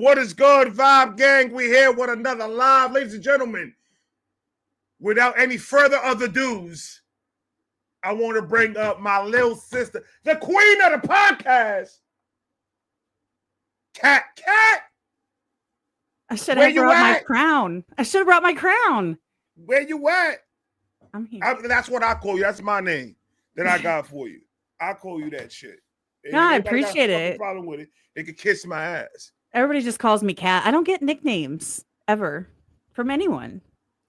What is good, Vibe Gang? We here with another live. Ladies and gentlemen, without any further do's, I want to bring up my little sister, the queen of the podcast, Cat. I should have brought my crown. Where you at? I'm here. That's what I call you. That's my name that I got for you. I call you that shit. No, I appreciate it. Problem with it? They could kiss my ass. Everybody just calls me Cat. I don't get nicknames ever from anyone.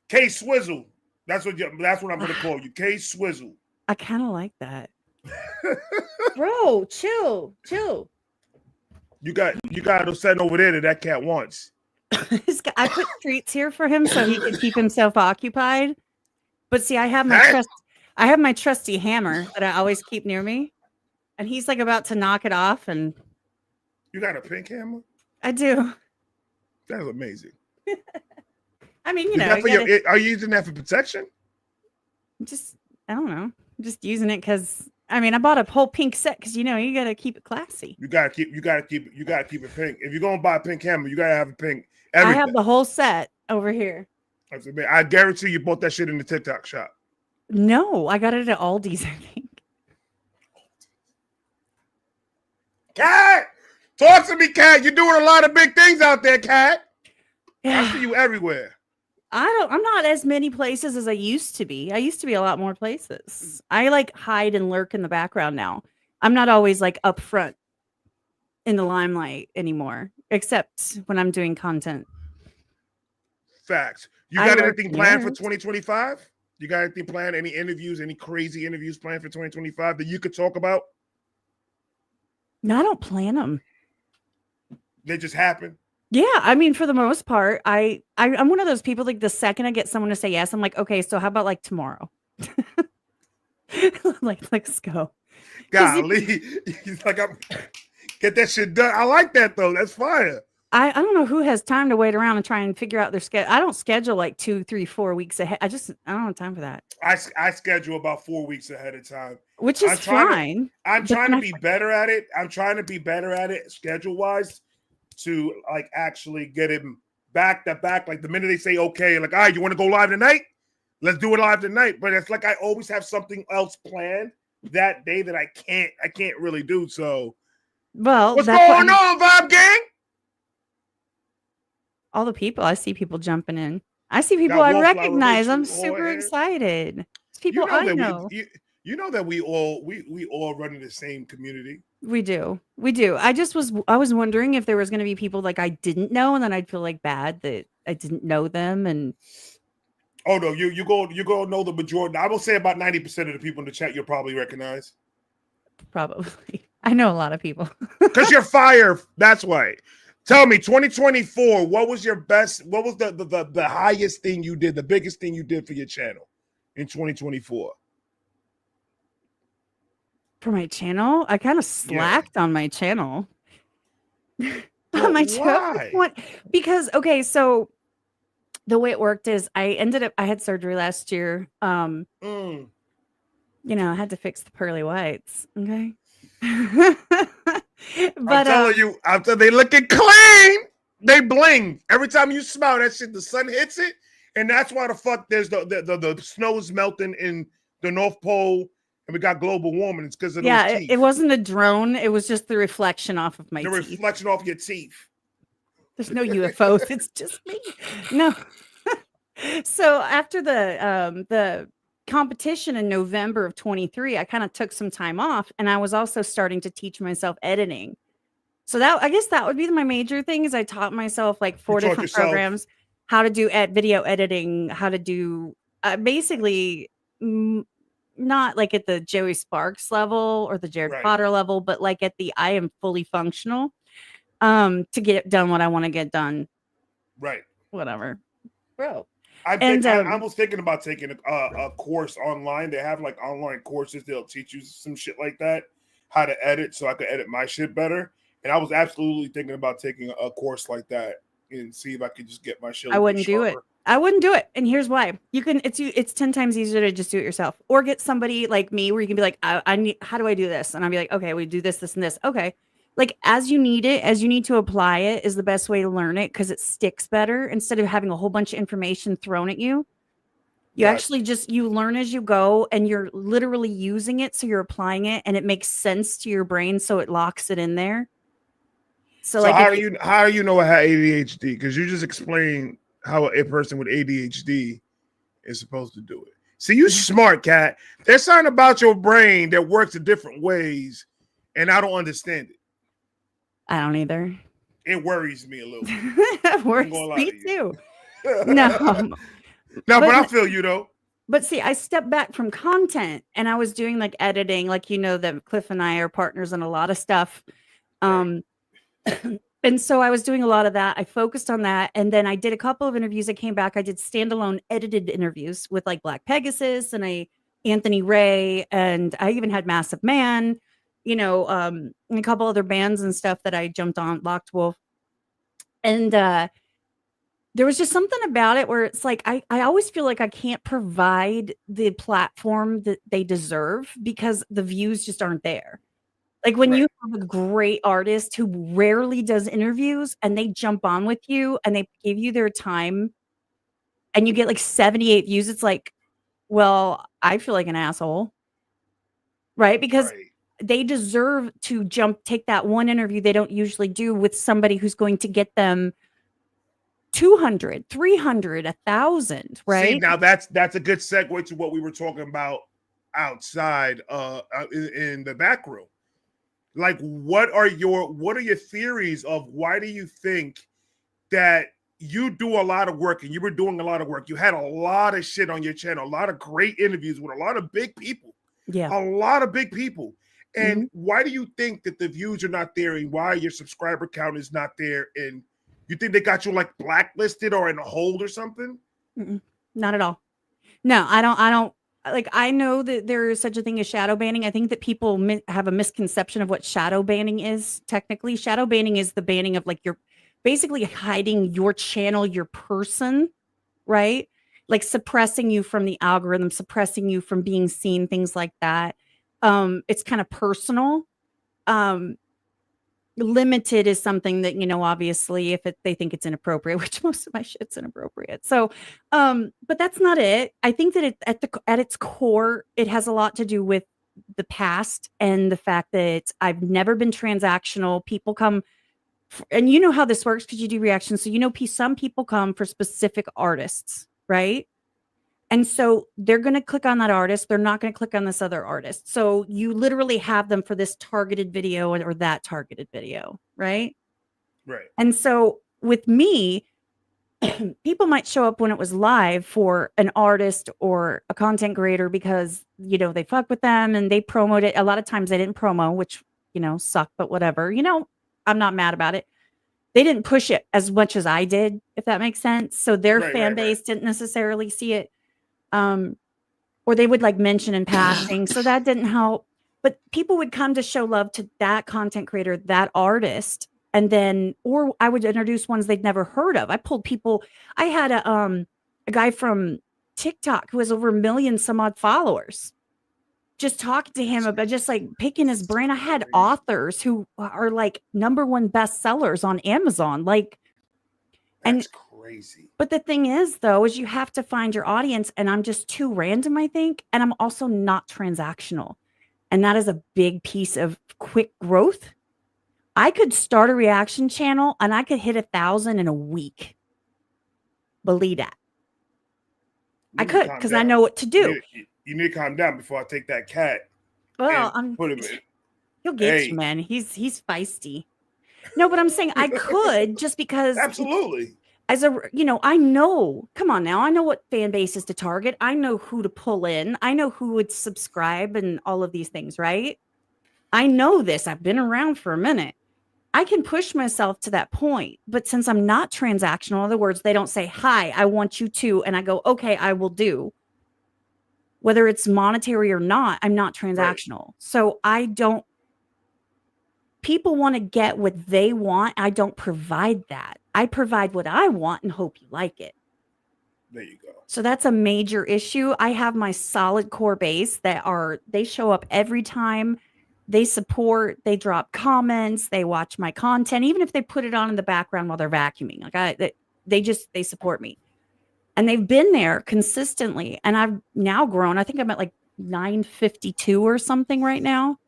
K Swizzle. That's what I'm gonna call you. K Swizzle. I kind of like that. Bro, chill. You got to send over there that cat wants. I put treats here for him so he can keep himself occupied. But see, I have my trusty hammer that I always keep near me, and he's like about to knock it off. And you got a pink hammer? I do. That's amazing. I mean, are you using that for protection? I don't know. I'm just using it because I bought a whole pink set because you gotta keep it classy. You gotta keep it pink. If you're gonna buy a pink hammer, you gotta have a pink. Everything. I have the whole set over here. I guarantee you bought that shit in the TikTok shop. No, I got it at Aldi's, I think. Cat! Talk to me, Cat. You're doing a lot of big things out there, Cat. Yeah. I see you everywhere. I'm not as many places as I used to be. I used to be a lot more places. I hide and lurk in the background now. I'm not always up front in the limelight anymore, except when I'm doing content. Facts. You got anything planned for 2025? You got anything planned? Any interviews, any crazy interviews planned for 2025 that you could talk about? No, I don't plan them. They just happen? Yeah, for the most part, I'm one of those people, the second I get someone to say yes, I'm like, okay, so how about tomorrow? Let's go. Golly. He's like, get that shit done. I like that, though. That's fire. I don't know who has time to wait around and try and figure out their schedule. I don't schedule 2, 3, 4 weeks ahead. I don't have time for that. I schedule about 4 weeks ahead of time. Which is fine. I'm trying to be better at it. I'm trying to be better at it schedule-wise to actually get him back to back. The minute they say, okay, all right, you want to go live tonight? Let's do it live tonight. But it's I always have something else planned that day that I can't really do. So, well, what's going on, Vibe Gang? All the people, I see people jumping in. I see people I recognize. I'm super excited. It's people I know. You know that we all run in the same community. We do. I was wondering if there was going to be people I didn't know, and then I'd feel bad that I didn't know them. And oh no, you go know the majority. I will say about 90% of the people in the chat you'll probably recognize. Probably, I know a lot of people because you're fire. That's why. Tell me, 2024. What was your best? What was the highest thing you did? The biggest thing you did for your channel in 2024? For my channel, I kind of slacked on my channel. On my channel, because okay, so the way it worked is I had surgery last year. I had to fix the pearly whites. Okay. But I'm telling you, after they looking clean, they bling. Every time you smile, that shit, the sun hits it, and that's why the fuck there's the snow is melting in the North Pole. And we got global warming. It's because of those teeth. It wasn't a drone. It was just the reflection off of my teeth. The reflection off your teeth. There's no UFOs. It's just me. No. So after the competition in November of 23, I kind of took some time off, and I was also starting to teach myself editing. So I guess that would be my major thing is I taught myself 4 different programs, how to do video editing, how to do basically. Not at the Joey Sparks level or the Jared Potter level, but at the I am fully functional to get done what I want to get done. Right. Whatever. Bro. I was thinking about taking a course online. They have online courses. They'll teach you some shit like that, how to edit so I could edit my shit better. And I was absolutely thinking about taking a course like that and see if I could just get my shit. I wouldn't do it. And here's why. It's 10 times easier to just do it yourself or get somebody like me where you can be like, how do I do this? And I'll be like, okay, we do this, this, and this. Okay. like as you need it, as you need to apply it is the best way to learn it because it sticks better instead of having a whole bunch of information thrown at you. You actually just you learn as you go and you're literally using it. So you're applying it and it makes sense to your brain. So it locks it in there. So like how do you know I have ADHD? Because you just explained how a person with ADHD is supposed to do it. See, you smart, Kat. There's something about your brain that works in different ways, and I don't understand it. I don't either. It worries me a little bit. It worries me too. No. No, but I feel you though. But see, I stepped back from content and I was doing like editing, like that Cliff and I are partners in a lot of stuff. And so I was doing a lot of that. I focused on that. And then I did a couple of interviews. I came back. I did standalone edited interviews with like Black Pegasus and Anthony Ray. And I even had Massive Man, and a couple other bands and stuff that I jumped on, Locked Wolf. And there was just something about it where it's like, I always feel like I can't provide the platform that they deserve because the views just aren't there. Like when you have a great artist who rarely does interviews and they jump on with you and they give you their time and you get like 78 views, it's like, well, I feel like an asshole. Right? Because they deserve to take that one interview they don't usually do with somebody who's going to get them 200, 300, 1,000, right? See, now that's a good segue to what we were talking about outside in the back room. Like, what are your theories of why do you think that you do a lot of work and you were doing a lot of work? You had a lot of shit on your channel, a lot of great interviews with a lot of big people. Yeah. A lot of big people. And why do you think that the views are not there and why your subscriber count is not there? And you think they got you like blacklisted or in a hold or something? Not at all. No, I don't. Like, I know that there is such a thing as shadow banning. I think that people have a misconception of what shadow banning is. Technically, shadow banning is the banning of like you're basically hiding your channel, your person, right? Like suppressing you from the algorithm, suppressing you from being seen, things like that. It's kind of personal. Limited is something that, obviously if they think it's inappropriate, which most of my shit's inappropriate. So, but that's not it. I think that at its core, it has a lot to do with the past and the fact that I've never been transactional. People come, and you know how this works because you do reactions. So, some people come for specific artists, right? And so they're going to click on that artist. They're not going to click on this other artist. So you literally have them for this targeted video or that targeted video, right? Right. And so with me, people might show up when it was live for an artist or a content creator because, they fuck with them and they promote it. A lot of times they didn't promo, which, suck, but whatever. I'm not mad about it. They didn't push it as much as I did, if that makes sense. So their fan base didn't necessarily see it. Or they would like mention in passing. So that didn't help. But people would come to show love to that content creator, that artist. And then, or I would introduce ones they'd never heard of. I pulled people. I had a guy from TikTok who has over 1 million some odd followers. Just talking to him about just like picking his brain. I had authors who are like #1 bestsellers on Amazon. Like, that's crazy. But the thing is, though, is you have to find your audience, and I'm just too random, I think, and I'm also not transactional, and that is a big piece of quick growth. I could start a reaction channel, and I could hit 1,000 in a week. Believe that. I could, because I know what to do. You need to calm down before I take that cat. Well, he'll get you, man. He's feisty. No, but I'm saying I could just because absolutely. As I know, come on now, I know what fan bases to target. I know who to pull in. I know who would subscribe and all of these things, right? I know this. I've been around for a minute. I can push myself to that point. But since I'm not transactional, in other words, they don't say, hi, I want you to. And I go, okay, I will do. Whether it's monetary or not, I'm not transactional. Right. So people want to get what they want. I don't provide that. I provide what I want and hope you like it. There you go. So that's a major issue. I have my solid core base they show up every time. they support, they drop comments, they watch my content, even if they put it on in the background while they're vacuuming. Like they support me. And they've been there consistently. And I've now grown. I think I'm at like 952 or something right now.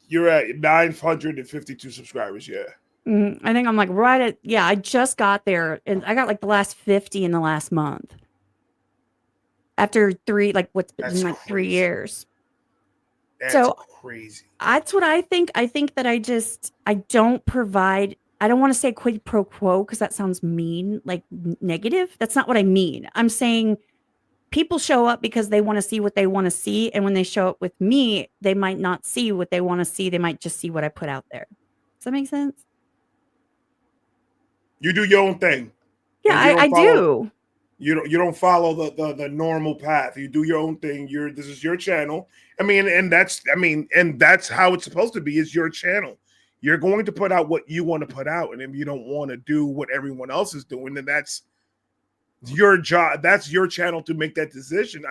You're at 952 subscribers, yeah. I think I'm like right at, yeah, I just got there. And I got like the last 50 in the last month. After what's been like 3 years. That's so crazy. That's what I think. I think that I don't provide, I don't want to say quid pro quo because that sounds mean, like negative. That's not what I mean. I'm saying people show up because they want to see what they want to see. And when they show up with me, they might not see what they want to see. They might just see what I put out there. Does that make sense? You do your own thing. Yeah, I do. You don't follow the normal path. You do your own thing. This is your channel. And that's how it's supposed to be. It's your channel. You're going to put out what you want to put out. And if you don't want to do what everyone else is doing, then that's your job. That's your channel to make that decision.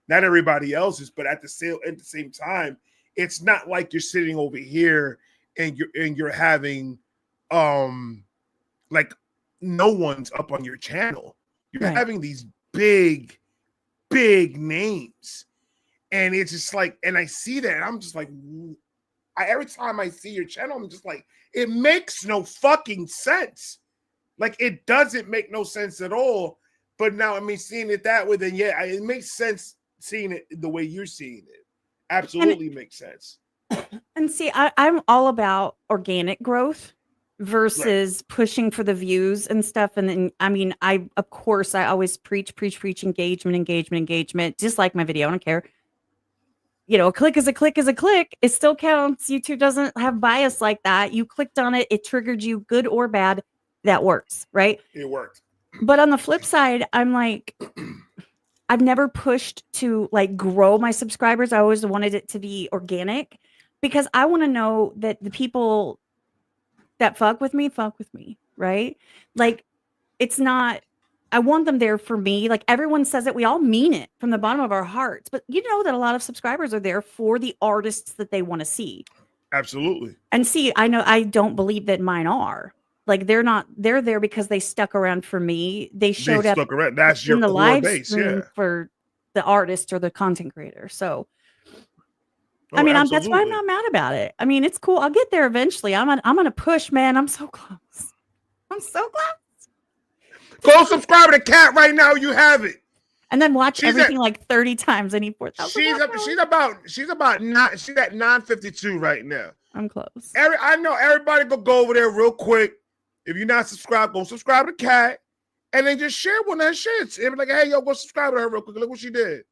Not everybody else's, but at the same time, it's not like you're sitting over here and you're having like no one's up on your channel. You're having these big names. And it's just like, and I see that, and I'm just like, every time I see your channel, I'm just like, it makes no fucking sense. Like, it doesn't make no sense at all. But now, seeing it that way, then yeah, it makes sense seeing it the way you're seeing it. Absolutely makes sense. And see, I'm all about organic growth versus pushing for the views and stuff. And then, I always preach engagement, just like my video. I don't care. A click is a click is a click. It still counts. YouTube doesn't have bias like that. You clicked on it. It triggered you, good or bad. That works, right? It worked. But on the flip side, I'm like, I've never pushed to like grow my subscribers. I always wanted it to be organic because I want to know that the people that fuck with me, right? Like, it's not, I want them there for me. Like, everyone says it. We all mean it from the bottom of our hearts. But you know that a lot of subscribers are there for the artists that they want to see. Absolutely. And see, I don't believe that mine are. Like, they're there because they stuck around for me. They showed up around. That's your in the core live base, stream for the artist or the content creator. So, that's why I'm not mad about it. It's cool. I'll get there eventually. I'm gonna push, man. I'm so close. Go subscribe to Kat right now. You have it. And then watch everything like 30 times. I need 4,000. She's at 952 right now. I'm close. I know everybody go over there real quick. If you're not subscribed, go subscribe to Kat. And then just share one of her shits. And be like, hey, yo, go subscribe to her real quick. Look what she did.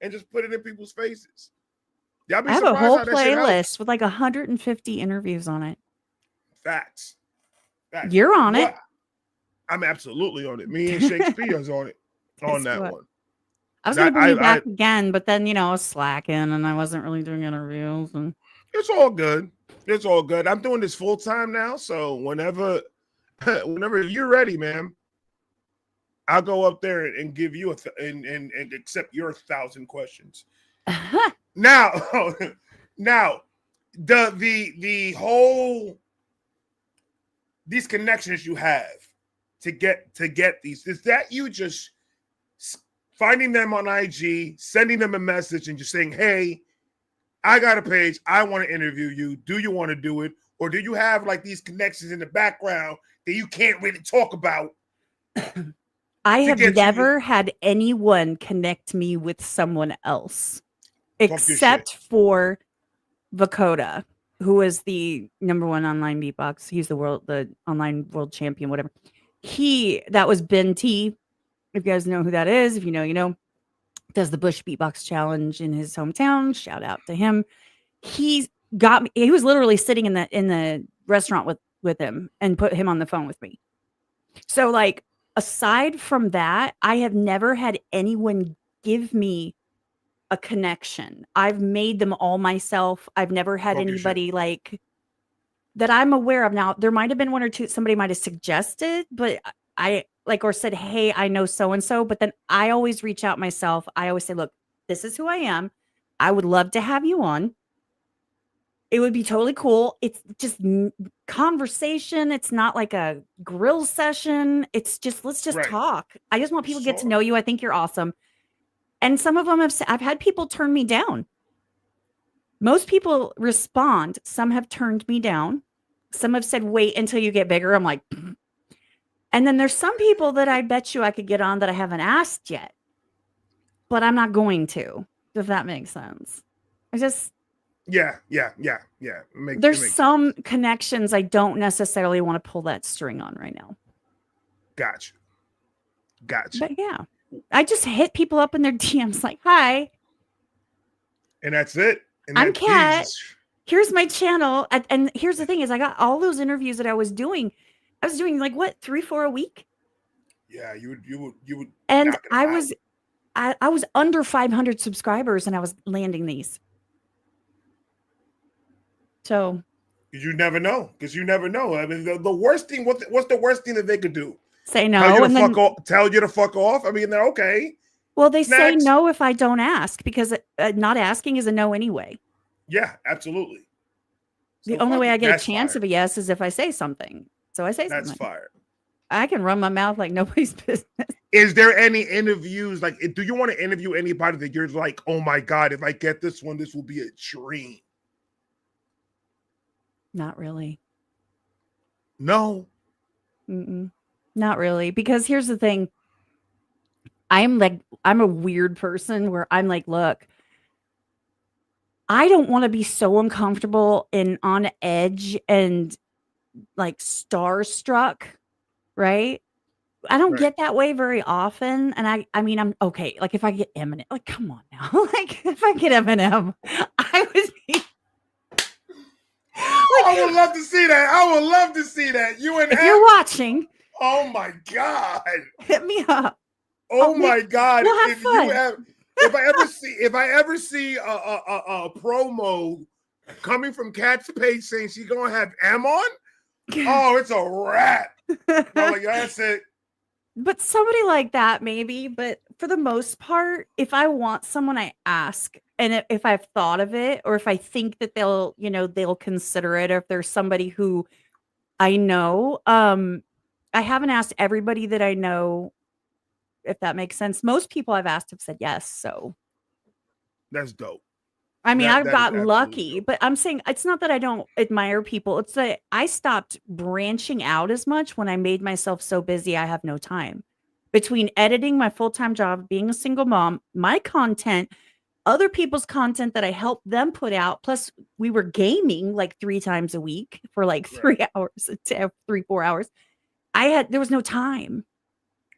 And just put it in people's faces. Y'all be I have a surprised whole how that shit helps. playlist with like 150 interviews on it. Facts. You're on it. I'm absolutely on it. Me and Shakespeare's on it. On that one. I was going to bring you back again, but then, I was slacking and I wasn't really doing interviews. And it's all good. I'm doing this full time now. So whenever you're ready, man, I'll go up there and give you and accept your 1,000 questions. Now, the whole, these connections you have to get these, is that you just finding them on IG, sending them a message and just saying, hey, I got a page, I want to interview you. Do you want to do it? Or do you have like these connections in the background that you can't really talk about? I have never had anyone connect me with someone else except for Vakota, who is the #1 online beatbox. He's the online world champion, whatever. That was Ben T. If you guys know who that is, if you know, you know. Does the Bush Beatbox Challenge in his hometown. Shout out to him. He got me. He was literally sitting in the restaurant with him and put him on the phone with me. So like, aside from that, I have never had anyone give me a connection. I've made them all myself. I've never had anybody like that I'm aware of. Now, there might have been one or two, somebody might have suggested, but I like, or said, hey, I know so-and-so, but then I always reach out myself. I always say, look, this is who I am. I would love to have you on. It would be totally cool. It's just conversation. It's not like a grill session. It's just, let's just Right. talk. I just want people to get to Sure. know you. I think you're awesome. And some of them I've had people turn me down. Most people respond. Some have turned me down. Some have said, wait until you get bigger. I'm like, and then there's some people that I bet you I could get on that I haven't asked yet, but I'm not going to, if that makes sense. I just, Yeah. There's some connections I don't necessarily want to pull that string on right now. Gotcha. But yeah, I just hit people up in their DMs like, hi. And that's it. And I'm Kat. Here's my channel. And here's the thing is I got all those interviews that I was doing like what, 3-4 a week? Yeah, you would. And I was under 500 subscribers and I was landing these. So you never know. I mean, the worst thing, what's the worst thing that they could do? Say no. Tell you to fuck off. I mean, they're okay. Well, they say no if I don't ask, because not asking is a no anyway. Yeah, absolutely. The only way I get a chance of a yes is if I say something. So I say something. That's fire. I can run my mouth like nobody's business. Is there any interviews? Like, do you want to interview anybody that you're like, oh my God, if I get this one, this will be a dream? Not really. No. Not really. Because here's the thing. I'm a weird person where I'm like, look, I don't want to be so uncomfortable and on edge and like starstruck, right? I don't get that way very often. And I mean, I'm okay. Like if I get Eminem, like, come on now. Like if I get Eminem, I would be. I would love to see that. You and if you're watching. Oh my God. Hit me up. Oh my God. We'll have fun. If I ever see a promo coming from Kat's page saying she's gonna have M on, oh, it's a wrap. Like, that's it. But somebody like that, maybe. But for the most part, if I want someone, I ask. And if I've thought of it, or if I think that they'll consider it, or if there's somebody who I know, I haven't asked everybody that I know, if that makes sense. Most people I've asked have said yes. So that's dope. I mean, I've gotten lucky, but I'm saying it's not that I don't admire people. It's that I stopped branching out as much when I made myself so busy. I have no time between editing my full-time job, being a single mom, my content, other people's content that I helped them put out. Plus we were gaming like 3 times a week for like 3 hours, 3-4 hours. There was no time.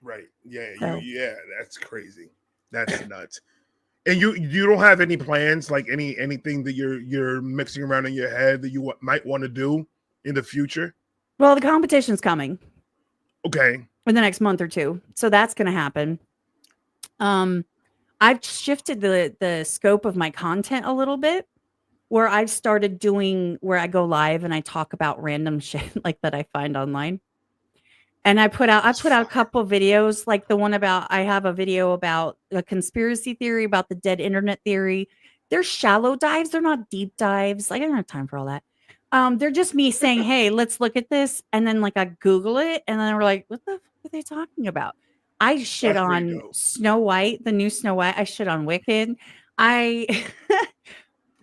Right. Yeah. Yeah. That's crazy. That's nuts. And you don't have any plans, like anything that you're mixing around in your head that you might want to do in the future? Well, the competition's coming. Okay. In the next month or 2. So that's going to happen. I've shifted the scope of my content a little bit, where I've started doing where I go live and I talk about random shit like that I find online. And I put out a couple of videos, like the one about, I have a video about a conspiracy theory about the dead internet theory. They're shallow dives. They're not deep dives. Like, I don't have time for all that. They're just me saying, hey, let's look at this. And then like I Google it. And then we're like, what the fuck are they talking about? I shit on Snow White, the new Snow White. I shit on Wicked. I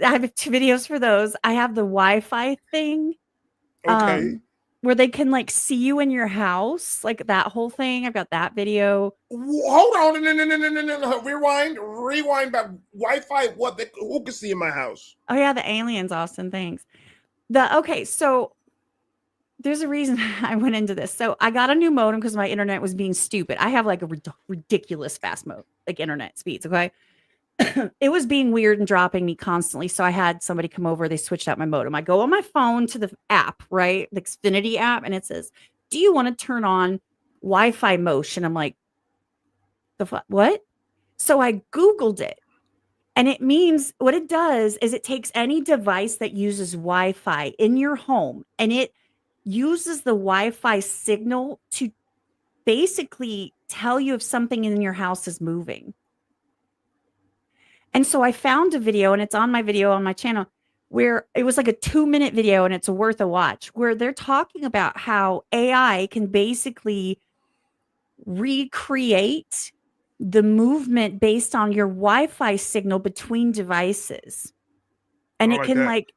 have 2 videos for those. I have the Wi-Fi thing. Okay. Where they can like see you in your house, like that whole thing. I've got that video. Hold on, no. Rewind back. Wi-Fi. Who can see in my house? Oh yeah, the aliens, Austin. Thanks. So there's a reason I went into this. So I got a new modem because my internet was being stupid. I have like a ridiculous fast mode, like internet speeds. Okay. It was being weird and dropping me constantly. So I had somebody come over. They switched out my modem. I go on my phone to the app, right? The Xfinity app. And it says, do you want to turn on Wi-Fi motion? I'm like, what? So I Googled it. And it means what it does is it takes any device that uses Wi-Fi in your home and it uses the Wi-Fi signal to basically tell you if something in your house is moving. And so I found a video, and it's on my video on my channel, where it was like a 2-minute video and it's worth a watch, where they're talking about how AI can basically recreate the movement based on your Wi-Fi signal between devices. And I it like can that. like,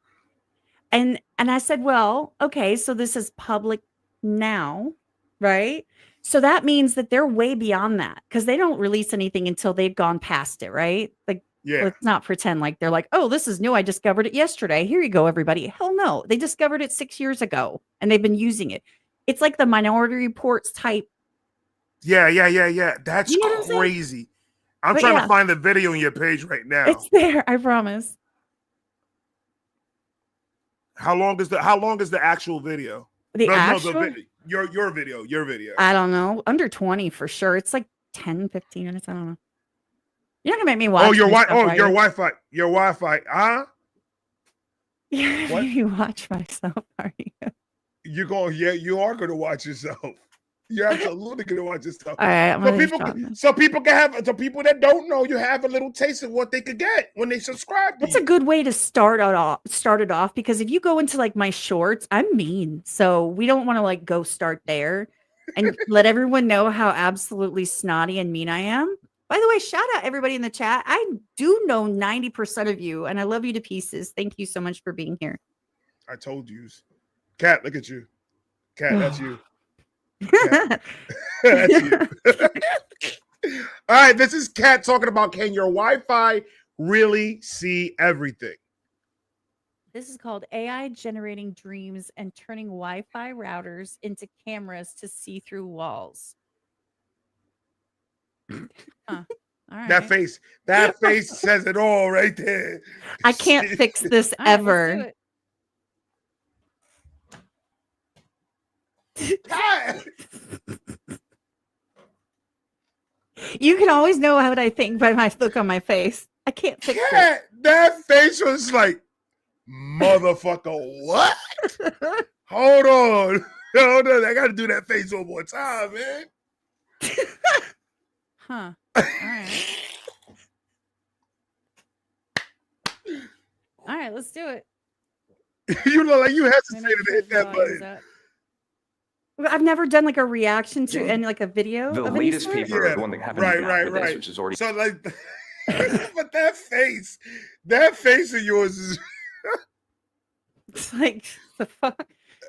and I said, well, okay, so this is public now, right? So that means that they're way beyond that, because they don't release anything until they've gone past it, right? Like, Yeah. let's not pretend like they're like, oh, this is new. I discovered it yesterday. Here you go, everybody. Hell no. They discovered it 6 years ago and they've been using it. It's like the Minority Reports type. Yeah. That's You know what I'm saying? crazy. I'm But trying yeah. to find the video on your page right now. It's there, I promise. How long is the actual video? The No, actual? Your video. I don't know. Under 20 for sure. It's like 10, 15 minutes. I don't know. You're not gonna make me watch. Oh, your my stuff, your are Wi-Fi. Your Wi-Fi. Huh? you? You're gonna What? make me watch myself, are you? You are gonna watch yourself. You're absolutely gonna watch yourself. All right, I'm So people that don't know, you have a little taste of what they could get when they subscribe to That's a good way to start it off, because if you go into like my shorts, I'm mean. So we don't want to like go start there and let everyone know how absolutely snotty and mean I am. By the way, shout out everybody in the chat. I do know 90% of you, and I love you to pieces. Thank you so much for being here. I told you. Cat, look at you. Cat, that's you. Cat. That's you. All right, this is Cat talking about, can your Wi-Fi really see everything? This is called AI generating dreams and turning Wi-Fi routers into cameras to see through walls. All right. That face says it all right there. I can't fix this ever. You can always know what I think by my look on my face. I can't fix it. That face was like, motherfucker, what? Hold on. I got to do that face one more time, man. Huh. All right. All right, let's do it. You look like you hesitated to hit that button. I've never done like a reaction to any like a video. The latest paper, the one that happened right. which is already so like, but that face of yours is it's like the fuck,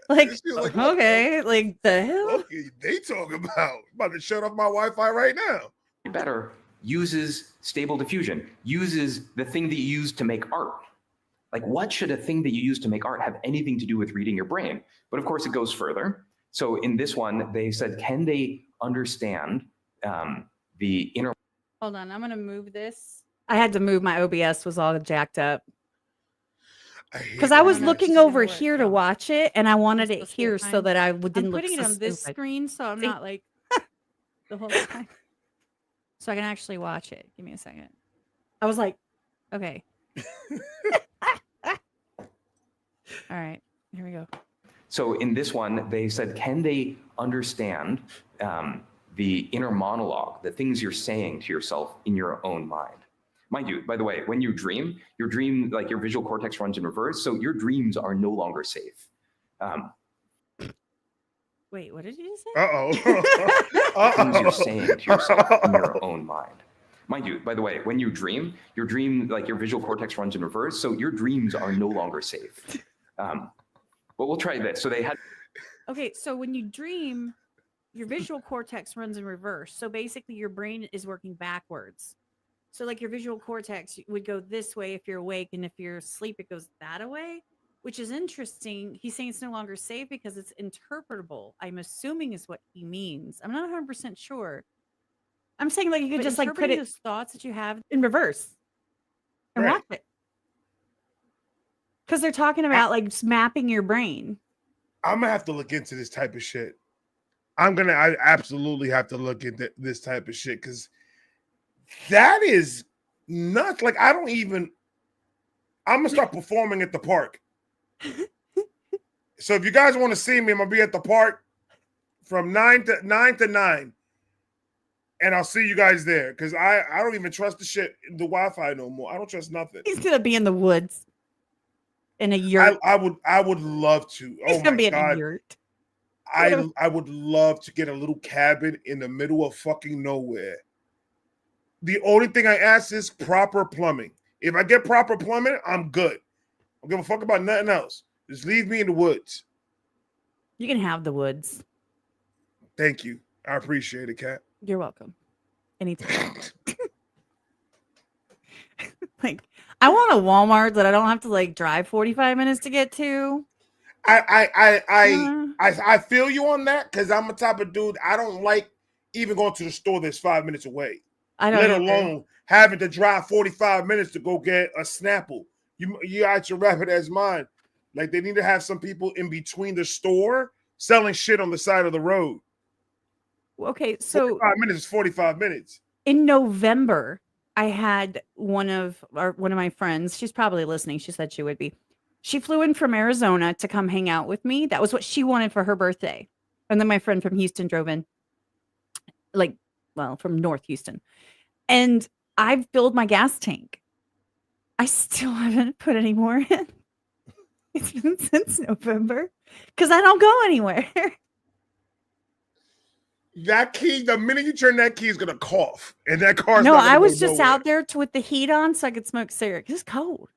like okay, like the hell. Okay, they talk about to shut off my Wi-Fi right now. Better uses stable diffusion, uses the thing that you use to make art. Like, what should a thing that you use to make art have anything to do with reading your brain? But of course, it goes further. So in this one, they said, can they understand the inner... Hold on, I'm going to move this. I had to move. My OBS was all jacked up. Because I was looking over here to watch it, and I wanted it here so that I didn't look so stupid. I'm putting it on this screen, so I'm not like the whole time. So I can actually watch it. Give me a second. I was like, okay. All right, here we go. So in this one, they said, can they understand the inner monologue, the things you're saying to yourself in your own mind? Mind you, by the way, when you dream, like your visual cortex runs in reverse, so your dreams are no longer safe. Wait, what did you say? Things you're saying to yourself in your own mind. Mind you, by the way, when you dream, like your visual cortex runs in reverse, so your dreams are no longer safe. But we'll try this. So they had... Okay, so when you dream, your visual cortex runs in reverse. So basically your brain is working backwards. So like your visual cortex would go this way if you're awake, and if you're asleep, it goes that way, which is interesting. He's saying it's no longer safe because it's interpretable. I'm assuming is what he means. I'm not 100% sure. I'm saying like you could just like put it, those thoughts that you have in reverse and watch it. Because they're talking about like just mapping your brain. I'm gonna have to look into this type of shit. I absolutely have to look into this type of shit, because that is nuts. Like, I'm gonna start performing at the park. So if you guys want to see me, I'm gonna be at the park from 9 to 9, and I'll see you guys there, because I don't even trust the Wi-Fi no more. I don't trust nothing. He's gonna be in the woods. in a yurt. I would love to. He's Oh gonna my be in a god. yurt. I would love to get a little cabin in the middle of fucking nowhere. The only thing I ask is proper plumbing. If I get proper plumbing, I'm good. I don't give a fuck about nothing else. Just leave me in the woods. You can have the woods. Thank you. I appreciate it, Kat. You're welcome. Anytime. Like, I want a Walmart that I don't have to like drive 45 minutes to get to. I feel you on that because I'm the type of dude I don't like even going to the store that's 5 minutes away. I don't Let either. alone having to drive 45 minutes to go get a Snapple. You got your rabbit as mine. Like they need to have some people in between the store selling shit on the side of the road. Okay, so 45 minutes is 45 minutes. in November, I had one of my friends. She's probably listening. She said she would be. She flew in from Arizona to come hang out with me. That was what she wanted for her birthday. And then my friend from Houston drove in, from North Houston. And I've filled my gas tank. I still haven't put any more in. It's been since November because I don't go anywhere. That key, the minute you turn that key, is gonna cough, and that car's No, not gonna I go was just nowhere. out there with the heat on so I could smoke cigarettes. It's cold.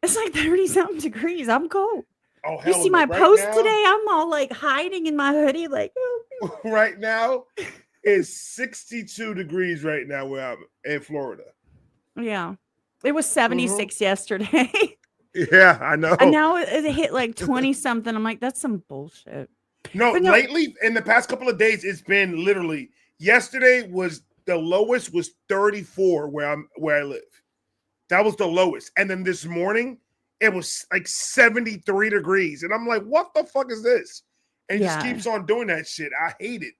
It's like 30-something degrees. I'm cold. Oh, You hell see no. my Right post now- today? I'm all like hiding in my hoodie, like, oh. Right now, it's 62 degrees right now where I'm in Florida. Yeah. It was 76 yesterday. Yeah, I know. And now it hit like 20 something. I'm like, that's some bullshit. No, But no- lately, in the past couple of days, it's been literally. Yesterday was the lowest was 34 where I live. That was the lowest, and then this morning it was like 73 degrees, and I'm like, what the fuck is this? And it just Yeah. keeps on doing that shit. I hate it.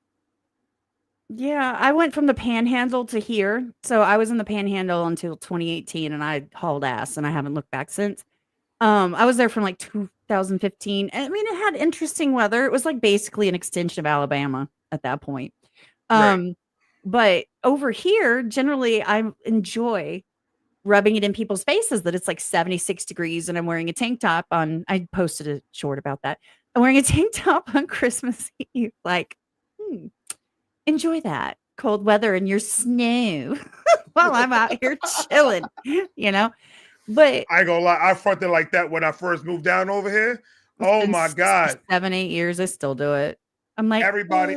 Yeah, I went from the Panhandle to here. So I was in the Panhandle until 2018, and I hauled ass, and I haven't looked back since. I was there from like 2015. And I mean, it had interesting weather. It was like basically an extension of Alabama at that point. Right. But over here, generally, I enjoy rubbing it in people's faces that it's like 76 degrees and I'm wearing a tank top on. I posted a short about that. I'm wearing a tank top on Christmas Eve. Like, enjoy that cold weather and your snow while I'm out here chilling, you know? But I ain't gonna lie, I fronted like that when I first moved down over here. it's Oh been my God. 7-8 years, I still do it. I'm like, Everybody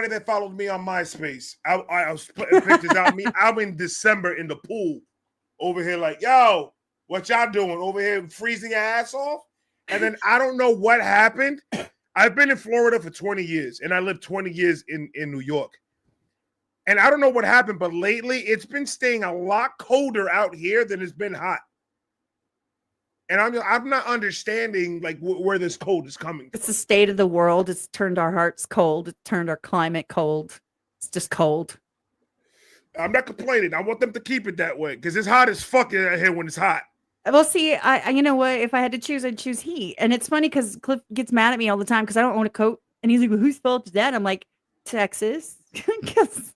that followed me on MySpace, I was putting pictures out of me. I'm in December in the pool over here, like, yo, what y'all doing over here freezing your ass off? And then I don't know what happened. I've been in Florida for 20 years, and I lived 20 years in New York. And I don't know what happened, but lately it's been staying a lot colder out here than it's been hot. And I'm not understanding like where this cold is coming from. it's the state of the world. It's turned our hearts cold. It's turned our climate cold. It's just cold. I'm not complaining. I want them to keep it that way because it's hot as fuck out here when it's hot. Well, see, I you know what? If I had to choose, I'd choose heat. And it's funny because Cliff gets mad at me all the time because I don't own a coat. And he's like, well, whose fault is that? I'm like, Texas. Because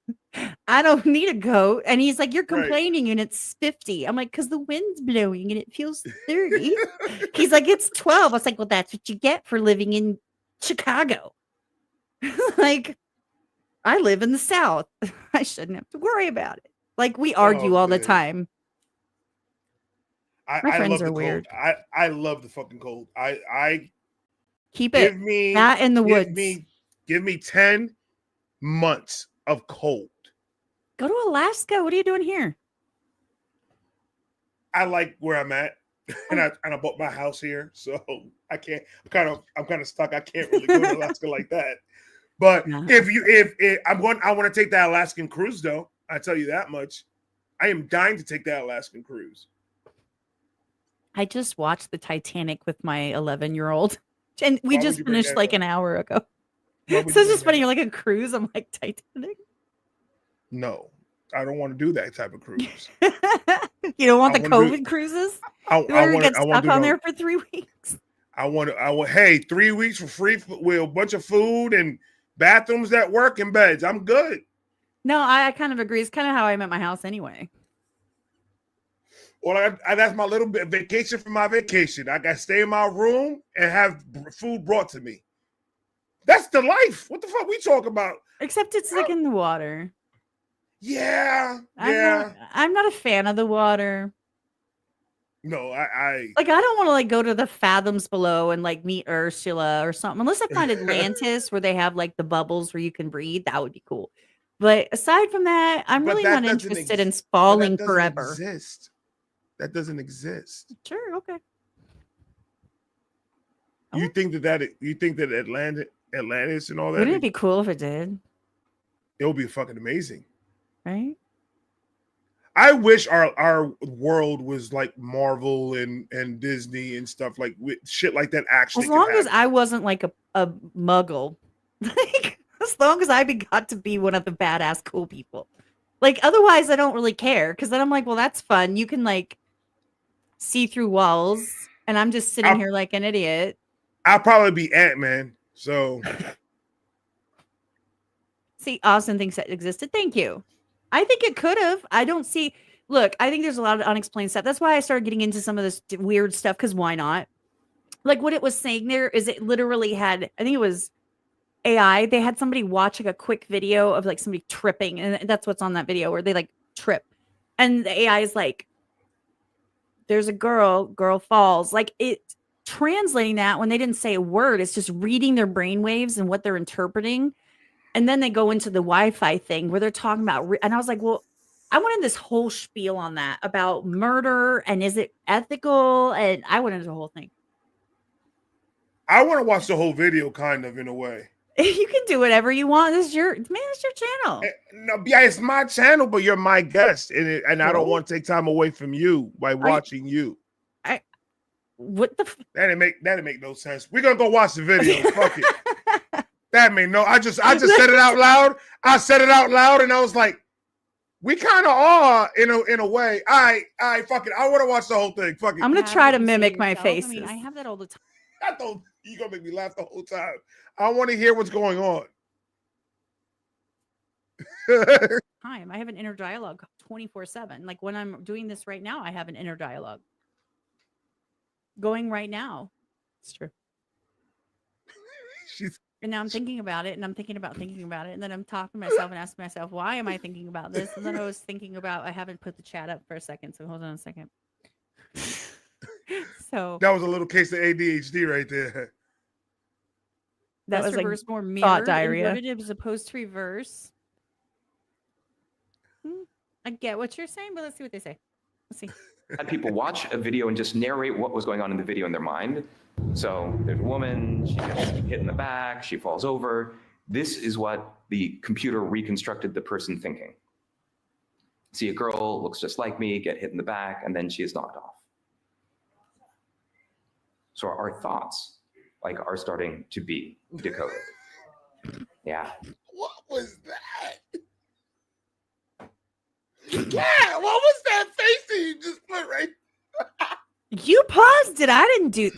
I don't need a coat. And he's like, you're complaining and it's 50. I'm like, because the wind's blowing and it feels 30. He's like, it's 12. I was like, well, that's what you get for living in Chicago. Like, I live in the South. I shouldn't have to worry about it. Like, we argue all the man. time. My friends love are the weird. Cold. I love the fucking cold. I Keep it. give me That in the woods. Give me 10 months of cold. Go to Alaska. What are you doing here? I like where I'm at, and I bought my house here, so I can't. I'm kind of stuck. I can't really go to Alaska like that. But No. if I want to take that Alaskan cruise, though, I tell you that much. I am dying to take that Alaskan cruise. I just watched the Titanic with my 11-year-old, and we Why would just you bring finished that like up? an hour ago. Why So would it's you just bring funny. that You're like a cruise. I'm like Titanic. No, I don't want to do that type of cruise. You don't want I the wanna do- COVID cruises? I You ever want get to stuck do on no- there for 3 weeks? I want. Hey, 3 weeks for free with a bunch of food and bathrooms that work and beds. I'm good. No, I kind of agree. It's kind of how I'm at my house anyway. Well, that's my little bit vacation from my vacation. I got to stay in my room and have food brought to me. That's the life. What the fuck we talk about? Except it's like in the water. Yeah, I'm not a fan of the water. No, I like I don't want to like go to the fathoms below and like meet Ursula or something. Unless I find Atlantis where they have like the bubbles where you can breathe, that would be cool. But aside from that, I'm really not interested in falling forever. That doesn't exist. Sure, okay. You think that Atlantis and all that? Wouldn't it be cool if it did? It would be fucking amazing, right? I wish our world was like Marvel and Disney and stuff like shit like that. Actually, as long as I wasn't like a muggle, like as long as I got to be one of the badass cool people. Like otherwise, I don't really care because then I'm like, well, that's fun. You can like see through walls, and I'm just sitting here like an idiot. I'll probably be Ant-Man. So, see, Austin thinks that existed. Thank you. I think it could have. I don't see. Look, I think there's a lot of unexplained stuff. That's why I started getting into some of this weird stuff. Because why not? Like what it was saying there is it literally had. I think it was AI. They had somebody watch like a quick video of like somebody tripping, and that's what's on that video where they like trip, and the AI is like, "There's a girl falls." Like it translating that when they didn't say a word. It's just reading their brain waves and what they're interpreting. And then they go into the Wi-Fi thing where they're talking about, and I was like, well, I wanted this whole spiel on that about murder and is it ethical? And I went into the whole thing. I want to watch the whole video, kind of in a way. You can do whatever you want. It's your channel. No, yeah, it's my channel, but you're my guest, and I don't want to take time away from you by watching you. What the? That'd make no sense. We're gonna go watch the video. Fuck it. That made no. I just said it out loud. I said it out loud, and I was like, "We kind of are in a way." I fuck it. I want to watch the whole thing. Fuck it. I'm gonna try to mimic my face. I mean, I have that all the time. I don't. You gonna make me laugh the whole time. I want to hear what's going on. I have an inner dialogue 24/7. Like when I'm doing this right now, I have an inner dialogue going right now. It's true. And now I'm thinking about it, and I'm thinking about it, and then I'm talking to myself and asking myself, why am I thinking about this? And then I was thinking about, I haven't put the chat up for a second, so hold on a second. So that was a little case of ADHD right there. That was reverse, like more mirrored, thought diarrhea as opposed to reverse. I get what you're saying, but let's see what they say. Let's see. Had people watch a video and just narrate what was going on in the video in their mind. So there's a woman, she gets hit in the back, she falls over. This is what the computer reconstructed the person thinking. See a girl, looks just like me, get hit in the back, and then she is knocked off. So our thoughts are starting to be decoded. Yeah. What was that? Yeah, what was that face that you just put right? You paused it. I didn't do.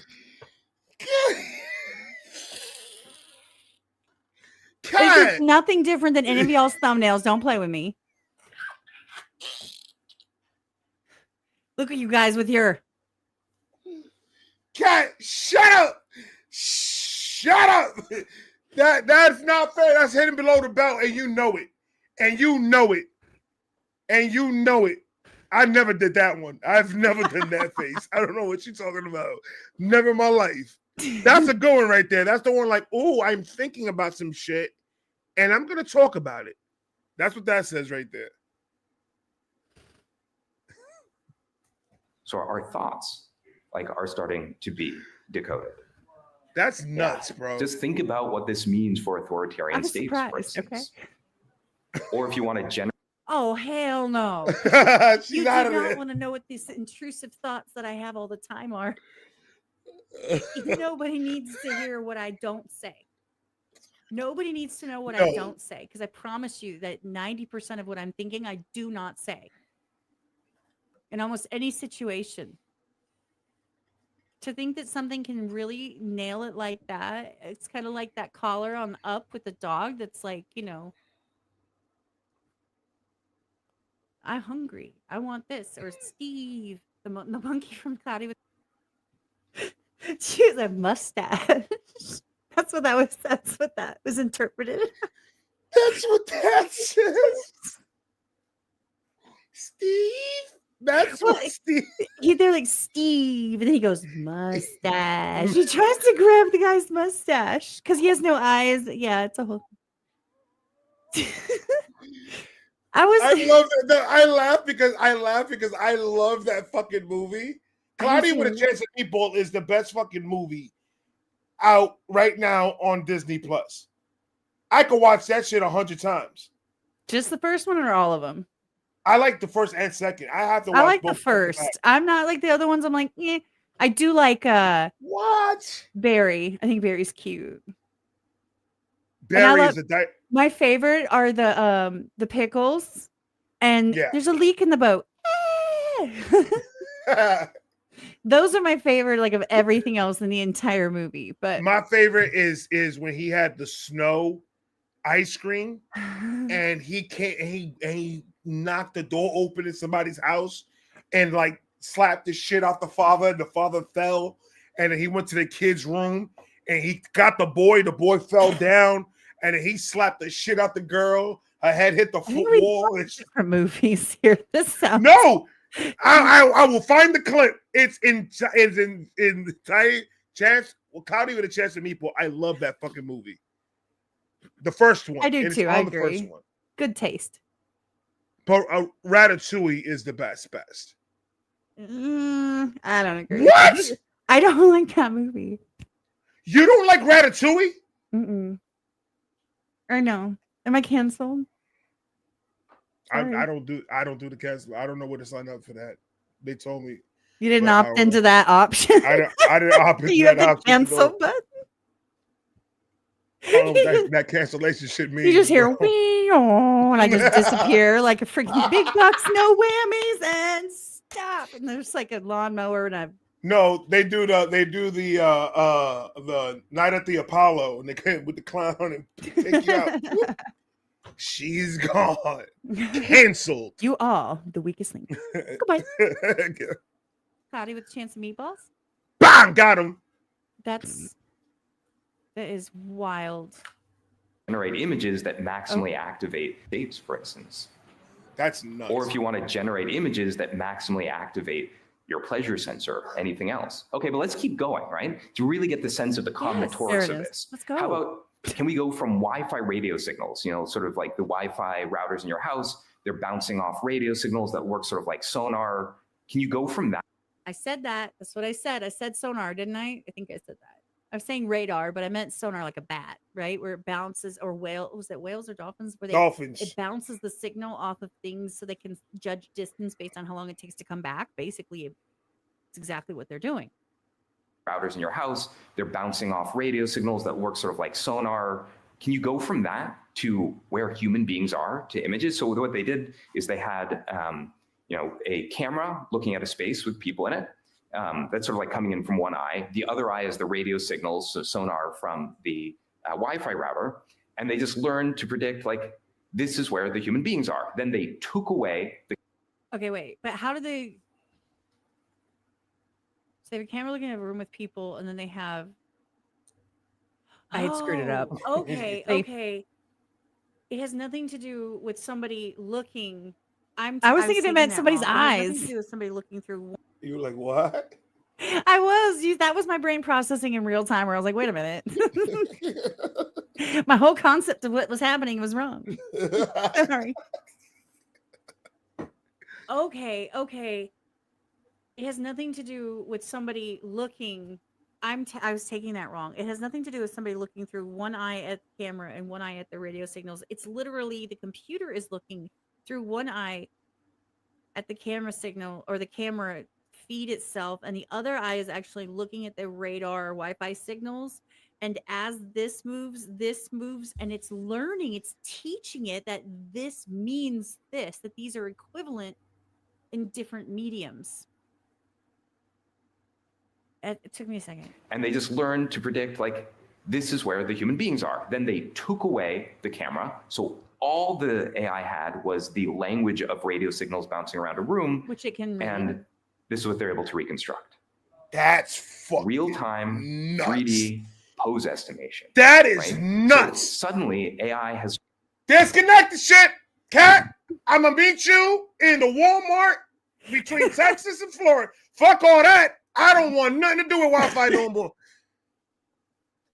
This is nothing different than any of y'all's thumbnails. Don't play with me. Look at you guys with your. Cat, shut up! Shut up! That's not fair. That's hitting below the belt, and you know it. And you know it. And you know it. I never did that one. I've never done that face. I don't know what you're talking about. Never in my life. That's a good one right there. That's the one like, oh, I'm thinking about some shit, and I'm going to talk about it. That's what that says right there. So our thoughts are starting to be decoded. That's nuts, bro. Just think about what this means for authoritarian states, for instance. Okay. Or if you want to generate. Oh, hell no. You do not want to know what these intrusive thoughts that I have all the time are. Nobody needs to hear what I don't say. Nobody needs to know what I don't say, because I promise you that 90% of what I'm thinking, I do not say. In almost any situation. To think that something can really nail it like that, it's kind of like that collar on Up with the dog that's like, I'm hungry. I want this. Or Steve, The monkey from Cloudy with she has a mustache. That's what that was interpreted. That's what that says. Steve. That's Well, what Steve. They're like Steve, and then he goes mustache. He tries to grab the guy's mustache because he has no eyes. Yeah, it's a whole. I love that. No, I laugh because I love that fucking movie. Cloudy with a Chance of Meatball is the best fucking movie out right now on Disney Plus. I could watch that shit 100 times. Just the first one or all of them? I like the first and second. I have to watch I like both the first. I'm not like the other ones. I'm like, eh. I do like what? Barry. I think Barry's cute. Barry is my favorite are the pickles, and there's a leak in the boat. Those are my favorite, like of everything else in the entire movie. But my favorite is when he had the snow ice cream, and he knocked the door open in somebody's house, and like slapped the shit off the father, and the father fell, and then he went to the kid's room, and he got the boy fell down, and then he slapped the shit out the girl. Her head hit the wall. Different movies here. This sounds I will find the clip. It's in Chance. Well, Cloudy with a Chance of Meatball. I love that fucking movie. The first one. I do too. I agree. The first one. Good taste. But Ratatouille is the best. I don't agree. What? I don't like that movie. You don't like Ratatouille? Mm-mm. Or no? Am I canceled? I don't do the cancel. I don't know where to sign up for that. They told me you didn't opt into that option. I didn't opt into that option. Cancel button. That cancellation shit means you just hear wee and I just disappear like a freaking big bucks, no whammies, and stop. And there's like a lawnmower and they do the Night at the Apollo, and they came with the clown and take you out. She's gone. Canceled. You are the weakest link. Goodbye. Cloudy with a Chance of Meatballs. Bang! Got him. That is wild. Generate images that maximally activate states, for instance. That's nuts. Or if you want to generate images that maximally activate your pleasure sensor, or anything else. Okay, but let's keep going, right? To really get the sense of the combinatorics of this. Let's go. How about, can we go from Wi-Fi radio signals, sort of like the Wi-Fi routers in your house, they're bouncing off radio signals that work sort of like sonar. Can you go from that? I said that. That's what I said. I said sonar, didn't I? I think I said that. I was saying radar, but I meant sonar like a bat, right? Where it bounces, or was it whales or dolphins? Dolphins. It bounces the signal off of things so they can judge distance based on how long it takes to come back. Basically, it's exactly what they're doing. Routers in your house, they're bouncing off radio signals that work sort of like sonar. Can you go from that to where human beings are to images? So what they did is they had, a camera looking at a space with people in it. That's sort of like coming in from one eye. The other eye is the radio signals, so sonar from the Wi-Fi router. And they just learned to predict, like, this is where the human beings are. Then they took away the... Okay, wait. But how do they... So they have a camera looking at a room with people, and then they have... I had screwed it up. Okay. It has nothing to do with somebody looking... I was thinking it meant somebody's eyes. It has nothing to do with somebody looking through... You were like, what? I was. That was my brain processing in real time where I was like, wait a minute. My whole concept of what was happening was wrong. Sorry. Okay. It has nothing to do with somebody looking. I was taking that wrong. It has nothing to do with somebody looking through one eye at the camera and one eye at the radio signals. It's literally the computer is looking through one eye at the camera signal or the camera feed itself, and the other eye is actually looking at the radar or Wi-Fi signals. And as this moves, and it's learning, it's teaching it that this means this, that these are equivalent in different mediums. It took me a second. And they just learned to predict, like, this is where the human beings are. Then they took away the camera. So all the AI had was the language of radio signals bouncing around a room. Which it can read. And this is what they're able to reconstruct. That's fucking Real-time nuts. 3D pose estimation. That is right? nuts. So suddenly, AI has Disconnect the shit, Cat. I'm gonna meet you in the Walmart between Texas and Florida. Fuck all that. I don't want nothing to do with Wi-Fi no more.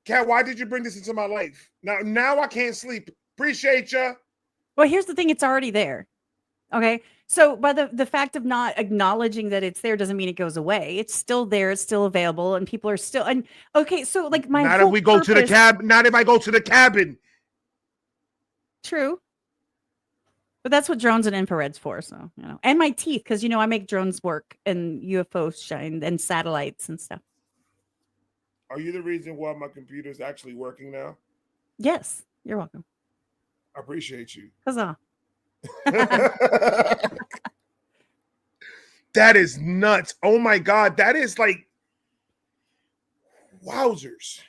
Cat, why did you bring this into my life? Now I can't sleep. Appreciate you. Well, here's the thing. It's already there. Okay. So by the fact of not acknowledging that it's there doesn't mean it goes away. It's still there. It's still available. And people are still, and okay. So like my Not whole if we go to the purpose- cab. Not if I go to the cabin. True. But that's what drones and infrared's for. So, you know, and my teeth. Cause you know, I make drones work and UFOs shine and satellites and stuff. Are you the reason why my computer is actually working now? Yes. You're welcome. I appreciate you. Huzzah. That is nuts. Oh my God. That is like wowzers.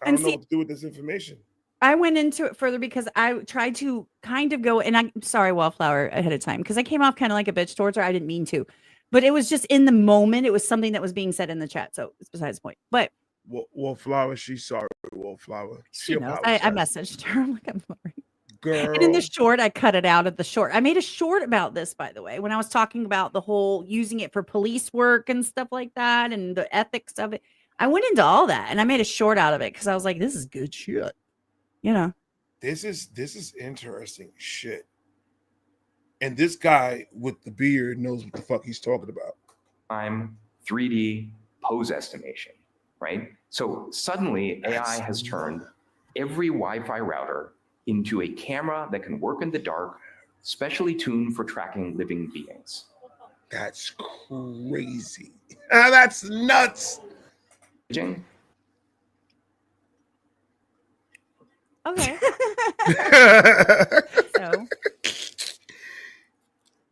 I And don't know see- what to do with this information. I went into it further because I tried to kind of go, and I'm sorry, Wallflower, ahead of time, because I came off kind of like a bitch towards her. I didn't mean to, but it was just in the moment. It was something that was being said in the chat. So it's besides the point. But Wallflower, she's sorry, Wallflower. she knows. I messaged her. I'm like, I'm sorry. Girl. And in the short, I cut it out of the short. I made a short about this, by the way, when I was talking about the whole using it for police work and stuff like that and the ethics of it. I went into all that and I made a short out of it because I was like, this is good shit. You know, This is interesting shit. And this guy with the beard knows what the fuck he's talking about. 3D pose estimation, right? So suddenly AI has turned every Wi-Fi router into a camera that can work in the dark, specially tuned for tracking living beings. That's crazy. That's nuts. okay. So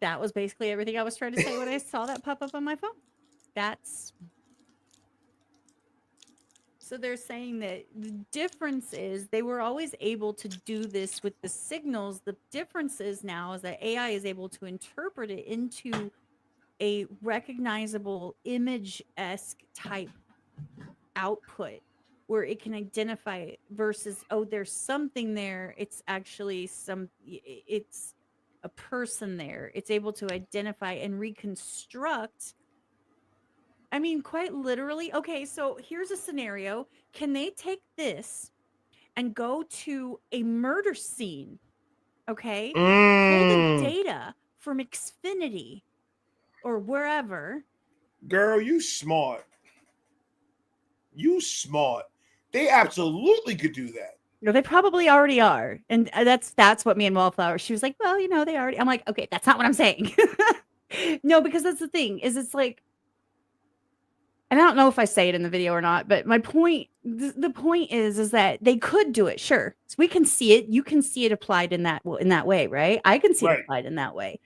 that was basically everything I was trying to say when I saw that pop up on my phone. So they're saying that the difference is they were always able to do this with the signals. The difference is now is that AI is able to interpret it into a recognizable image-esque type output where it can identify it versus, oh, there's something there. It's actually it's a person there. It's able to identify and reconstruct. I mean, quite literally. Okay, so here's a scenario. Can they take this and go to a murder scene? Okay. Pull the data from Xfinity or wherever. Girl, you smart. You smart. They absolutely could do that. No, they probably already are. And that's what me and Wallflower, she was like, well, you know, they already. I'm like, okay, that's not what I'm saying. No, because that's the thing is it's like, and I don't know if I say it in the video or not, but my point, the point is that they could do it. Sure. So we can see it. You can see it applied in that way, right? I can see it applied in that way.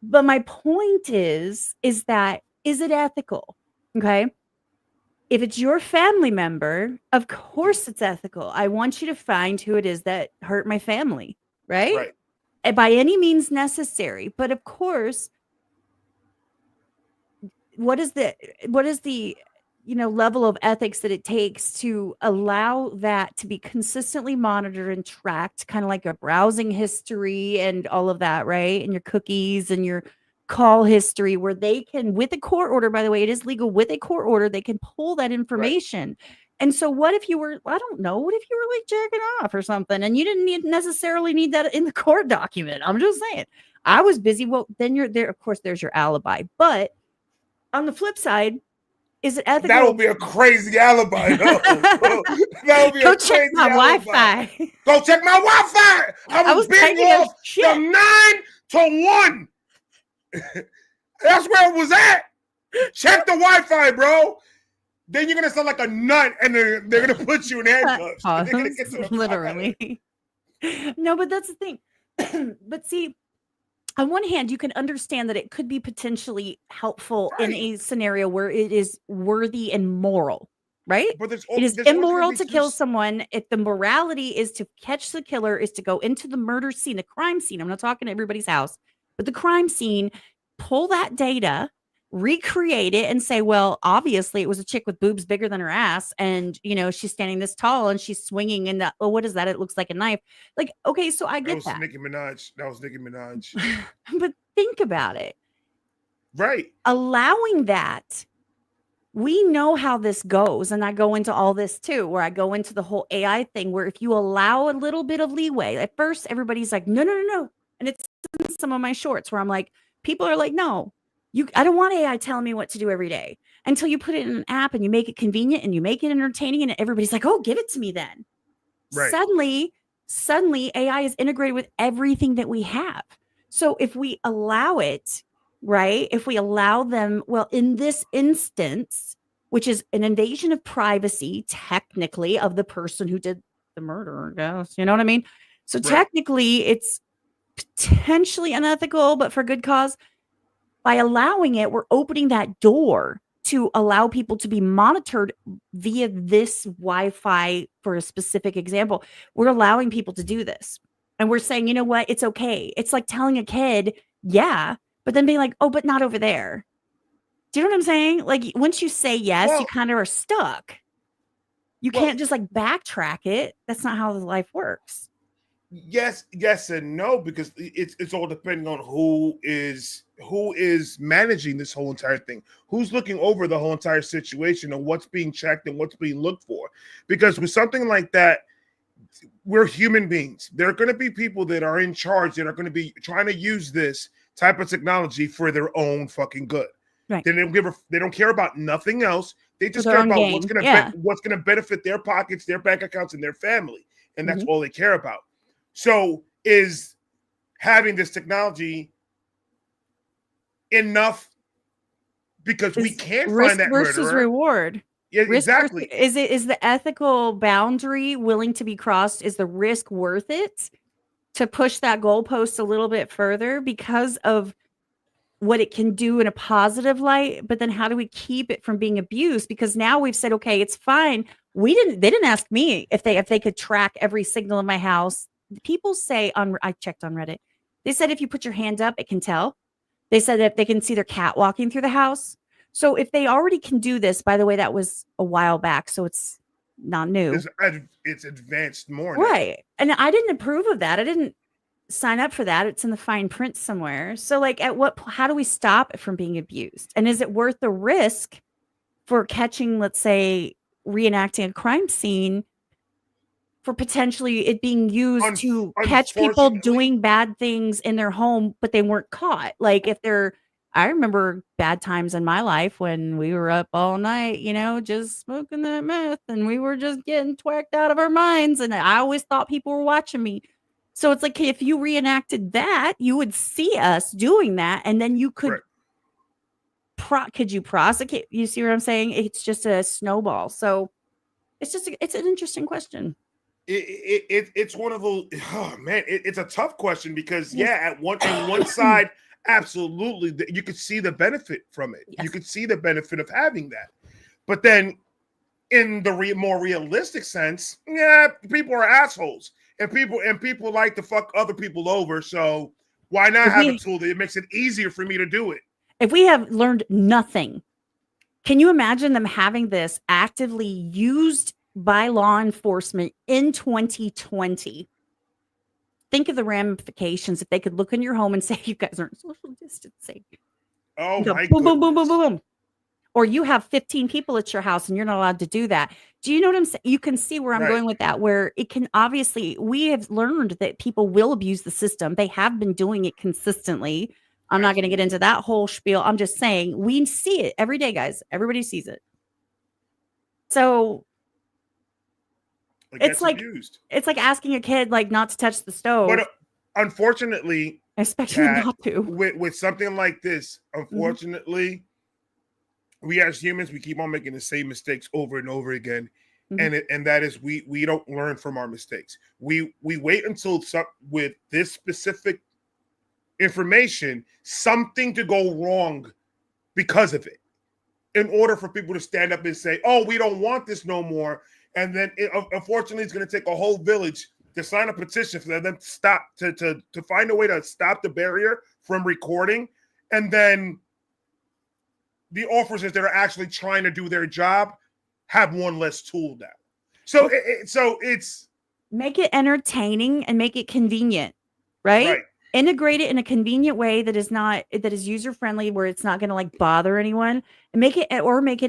But my point is that, is it ethical? Okay. If it's your family member, of course it's ethical. I want you to find who it is that hurt my family, right? Right. And by any means necessary. But of course, what is the level of ethics that it takes to allow that to be consistently monitored and tracked, kind of like a browsing history and all of that, right? And your cookies and your call history, where they can, with a court order, by the way, it is legal with a court order, they can pull that information. Right. And so what if you were, I don't know, what if you were like jacking off or something and you didn't necessarily need that in the court document? I'm just saying. I was busy. Well, then you're there. Of course, there's your alibi. But on the flip side, is it ethical? That would be a crazy alibi. That would be Go a check crazy my alibi. Wi-Fi. Go check my Wi-Fi. I was big off from 9 to 1. That's where it was at. Check the Wi-Fi, bro. Then you're gonna sound like a nut, and they're gonna put you in handcuffs. Literally. No, but that's the thing. But see, on one hand, you can understand that it could be potentially helpful in a scenario where it is worthy and moral, right? But it is immoral to kill someone. If the morality is to catch the killer, is to go into the murder scene, the crime scene. I'm not talking to everybody's house, but the crime scene, pull that data, recreate it, and say, well, obviously it was a chick with boobs bigger than her ass, and she's standing this tall and she's swinging in the, oh, what is that? It looks like a knife. Like, okay, so I That get was that. Nicki Minaj. That was Nicki Minaj. But think about it. Right. Allowing that, we know how this goes. And I go into all this too, where I go into the whole AI thing, where if you allow a little bit of leeway, at first everybody's like, no, no, no, no. And it's in some of my shorts where I'm like, people are like, no, I don't want AI telling me what to do every day, until you put it in an app and you make it convenient and you make it entertaining. And everybody's like, oh, give it to me then. Right. Suddenly AI is integrated with everything that we have. So if we allow it, right? If we allow them, well, in this instance, which is an invasion of privacy, technically, of the person who did the murder, I guess, you know what I mean? So technically, it's potentially unethical, but for good cause. By allowing it, we're opening that door to allow people to be monitored via this Wi-Fi. For a specific example, we're allowing people to do this. And we're saying, you know what? It's okay. It's like telling a kid, yeah, but then being like, oh, but not over there. Do you know what I'm saying? Like, once you say yes, you kind of are stuck. You can't just like backtrack it. That's not how life works. Yes and no, because it's all depending on who is managing this whole entire thing, who's looking over the whole entire situation, and what's being checked and what's being looked for. Because with something like that, we're human beings. There are going to be people that are in charge that are going to be trying to use this type of technology for their own fucking good. Right. They don't care about nothing else. They just their care own about gain. what's going to benefit their pockets, their bank accounts, and their family, and that's Mhm. all they care about. So is having this technology enough? Because we can't find that risk versus murderer. reward. Yeah, Risk exactly. Is the ethical boundary willing to be crossed? Is the risk worth it to push that goalpost a little bit further because of what it can do in a positive light? But then how do we keep it from being abused? Because now we've said, okay, it's fine. They didn't ask me if they could track every signal in my house. People say I checked on Reddit. They said if you put your hand up, it can tell. They said that they can see their cat walking through the house. So if they already can do this, by the way, that was a while back, so it's not new. It's advanced more now. Right. And I didn't approve of that. I didn't sign up for that. It's in the fine print somewhere. So like how do we stop it from being abused? And is it worth the risk for catching, let's say, reenacting a crime scene, for potentially it being used to catch people doing bad things in their home, but they weren't caught? Like I remember bad times in my life when we were up all night, just smoking that meth, and we were just getting twacked out of our minds. And I always thought people were watching me. So it's like, if you reenacted that, you would see us doing that, and then you could could you prosecute? You see what I'm saying? It's just a snowball. So it's an interesting question. It's one of those, oh man, it's a tough question, because on one side, absolutely, you could see the benefit from it. Yes. You could see the benefit of having that. But then in the more realistic sense, people are assholes, and people like to fuck other people over. So why not have a tool that makes it easier for me to do it? If we have learned nothing, can you imagine them having this actively used by law enforcement in 2020? Think of the ramifications if they could look in your home and say, you guys aren't social distancing. Oh, my boom, goodness. Boom, boom, boom, boom, boom. Or you have 15 people at your house and you're not allowed to do that. Do you know what I'm saying? You can see where I'm going with that, where it can obviously, we have learned that people will abuse the system. They have been doing it consistently. I'm not going to get into that whole spiel. I'm just saying we see it every day, guys. Everybody sees it. So it's like abused. It's like asking a kid like not to touch the stove. But unfortunately, I expect you not to. With something like this, unfortunately, we as humans, we keep on making the same mistakes over and over again. And that is we don't learn from our mistakes. We wait until with this specific information, something to go wrong because of it, in order for people to stand up and say, oh, we don't want this no more. And then unfortunately, it's going to take a whole village to sign a petition for them to stop, to find a way to stop the barrier from recording and then the officers that are actually trying to do their job have one less tool now. So it's make it entertaining and make it convenient, right? Integrate it in a convenient way that is user friendly, where it's not going to like bother anyone, and make it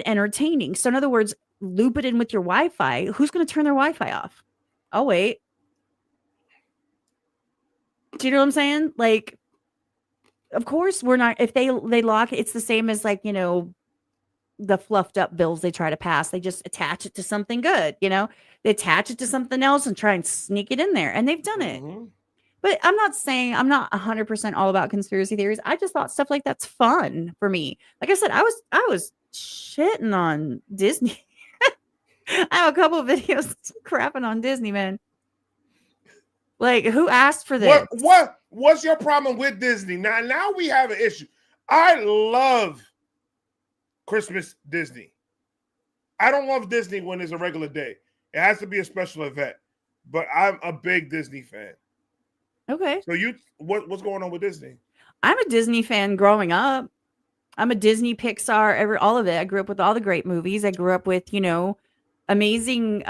entertaining. So in other words, loop it in with your Wi-Fi. Who's going to turn their Wi-Fi off? Oh wait, do you know what I'm saying? Like, of course we're not. If they lock, it's the same as like, you know, the fluffed up bills they try to pass. They just attach it to something good, you know. They attach it to something else and try and sneak it in there, and they've done it. But I'm not 100% all about conspiracy theories. I just thought stuff like that's fun for me. Like I said, I was shitting on Disney. I have a couple of videos crapping on Disney, man. Like, who asked for this? What's your problem with Disney? Now we have an issue. I love Christmas Disney. I don't love Disney when it's a regular day. It has to be a special event. But I'm a big Disney fan. Okay. So what's going on with Disney? I'm a Disney fan growing up. I'm a Disney, Pixar, all of it. I grew up with all the great movies. I grew up with, you know, amazing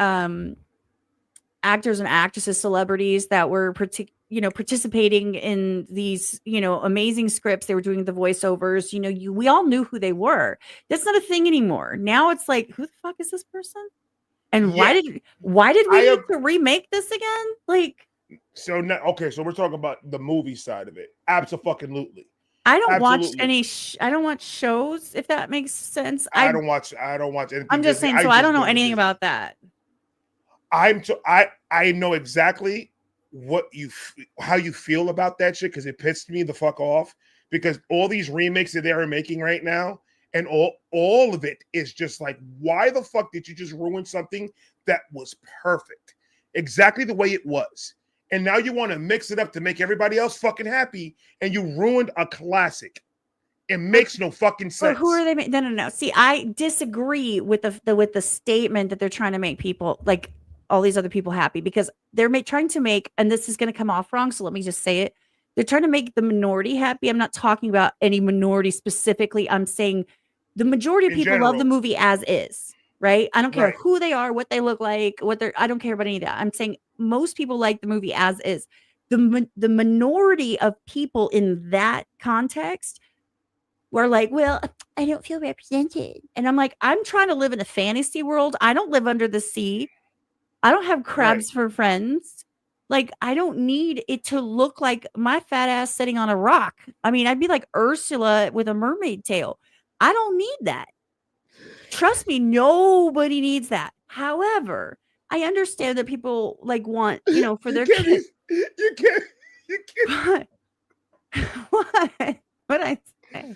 actors and actresses, celebrities that were participating in these, you know, amazing scripts. They were doing the voiceovers. You know, we all knew who they were. That's not a thing anymore. Now it's like, who the fuck is this person? And why did we need to remake this again? Like, so now, okay, so we're talking about the movie side of it. Absolutely. I don't watch any. I don't watch shows, if that makes sense. I don't watch anything. I'm just saying. So I don't know anything about that. I know exactly how you feel about that shit, because it pissed me the fuck off, because all these remakes that they are making right now, and all of it is just like, why the fuck did you just ruin something that was perfect, exactly the way it was? And now you want to mix it up to make everybody else fucking happy, and you ruined a classic. It makes no fucking sense. Who are they? No. See, I disagree with the statement that they're trying to make people, like all these other people, happy, because they're trying to make, and this is going to come off wrong, so let me just say it. They're trying to make the minority happy. I'm not talking about any minority specifically. I'm saying the majority of people love the movie as is, right? I don't care who they are, what they look like, I don't care about any of that. I'm saying most people like the movie as is. The minority of people in that context were like, well, I don't feel represented. And I'm like, I'm trying to live in a fantasy world. I don't live under the sea. I don't have crabs for friends. Like, I don't need it to look like my fat ass sitting on a rock. I mean, I'd be like Ursula with a mermaid tail. I don't need that. Trust me, nobody needs that. However, I understand that people like want, you know, for their kids. You can't. What I say?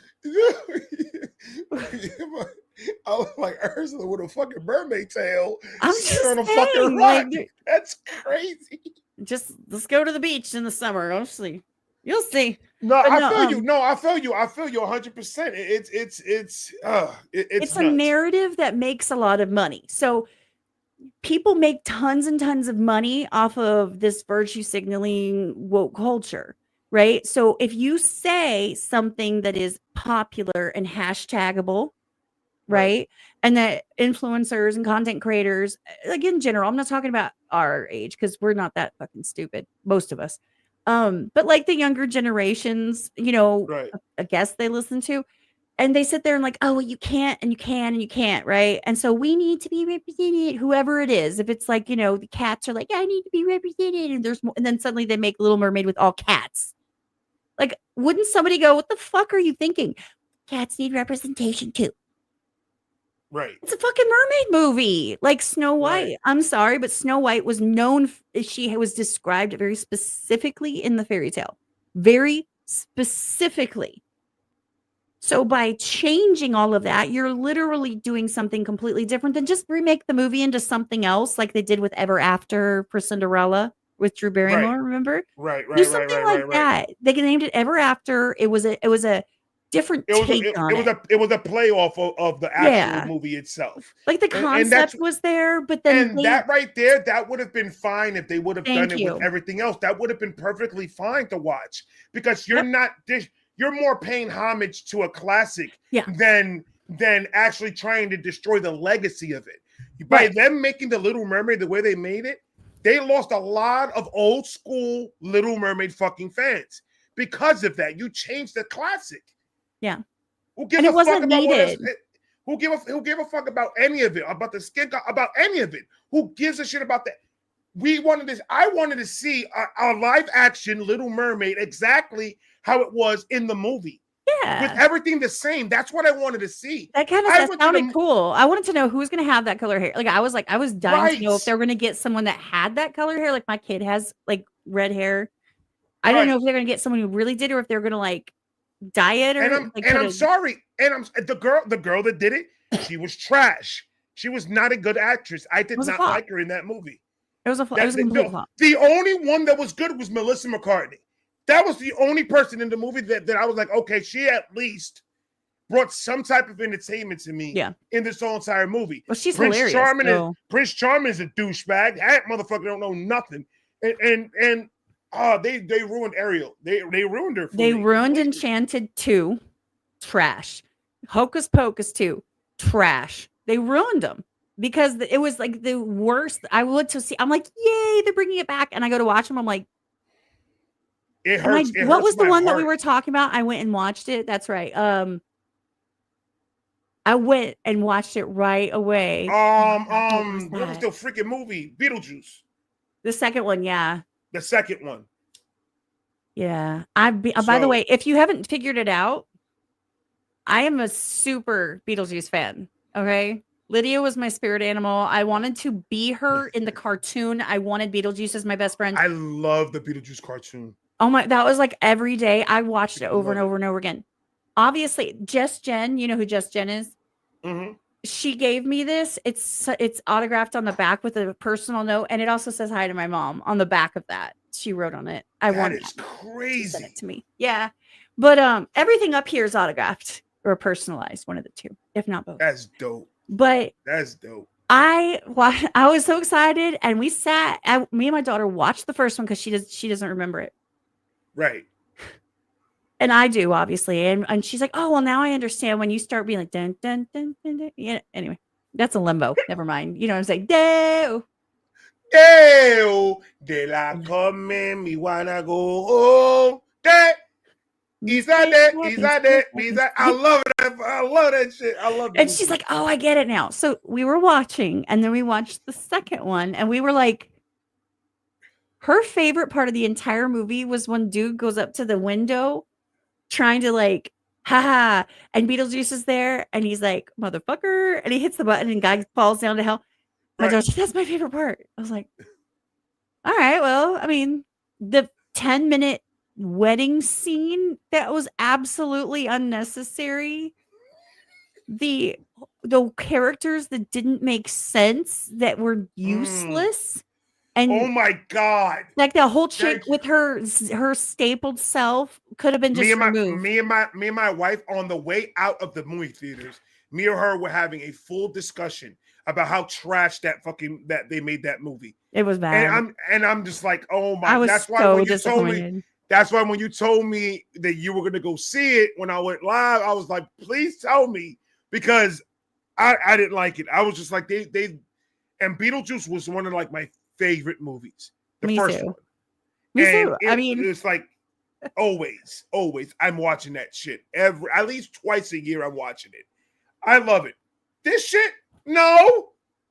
I look like Ursula with a fucking mermaid tail. I'm just on a fucking rock. Like, that's crazy. Just let's go to the beach in the summer. You'll see. No, I feel you. No, I feel you 100%. It's a narrative that makes a lot of money. So people make tons and tons of money off of this virtue signaling woke culture, right? So if you say something that is popular and hashtagable, right? And that influencers and content creators, like in general, I'm not talking about our age, because we're not that fucking stupid, most of us. But like the younger generations, you know, I guess they listen to, and they sit there and like, oh, well, you can't, and you can, and you can't, right? And so we need to be represented, whoever it is. If it's like, you know, the cats are like, I need to be represented, and there's more, and then suddenly they make Little Mermaid with all cats. Like, wouldn't somebody go, what the fuck are you thinking? Cats need representation too. Right. It's a fucking mermaid movie, like Snow White. Right. I'm sorry, but Snow White was known. She was described very specifically in the fairy tale, very specifically. So by changing all of that, you're literally doing something completely different than just remake the movie into something else, like they did with Ever After for Cinderella with Drew Barrymore. Remember? Right. Do something like that. They named it Ever After. It was a different take on it. It was a play off of the actual movie itself. Like the concept was there, but then that right there, that would have been fine if they would have done it with everything else. That would have been perfectly fine to watch, because you're not you're more paying homage to a classic Yeah. than actually trying to destroy the legacy of it. By them making the Little Mermaid the way they made it, they lost a lot of old school Little Mermaid fucking fans because of that. You changed the classic. Yeah. Who gives And it a fuck wasn't about needed. who give a fuck about any of it, about the skin, about any of it? Who gives a shit about that? I wanted to see a live action Little Mermaid exactly how it was in the movie. Yeah. With everything the same. That's what I wanted to see. That kind of sounded cool. I wanted to know who's going to have that color hair. Like, I was dying to know if they were going to get someone that had that color hair. Like my kid has like red hair. I don't know if they're going to get someone who really did, or if they're going to like dye it. Or I'm sorry. And the girl that did it, she was trash. She was not a good actress. I did not like her in that movie. It was a complete flop. The only one that was good was Melissa McCartney. That was the only person in the movie that I was like, okay, she at least brought some type of entertainment to me in this whole entire movie. Well, she's Prince hilarious. Prince Charming is a douchebag. That motherfucker don't know nothing. And they ruined Ariel. They ruined her. They ruined Enchanted 2. Trash. Hocus Pocus 2. Trash. They ruined them because it was like the worst. I would to see. I'm like, yay, they're bringing it back, and I go to watch them. I'm like, it hurts. What was the one that we were talking about? I went and watched it. That's right. I went and watched it right away. What was the freaking movie? Beetlejuice. The second one, yeah. The second one. Yeah. By the way, if you haven't figured it out, I am a super Beetlejuice fan. Okay. Lydia was my spirit animal. I wanted to be her in the cartoon. I wanted Beetlejuice as my best friend. I love the Beetlejuice cartoon. Oh my, that was like every day. I watched it over and over and over again. Obviously, Just Jen, you know who Just Jen is? Mm-hmm. She gave me this. It's autographed on the back with a personal note, and it also says hi to my mom on the back of that. She wrote on it. That is crazy. She sent it to me. Yeah. But everything up here is autographed or personalized, one of the two, if not both. That's dope. But that's dope. I was so excited, and me and my daughter watched the first one because she doesn't remember it. Right. And I do, obviously. And she's like, oh, well, now I understand when you start being like, dun, dun, dun, dun, dun. Yeah. Anyway, that's a limbo. Never mind. You know what I'm saying? Deo de la come, me wanna go home. Is that? I love it. I love that shit. I love it. And she's like, oh, I get it now. So we were watching, and then we watched the second one, and we were like, her favorite part of the entire movie was when dude goes up to the window trying to like, haha, and Beetlejuice is there, and he's like, motherfucker, and he hits the button, and guy falls down to hell. My daughter said, that's my favorite part. I was like, all right, well, I mean, the 10-minute wedding scene that was absolutely unnecessary. The characters that didn't make sense, that were useless. And oh my god, like the whole chick with her stapled self could have been just removed. Me and my wife on the way out of the movie theaters, me or her were having a full discussion about how trash that they made that movie. It was bad. And I'm just like, oh my, that's why when you told me that you were gonna go see it when I went live, I was like, please tell me, because I didn't like it. I was just like, they and Beetlejuice was one of like my favorite movies. The first one. Me too. I mean, it's like always I'm watching that shit at least twice a year. I'm watching it. I love it. This shit, no,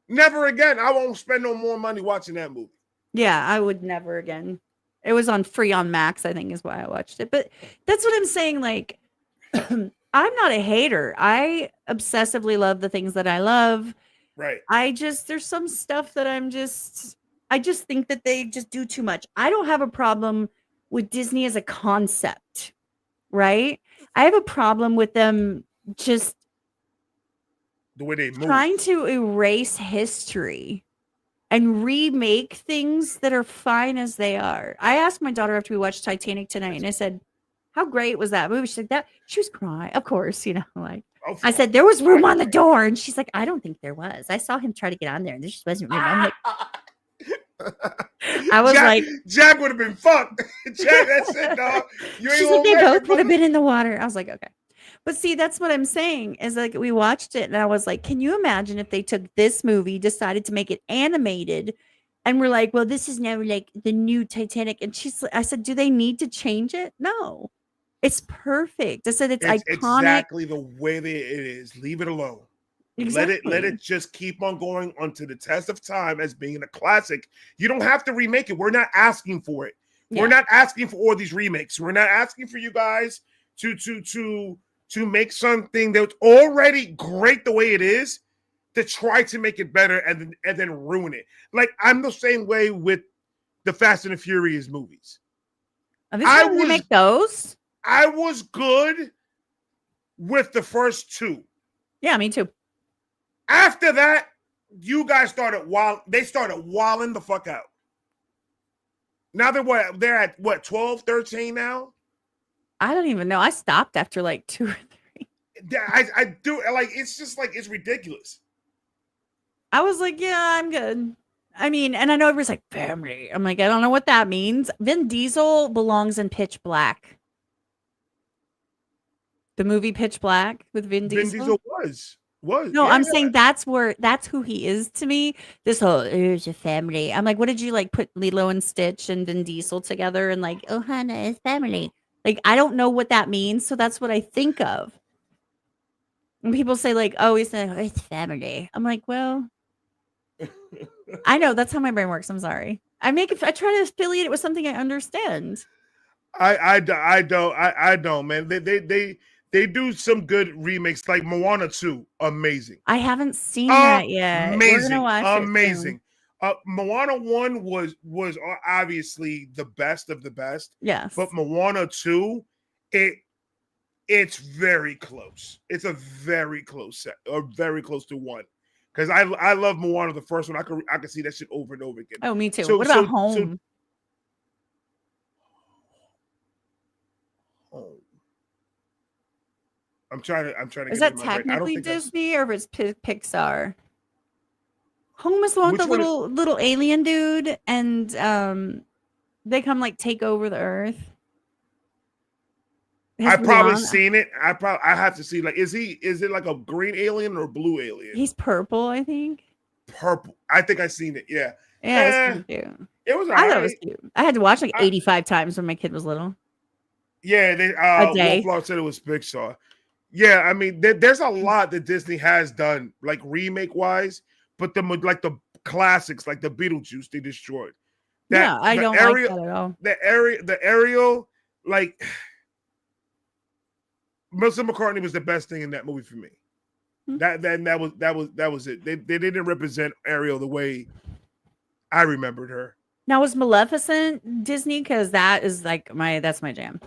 never again. I won't spend no more money watching that movie. Yeah, I would never again. It was on free on Max, I think is why I watched it. But that's what I'm saying. Like, I'm not a hater. I obsessively love the things that I love. Right. There's some stuff that I just think that they just do too much. I don't have a problem with Disney as a concept, right? I have a problem with them just the way they move, trying to erase history and remake things that are fine as they are. I asked my daughter after we watched Titanic tonight, and I said, how great was that movie? She's like, that. She was crying. Of course, like. I said, there was room on the door. And she's like, I don't think there was. I saw him try to get on there, and there just wasn't room. I'm like, I was Jack, like, Jack would have been fucked. Jack, that's it, dog. You ain't she's like, gonna they let her, both would have brother. been in the water. I was like, okay. But see, that's what I'm saying is like we watched it and I was like, can you imagine if they took this movie, decided to make it animated, and we're like, well, this is now like the new Titanic. And I said, do they need to change it? No, it's perfect. I said it's It's iconic. exactly the way that it is. Leave it alone. Exactly. Let it just keep on going onto the test of time as being a classic. You don't have to remake it. We're not asking for it. Yeah. We're not asking for all these remakes. We're not asking for you guys to make something that's already great the way it is, to try to make it better and then ruin it. Like, I'm the same way with the Fast and the Furious movies. Are they trying to remake those? I was good with the first two. Yeah, me too. After that, you guys started wilding the fuck out. Now they're at what, 12, 13 now? I don't even know. I stopped after like 2 or 3. I do, like, it's just like, it's ridiculous. I was like, yeah, I'm good. I mean, and I know everybody's like, family. I'm like, I don't know what that means. Vin Diesel belongs in Pitch Black. The movie Pitch Black with Vin Diesel. Vin Diesel was. No, I'm saying that's who he is to me. This whole, there's a family. I'm like, what did you like put Lilo and Stitch and Vin Diesel together and like, oh, Hannah is family. Like, I don't know what that means. So that's what I think of. When people say like, oh, it's family. I'm like, well, I know that's how my brain works. I'm sorry. I try to affiliate it with something I understand. I don't, man. They do some good remakes, like Moana 2, amazing. I haven't seen that yet. Amazing, We're gonna watch amazing. Moana 1 was obviously the best of the best. Yes. But Moana 2, it's very close. It's a very close set, or very close to one. Because I love Moana, the first one. I could see that shit over and over again. Oh, me too. What about Home? I'm trying to. Is that technically Disney or is it Pixar? Home is the one with the little alien dude, and they come like take over the Earth. I've probably seen it. I have to see. Like, is it like a green alien or a blue alien? He's purple, I think. Purple. I think I've seen it. Yeah. Yeah, it's cute. It was. I thought it was cute. I had to watch like 85 times when my kid was little. Yeah, a day. Wolflord said it was Pixar. Yeah, I mean, there's a lot that Disney has done, like remake wise, but the classics, like the Beetlejuice, they destroyed. I don't like that at all. The Ariel, like. Melissa McCartney was the best thing in that movie for me. Mm-hmm. That was it. They didn't represent Ariel the way I remembered her. Now, was Maleficent Disney? Because that's my jam.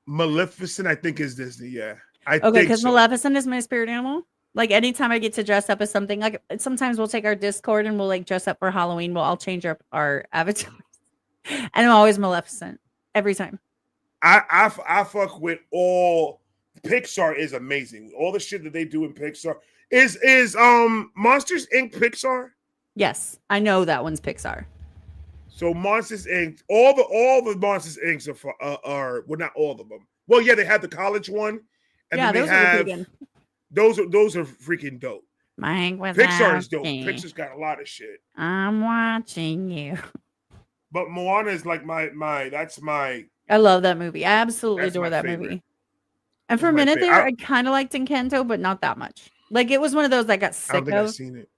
Maleficent, I think, is Disney. Yeah, okay, because Maleficent is my spirit animal. Like anytime I get to dress up as something, like sometimes we'll take our Discord and we'll like dress up for Halloween. We'll all change our avatars, and I'm always Maleficent every time. I fuck with all. Pixar is amazing. All the shit that they do in Pixar is Monsters Inc. Pixar. Yes, I know that one's Pixar. So Monsters Inc. All the Monsters Inc. are well, not all of them. Well, yeah, they have the college one, and then they have those are freaking dope. Pixar is dope. Pixar's got a lot of shit. I'm watching you. But Moana is like that's my. I love that movie. I absolutely adore that movie. And for a minute there, I kind of liked Encanto, but not that much. Like, it was one of those I got sick of. I don't think I've seen it.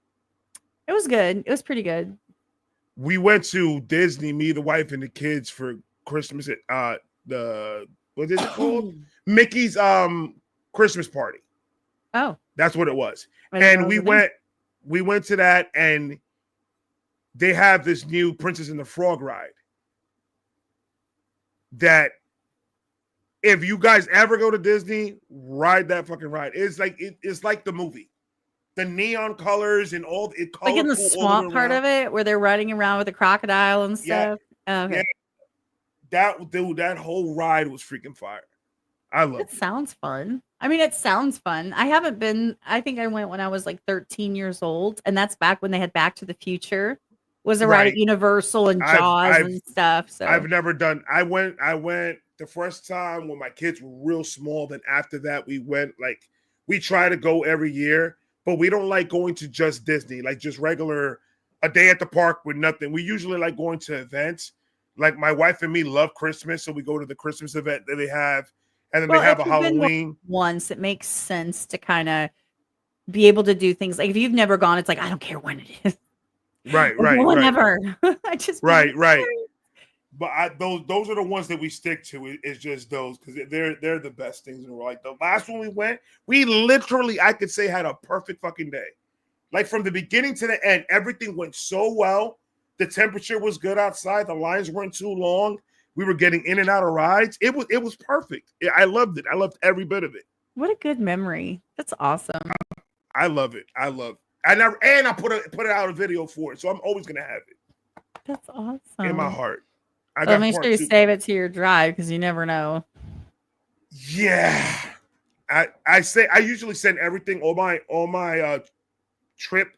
It was good. It was pretty good. We went to Disney, me, the wife, and the kids for Christmas at what is it called? Mickey's Christmas party. Oh. That's what it was. And we went to that, and they have this new Princess and the Frog ride that if you guys ever go to Disney, ride that fucking ride. It's like the movie. The neon colors and all it colorful. Like in the swamp part of it where they're riding around with the crocodile and stuff. Yeah. Okay. Yeah. That whole ride was freaking fire. I love it. It sounds fun. I mean, it sounds fun. I think I went when I was like 13 years old, and that's back when they had Back to the Future was a ride Right. at Universal and Jaws I've and stuff. So I've never done. I went the first time when my kids were real small. Then after that, we went like we try to go every year, but we don't like going to just Disney, like just regular a day at the park with nothing. We usually like going to events. Like my wife and me love Christmas, so we go to the Christmas event that they have, and then well, they have if a you've been Halloween. once, it makes sense to kind of be able to do things. Like if you've never gone, it's like I don't care when it is. Right, Like, right, right, whenever. I just be right, like, right. But those are the ones that we stick to. It's just those because they're the best things in the world. Like the last one we went, we literally I could say had a perfect fucking day. Like from the beginning to the end, everything went so well. The temperature was good outside. The lines weren't too long. We were getting in and out of rides. It was perfect. I loved it. I loved every bit of it. what a good memory. That's awesome. I love it. I love it. I put it out a video for it, so I'm always gonna have it That's awesome. in my heart. I Well, got make part sure you two. save it to your drive because you never know. Yeah, I usually send everything all my trip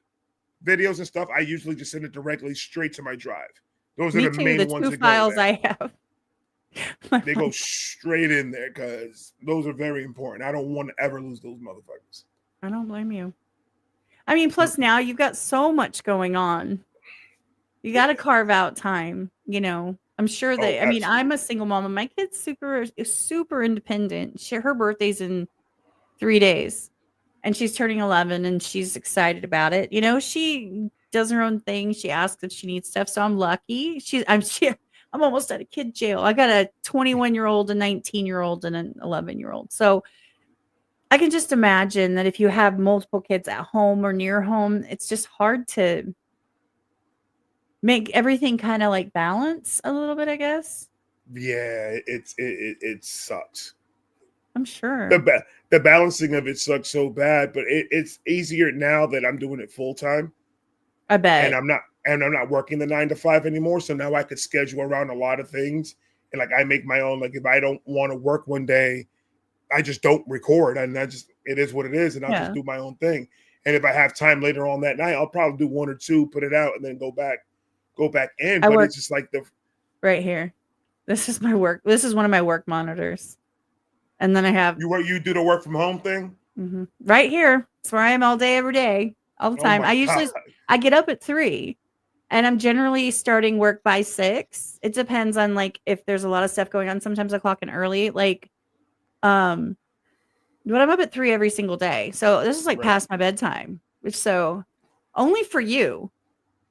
videos and stuff. I usually just send it directly straight to my drive. Those Me are the too. main The ones two that files go there. I have. They go straight in there because those are very important. I don't want to ever lose those motherfuckers. I don't blame you. I mean, plus now you've got so much going on. You got to carve out time, you know. I'm sure that, I mean, I'm a single mom and my kid's super independent. Her birthday's in 3 days and she's turning 11 and she's excited about it. You know, she does her own thing. She asks if she needs stuff. So I'm lucky. I'm almost out of kid jail. I got a 21-year-old, a 19-year-old, and an 11-year-old. So I can just imagine that if you have multiple kids at home or near home, it's just hard to make everything kind of like balance a little bit, I guess. Yeah, it sucks. I'm sure. The balancing of it sucks so bad, but it's easier now that I'm doing it full time. I bet. And I'm not working the 9 to 5 anymore. So now I could schedule around a lot of things. And like I make my own, like if I don't want to work one day, I just don't record, and it is what it is, and I'll just do my own thing. And if I have time later on that night, I'll probably do one or two, put it out, and then go back in. But it's just like right here. This is my work. This is one of my work monitors, and then I have you do the work from home thing right here. It's where I am all day, every day, all the time. I get up at 3, and I'm generally starting work by 6. It depends on like if there's a lot of stuff going on. Sometimes I clock in early, like. But I'm up at 3 every single day. So this is like past my bedtime. So only for you.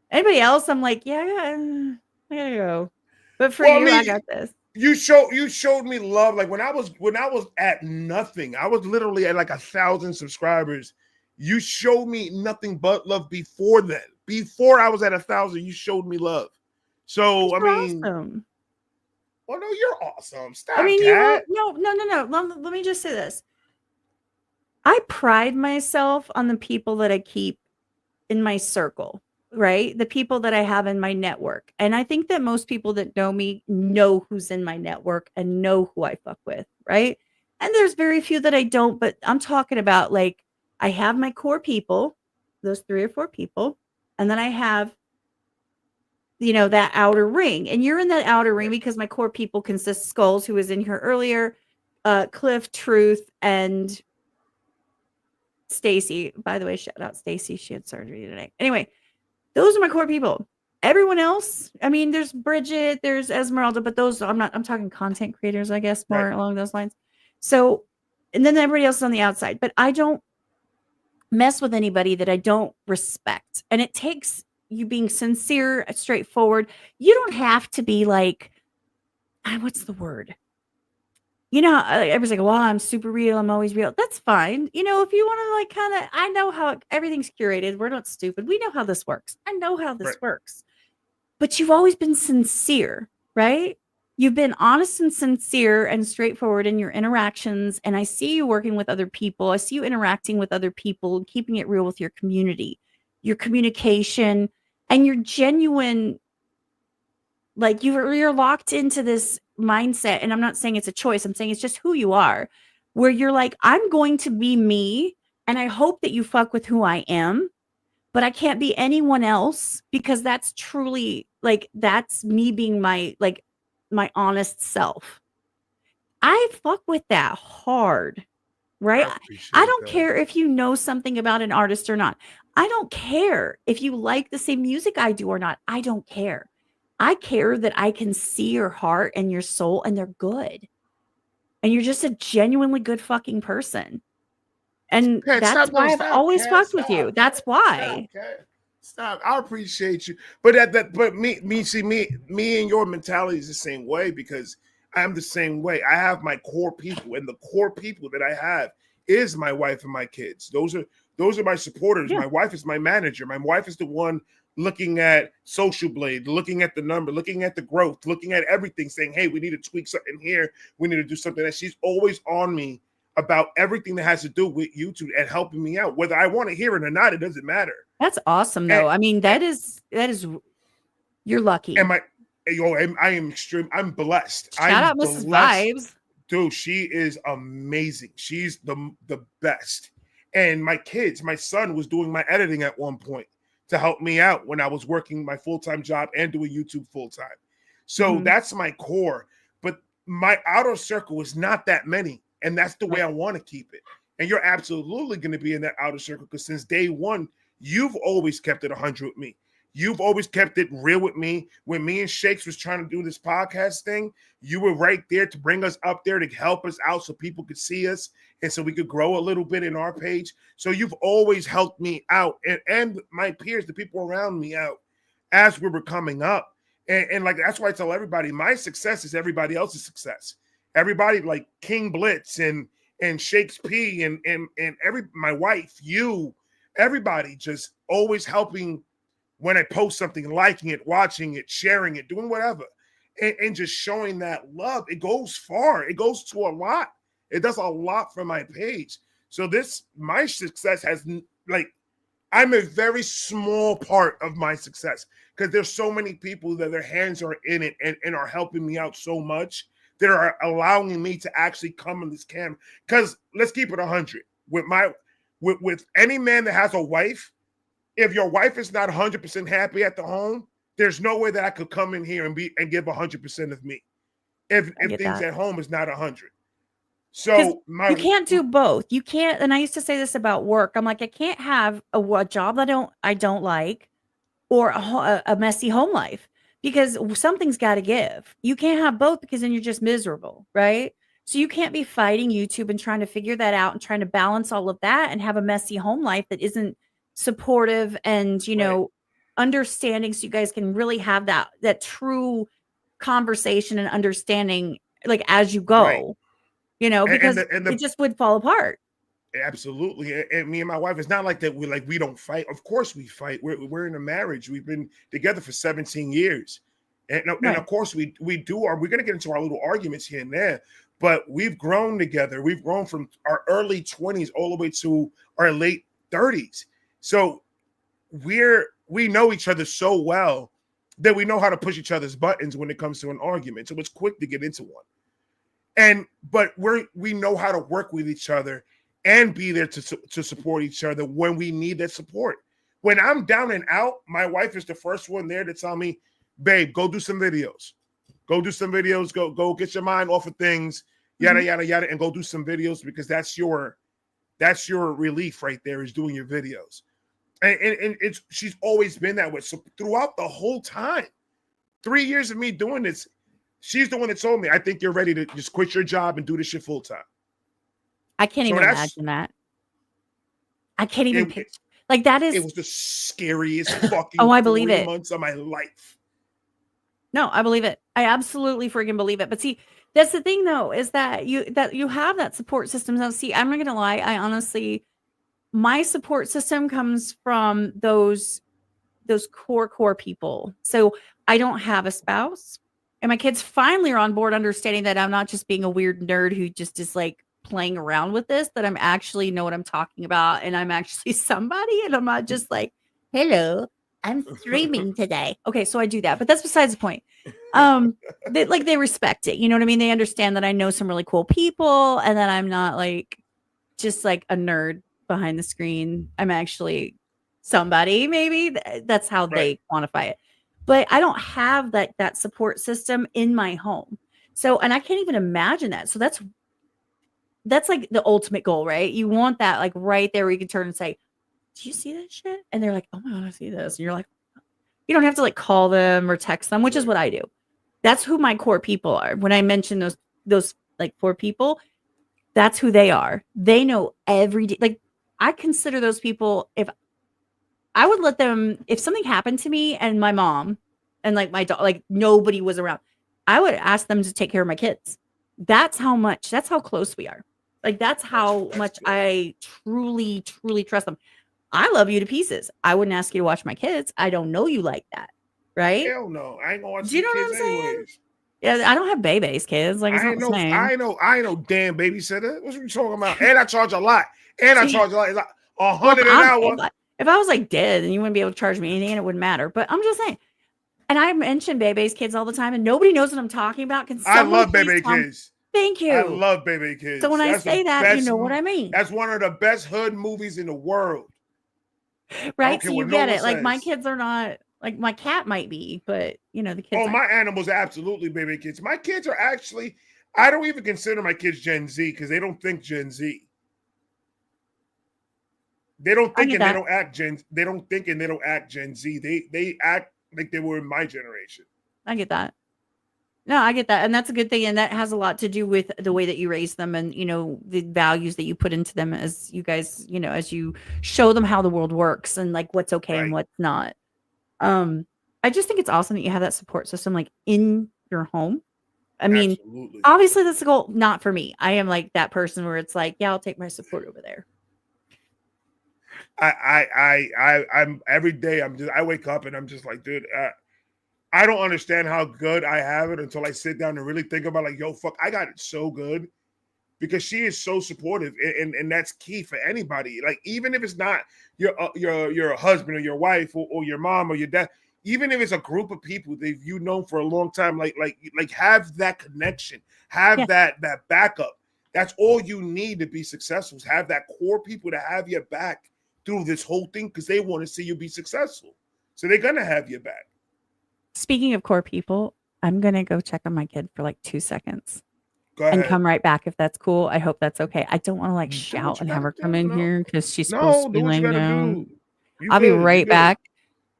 Anybody else, I'm like, yeah, I gotta go. But for you, I got this. You showed me love. Like when I was at nothing, I was literally at like 1,000 subscribers. You showed me nothing but love before then. Before I was at 1,000, you showed me love. So I mean, awesome. Well, no, you're awesome. Stop. I mean, no. Let me just say this. I pride myself on the people that I keep in my circle, right? The people that I have in my network. And I think that most people that know me know who's in my network and know who I fuck with, right? And there's very few that I don't, but I'm talking about like I have my core people, those 3 or 4 people, and then I have that outer ring, and you're in that outer ring because my core people consist Skulls, who was in here earlier, Cliff, Truth, and Stacy. By the way, shout out Stacy. She had surgery today. Anyway, those are my core people. Everyone else, I mean, there's Bridget, there's Esmeralda, but those I'm talking content creators, I guess, more along those lines. So, and then everybody else is on the outside, but I don't mess with anybody that I don't respect. And it takes you being sincere, straightforward. You don't have to be like, what's the word? Everybody's like, well, I'm super real. I'm always real. That's fine. If you want to like kind of, I know how everything's curated. We're not stupid. We know how this works. I know how this works. But you've always been sincere, right? You've been honest and sincere and straightforward in your interactions. And I see you working with other people. I see you interacting with other people, keeping it real with your community, your communication, and your genuine, like you're locked into this mindset. And I'm not saying it's a choice. I'm saying it's just who you are, where you're like, I'm going to be me. And I hope that you fuck with who I am. but I can't be anyone else because that's truly like, that's me being my honest self. I fuck with that hard, right? I I appreciate don't that. care if you know something about an artist or not. I don't care if you like the same music I do or not. I don't care. I care that I can see your heart and your soul and they're good. And you're just a genuinely good fucking person. And Kat, that's stop! No, why I've stop! always Kat, fucked with you. stop! That's Stop! why. Kat, stop! I appreciate you, but me and your mentality is the same way because I'm the same way. I have my core people, and the core people that I have is my wife and my kids. Those are my supporters. Yeah. My wife is my manager. My wife is the one looking at Social Blade, looking at the number, looking at the growth, looking at everything, saying, "Hey, we need to tweak something here. We need to do something." And she's always on me about everything that has to do with YouTube and helping me out. Whether I want to hear it or not, it doesn't matter. That's awesome though. I mean, that is you're lucky. And I am extreme. I'm blessed. Shout out Mrs. Vibes. Dude, she is amazing. She's the best. And my son was doing my editing at one point to help me out when I was working my full-time job and doing YouTube full-time. So that's my core. But my outer circle is not that many. And that's the way I want to keep it. And you're absolutely going to be in that outer circle because since day one, you've always kept it 100 with me. You've always kept it real with me. When me and Shakes was trying to do this podcast thing, you were right there to bring us up there to help us out so people could see us and so we could grow a little bit in our page. So you've always helped me out and my peers, the people around me out as we were coming up. And like, that's why I tell everybody, my success is everybody else's success. Everybody like King Blitz and Shakes P and my wife, you, everybody just always helping when I post something, liking it, watching it, sharing it, doing whatever, and just showing that love. It goes far. It goes to a lot. It does a lot for my page. So my success has I'm a very small part of my success because there's so many people that their hands are in it and are helping me out so much. That are allowing me to actually come in this camera. Because let's keep it 100. With any man that has a wife, if your wife is not 100% happy at the home, there's no way that I could come in here and give 100% of me. If things at home is not 100. So you can't do both. You can't, and I used to say this about work. I'm like, I can't have a job that I don't like or a messy home life. Because something's got to give. You can't have both because then you're just miserable, right? So you can't be fighting YouTube and trying to figure that out and trying to balance all of that and have a messy home life that isn't supportive and, understanding so you guys can really have that true conversation and understanding like as you go, because it just would fall apart. Absolutely. And me and my wife, it's not like that we don't fight. Of course we fight. We're in a marriage. We've been together for 17 years. And of course we're going to get into our little arguments here and there, but we've grown together. We've grown from our early 20s all the way to our late 30s. So we know each other so well that we know how to push each other's buttons when it comes to an argument. So it's quick to get into one. But we know how to work with each other and be there to support each other when we need that support. When I'm down and out, my wife is the first one there to tell me, babe, go do some videos. Go do some videos. Go get your mind off of things, yada, yada, yada, and go do some videos because that's your relief right there is doing your videos. And she's always been that way. So throughout the whole time, 3 years of me doing this, she's the one that told me, I think you're ready to just quit your job and do this shit full time. I can't even imagine that. I can't even picture. Like that is. It was the scariest fucking I believe 3 it. months of my life. No, I believe it. I absolutely freaking believe it. But see, that's the thing though, is that you have that support system. Now, see, I'm not gonna lie. I honestly, my support system comes from those core people. So I don't have a spouse, and my kids finally are on board, understanding that I'm not just being a weird nerd who just is like playing around with this, that I'm actually know what I'm talking about and I'm actually somebody and I'm not just like, hello, I'm streaming today. Okay, so I do that, but that's besides the point. They respect it, you know what I mean? They understand that I know some really cool people and that I'm not like just like a nerd behind the screen. I'm actually somebody, maybe that's how they quantify it. But I don't have that support system in my home. So, and I can't even imagine that. So that's like the ultimate goal, right? You want that like right there where you can turn and say, "Do you see that shit?" And they're like, "Oh my God, I see this." And you're like, you don't have to like call them or text them, which is what I do. That's who my core people are. When I mention those like 4 people, that's who they are. They know every day. Like I consider those people, if I would let them, if something happened to me and my mom and like my dog, like nobody was around, I would ask them to take care of my kids. That's how close we are. Like that's how much I truly, truly trust them. I love you to pieces. I wouldn't ask you to watch my kids. I don't know you like that. Right? Hell no. I ain't gonna watch Do you know kids what I'm saying? anyways. Yeah, I don't have baby's kids. Like it's I not ain't the no, same. I ain't no damn babysitter. What you talking about? And I charge a lot. And I charge a lot. It's like $100 an hour. If I was like dead, then you wouldn't be able to charge me anything and it wouldn't matter. But I'm just saying. And I mention baby's kids all the time and nobody knows what I'm talking about. I love baby kids. Thank you. I love baby kids. So when I say that, you know what I mean. That's one of the best hood movies in the world. Right? So you get it. Like my kids are not, like my cat might be, but you know, the kids. Oh, my animals are absolutely baby kids. My kids are actually, I don't even consider my kids Gen Z because they don't think Gen Z. They don't think and they don't act Gen. They don't think and they don't act Gen Z. They act like they were in my generation. I get that. No, I get that. And that's a good thing. And that has a lot to do with the way that you raise them and, you know, the values that you put into them as you guys, you know, as you show them how the world works and like what's okay and what's not. I just think it's awesome that you have that support system like in your home. I mean, obviously that's the goal, not for me. I am like that person where it's like, yeah, I'll take my support over there. I'm every day I wake up and I'm just like, dude, I don't understand how good I have it until I sit down and really think about like, yo, fuck, I got it so good because she is so supportive, and that's key for anybody. Like, even if it's not your husband or your wife or your mom or your dad, even if it's a group of people that you've known for a long time, like have that connection, have that backup. That's all you need to be successful. Is have that core people to have your back through this whole thing because they want to see you be successful. So they're gonna have your back. Speaking of core people, I'm going to go check on my kid for like 2 seconds and come right back if that's cool. I hope that's okay. I don't want to like shout and have her come in here because she's supposed to be laying down. I'll be right back.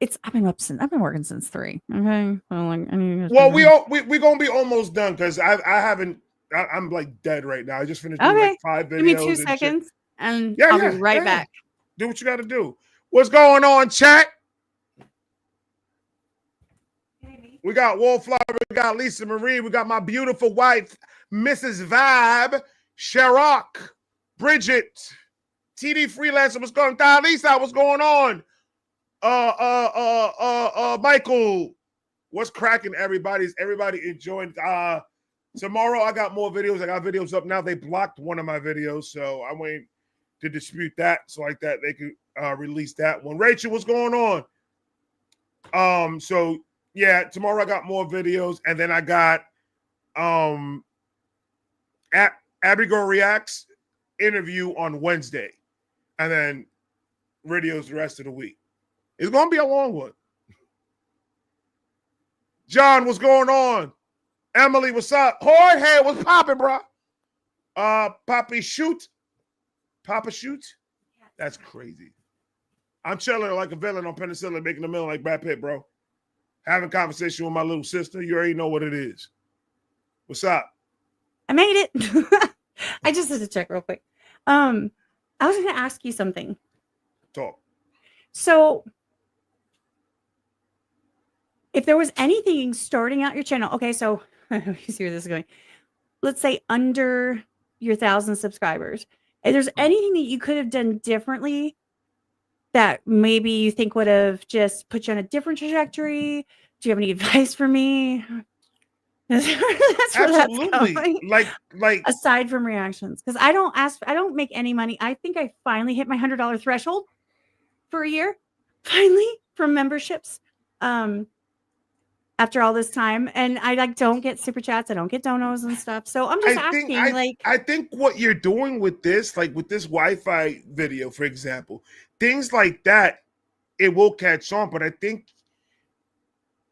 I've been working since 3. Okay. Well, we're gonna be almost done because I'm like dead right now. I just finished doing like 5 videos. Give me 2 seconds and I'll be right back. Do what you got to do. What's going on, chat? We got Wallflower, we got Lisa Marie, we got my beautiful wife, Mrs. Vibe, Sherrock, Bridget, TD Freelancer, what's going on? Lisa, what's going on? Michael, what's cracking? Everybody enjoying. Tomorrow I got more videos. I got videos up now. They blocked one of my videos, so I'm waiting to dispute that so like that they could release that one. Rachel, what's going on? So yeah, tomorrow I got more videos, and then I got Abigail Reacts interview on Wednesday, and then videos the rest of the week. It's gonna be a long one. John, what's going on? Emily, what's up? Jorge, what's popping, bro? Papa Shoot. That's crazy. I'm chilling like a villain on penicillin, making a meal like Brad Pitt, bro. Having conversation with my little sister. You already know what it is. What's up? I made it. I just had to check real quick. I was going to ask you something. Talk. So, if there was anything starting out your channel, okay, so you see where this is going. Let's say under your 1,000 subscribers. If there's anything that you could have done differently that maybe you think would have just put you on a different trajectory? Do you have any advice for me? Absolutely. Like aside from reactions, because I don't make any money. I think I finally hit my $100 threshold for a year, finally, from memberships. After all this time, and I don't get super chats, I don't get donos and stuff. So I'm just asking, I think what you're doing with this, like with this Wi-Fi video, for example, things like that it will catch on, but I think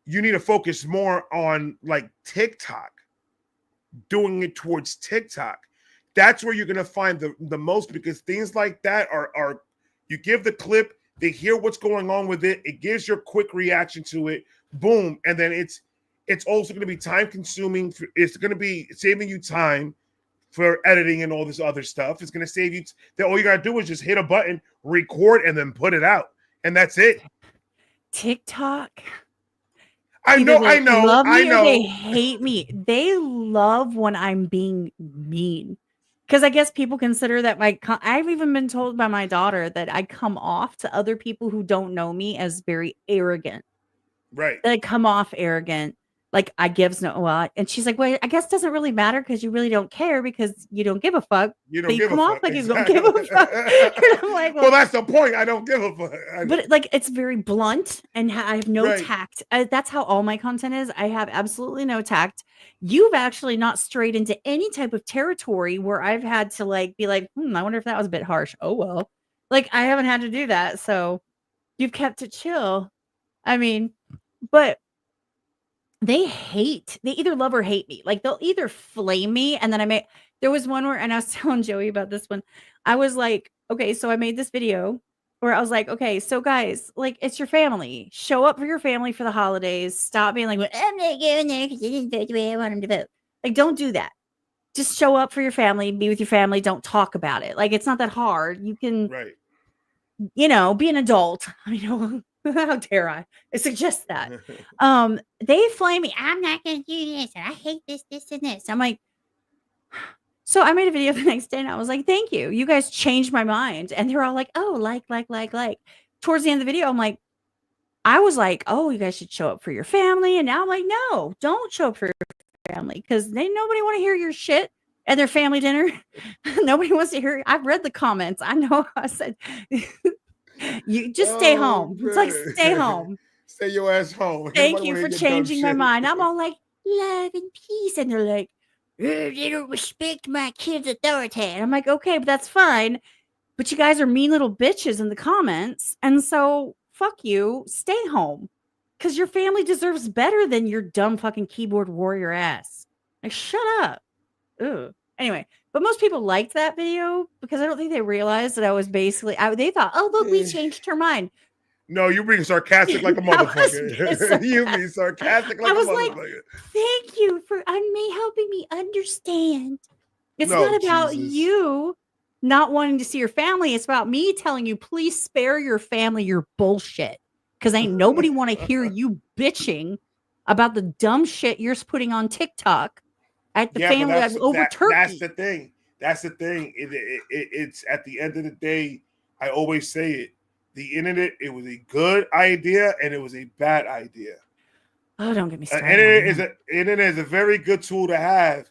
you need to focus more on like TikTok, doing it towards TikTok. That's where you're going to find the most, because things like that are you give the clip, they hear what's going on with it, it gives your quick reaction to it, boom, and then it's also going to be time consuming. It's going to be saving you time for editing and all this other stuff. It's going to save you. All you got to do is just hit a button, record, and then put it out, and that's it. TikTok. I know. Love me I know. Or they hate me. They love when I'm being mean. Because I guess people consider that I've even been told by my daughter that I come off to other people who don't know me as very arrogant. Right. That I come off arrogant. Like I gives no, well, and she's like, well, I guess it doesn't really matter because you really don't care because you don't give a fuck. You don't give come a off fuck. like Exactly. you don't give a fuck. And I'm like, well, that's the point. I don't give a fuck. But like, it's very blunt, and I have no Right. tact. That's how all my content is. I have absolutely no tact. You've actually not strayed into any type of territory where I've had to like be like, I wonder if that was a bit harsh. Oh well, like I haven't had to do that. So you've kept it chill. I mean, but they either love or hate me. Like they'll either flame me, and then there was one where, and I was telling Joey about this one. I was like, okay, so I made this video where I was like, okay, so guys, like it's your family. Show up for your family for the holidays. Stop being like, well, I'm not going there because you didn't vote the way I want them to vote. Like, don't do that. Just show up for your family, be with your family. Don't talk about it. Like, it's not that hard. You can, right. Be an adult. I mean, how dare I suggest that? They flame me. I'm not going to do this. And I hate this, and this. I'm like, so I made a video the next day and I was like, thank you. You guys changed my mind. And they're all like, oh, like. Towards the end of the video, I'm like, I was like, oh, you guys should show up for your family. And now I'm like, no, don't show up for your family because nobody want to hear your shit at their family dinner. Nobody wants to hear. I've read the comments. I know. I said, you just stay home. Man. It's like, stay home. Stay your ass home. Thank you for changing my mind. I'm all like, love and peace. And they're like, they don't respect my kid's authority. And I'm like, okay, but that's fine. But you guys are mean little bitches in the comments. And so fuck you. Stay home. Because your family deserves better than your dumb fucking keyboard warrior ass. Like, shut up. Ugh. Anyway, but most people liked that video because I don't think they realized that I was basically, they thought, oh, look, we changed her mind. No, you're being sarcastic like a motherfucker. You being sarcastic like a motherfucker. Like, thank you for helping me understand. It's not about you not wanting to see your family. It's about me telling you, please spare your family your bullshit. Because ain't nobody want to hear you bitching about the dumb shit you're putting on TikTok at the family over turkey. That's the thing. That's the thing. It's at the end of the day, I always say it. The internet, it was a good idea and it was a bad idea. Oh, don't get me started. Internet is a very good tool to have,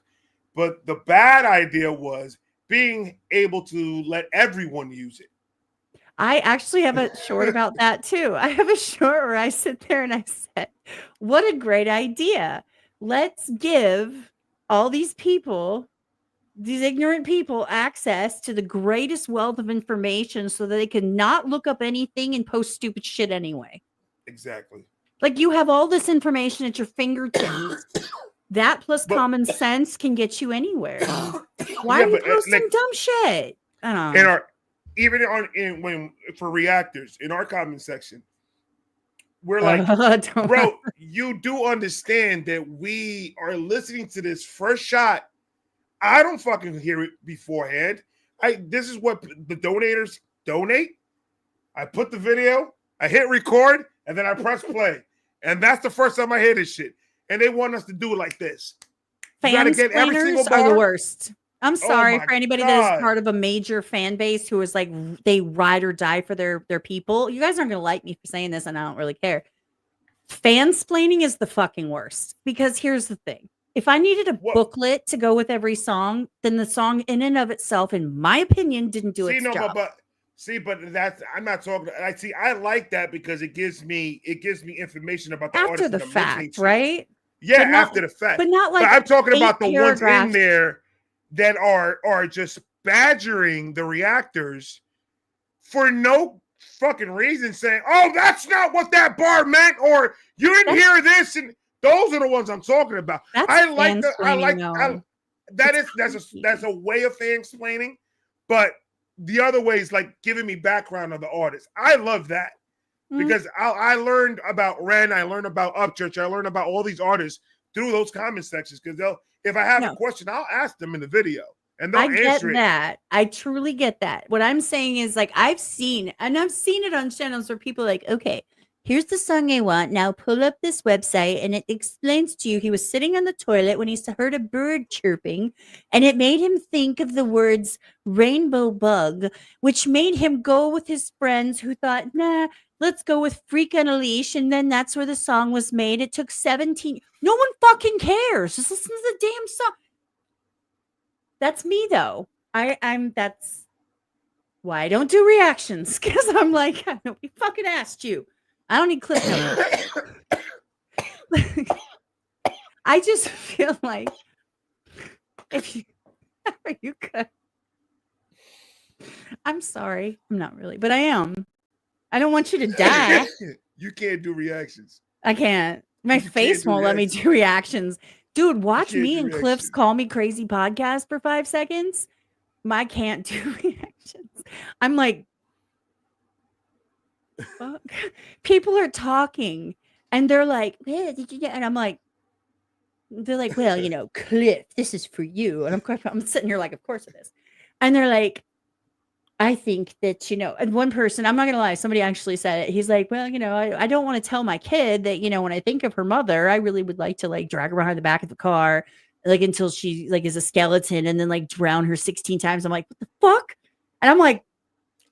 but the bad idea was being able to let everyone use it. I actually have a short about that too. I have a short where I sit there and I said, what a great idea. Let's give all these people, these ignorant people, access to the greatest wealth of information so that they can not look up anything and post stupid shit anyway. Exactly. Like you have all this information at your fingertips. That plus common sense can get you anywhere. Why are you posting dumb shit? I don't know. For reactors in our comment section, we're like, bro, you do understand that we are listening to this first shot. I don't fucking hear it beforehand. This is what the donators donate. I put the video, I hit record, and then I press play. And that's the first time I hear this shit. And they want us to do it like this. Fansplainers are the worst. I'm sorry for anybody that is part of a major fan base who is like, they ride or die for their people. You guys aren't going to like me for saying this, and I don't really care. Fansplaining is the fucking worst. Because here's the thing. If I needed a booklet to go with every song, then the song in and of itself, in my opinion, didn't do its job. But that's, I'm not talking. I like that because it gives me information about the after the fact, right? Yeah, after the fact. But not like I'm talking about the ones in there that are just badgering the reactors for no fucking reasons saying, "Oh, that's not what that bar meant," or "You didn't hear this," and those are the ones I'm talking about. That's that's a way of fansplaining, but the other way is like giving me background on the artist. I love that because I learned about Ren, I learned about Upchurch, I learned about all these artists through those comment sections because if I have a question, I'll ask them in the video. And I get that. I truly get that. What I'm saying is like I've seen it on channels where people are like, okay, here's the song I want. Now pull up this website and it explains to you he was sitting on the toilet when he heard a bird chirping and it made him think of the words rainbow bug, which made him go with his friends who thought, nah, let's go with Freak on a Leash. And then that's where the song was made. It took 17. No one fucking cares. Just listen to the damn song. That's me though. That's why I don't do reactions because I'm like, nobody fucking asked you. I don't need clip notes. I just feel like if you could. I'm sorry. I'm not really, but I am. I don't want you to die. You can't do reactions. I can't. My face won't let me do reactions. Dude, watch me and Cliff's Call Me Crazy podcast for 5 seconds. I can't do reactions. I'm like, fuck. People are talking and they're like, yeah, did you get? And I'm like, they're like, well, Cliff, this is for you. And I'm sitting here like, of course it is. And they're like, I think that, and one person, I'm not going to lie, somebody actually said it. He's like, well, I don't want to tell my kid that, when I think of her mother, I really would like to like drag her behind the back of the car, like until she like is a skeleton and then like drown her 16 times. I'm like, what the fuck? And I'm like,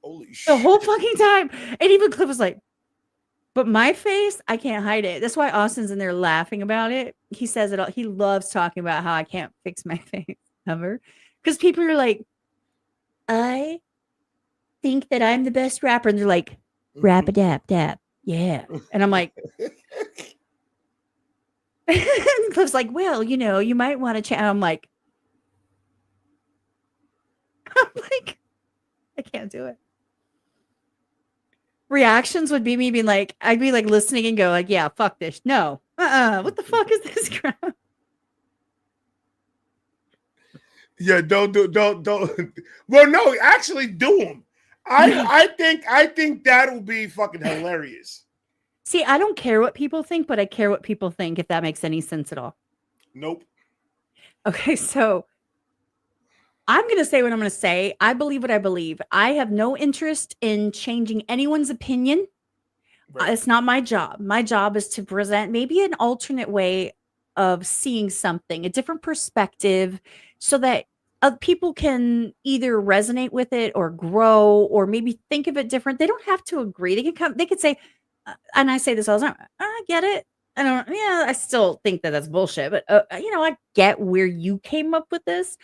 holy shit. The whole fucking time. And even Cliff was like, but my face, I can't hide it. That's why Austin's in there laughing about it. He says it all. He loves talking about how I can't fix my face ever. Because people are like, I think that I'm the best rapper, and they're like, rap a dap dap, yeah. And I'm like, and Cliff's like, well, you might want to chat. I'm like, I can't do it. Reactions would be me being like, I'd be like listening and go like, yeah, fuck this. No, what the fuck is this crap? Yeah, don't. Well, no, actually do them. I think that will be fucking hilarious. See, I don't care what people think, but I care what people think, if that makes any sense at all. Nope. Okay, so I'm going to say what I'm going to say. I believe what I believe. I have no interest in changing anyone's opinion. Right. It's not my job. My job is to present maybe an alternate way of seeing something, a different perspective, so that people can either resonate with it or grow or maybe think of it different. They don't have to agree. They could say, and I say this all the time, I get it. I still think that that's bullshit, but I get where you came up with this.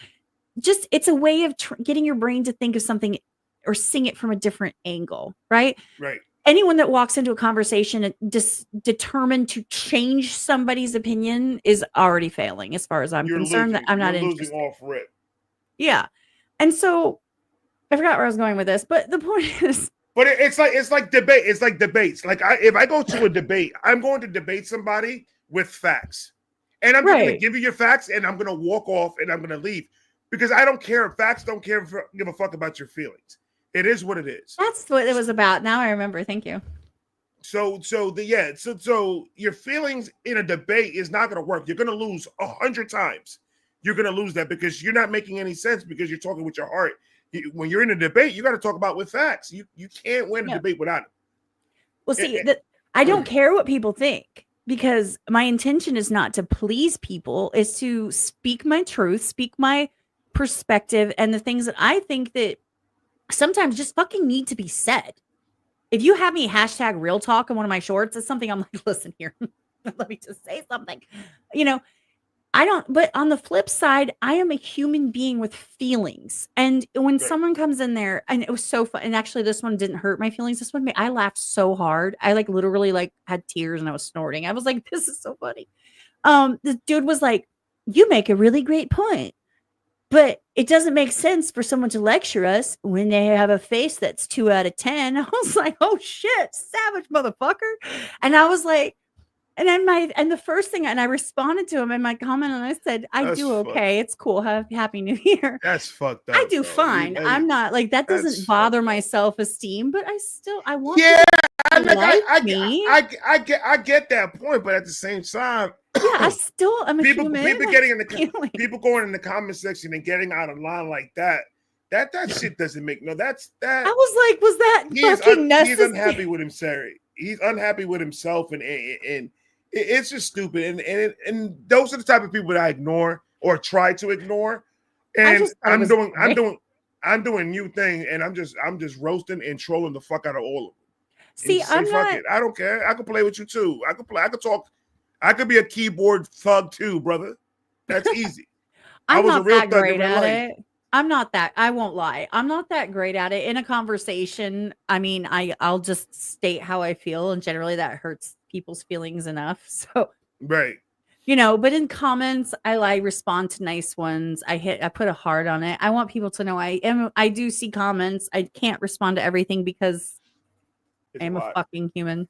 Just, it's a way of getting your brain to think of something or sing it from a different angle, right? Right. Anyone that walks into a conversation and just determined to change somebody's opinion is already failing, as far as I'm concerned. That I'm not interested. Losing off rip. Yeah. And so I forgot where I was going with this, but the point is, but it's like debate. It's like debates. Like if I go to a debate, I'm going to debate somebody with facts, and I'm going to give you your facts, and I'm going to walk off, and I'm going to leave because I don't care. Facts don't give a fuck about your feelings. It is what it is. That's what it was about. Now I remember. Thank you. So your feelings in a debate is not going to work. You're going to lose 100 times. You're going to lose that because you're not making any sense because you're talking with your heart. When you're in a debate, you got to talk about with facts. You can't win a debate without it. Well, see, I don't care what people think because my intention is not to please people. It's to speak my truth, speak my perspective, and the things that I think that sometimes just fucking need to be said. If you have me hashtag real talk in one of my shorts, it's something I'm like, listen here, let me just say something. But on the flip side, I am a human being with feelings. And when someone comes in there, and it was so fun, and actually this one didn't hurt my feelings. This one, I laughed so hard. I like literally like had tears and I was snorting. I was like, this is so funny. The dude was like, you make a really great point. But it doesn't make sense for someone to lecture us when they have a face that's 2 out of 10. I was like, oh shit, savage motherfucker. And I was like, and then the first thing, and I responded to him in my comment, and I said, I That's do fucked. okay. It's cool. Happy New Year. That's fucked up. I do though. fine. Hey, I'm not like that that's doesn't bother fucked my up. self-esteem, but I want Yeah, people to like me. I get that point, but at the same time, Yeah, I still am a human. people getting in the feeling. people going in the comment section and getting out of line like that. That shit doesn't make no. That's that. I was like, was that fucking He's necessary? unhappy with himself. He's unhappy with himself, and it's just stupid. And those are the type of people that I ignore or try to ignore. And I'm doing new thing, and I'm just roasting and trolling the fuck out of all of them. See, I'm fuck it. I don't care. I can play with you too. I can talk. I could be a keyboard thug too, brother. That's easy. I'm not that great at it. I'm not that. I won't lie. I'm not that great at it in a conversation. I mean, I'll just state how I feel, and generally that hurts people's feelings enough. So, right. You know, but in comments, I respond to nice ones. I put a heart on it. I want people to know I do see comments. I can't respond to everything because I'm a fucking human.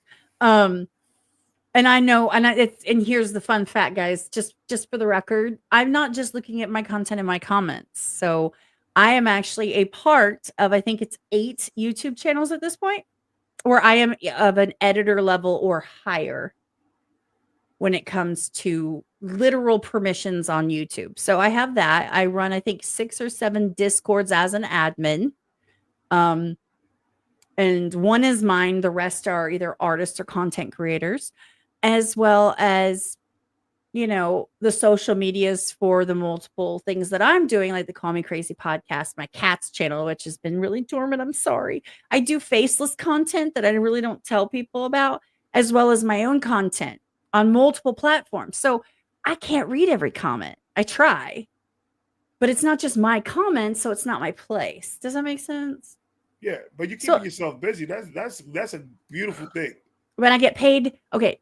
And I know, and here's the fun fact, guys, just for the record, I'm not just looking at my content in my comments. So I am actually a part of, I think it's 8 YouTube channels at this point, where I am of an editor level or higher when it comes to literal permissions on YouTube. So I have that. I run, I think, 6 or 7 Discords as an admin. And one is mine. The rest are either artists or content creators, as well as, you know, the social medias for the multiple things that I'm doing, like the Call Me Crazy podcast, my cat's channel, which has been really dormant. I'm sorry. I do faceless content that I really don't tell people about, as well as my own content on multiple platforms. So I can't read every comment. I try, but it's not just my comments, so it's not my place. Does that make sense? Yeah, but you're keeping yourself busy. That's a beautiful thing. When I get paid, okay,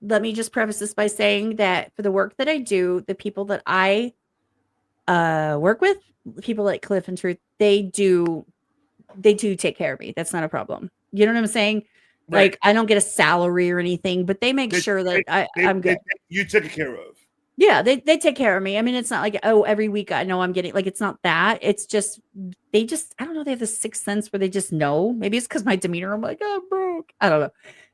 let me just preface this by saying that for the work that I do, the people that I work with, people like Cliff and Truth, they do take care of me. That's not a problem. You know what I'm saying? Right. Like, I don't get a salary or anything, but they make sure that I'm good. You took care of. Yeah, they take care of me. I mean, it's not like, oh, every week I know I'm getting, like, it's not that. It's just, I don't know, they have the sixth sense where they just know. Maybe it's because my demeanor, I'm like, oh, I'm broke. I don't know.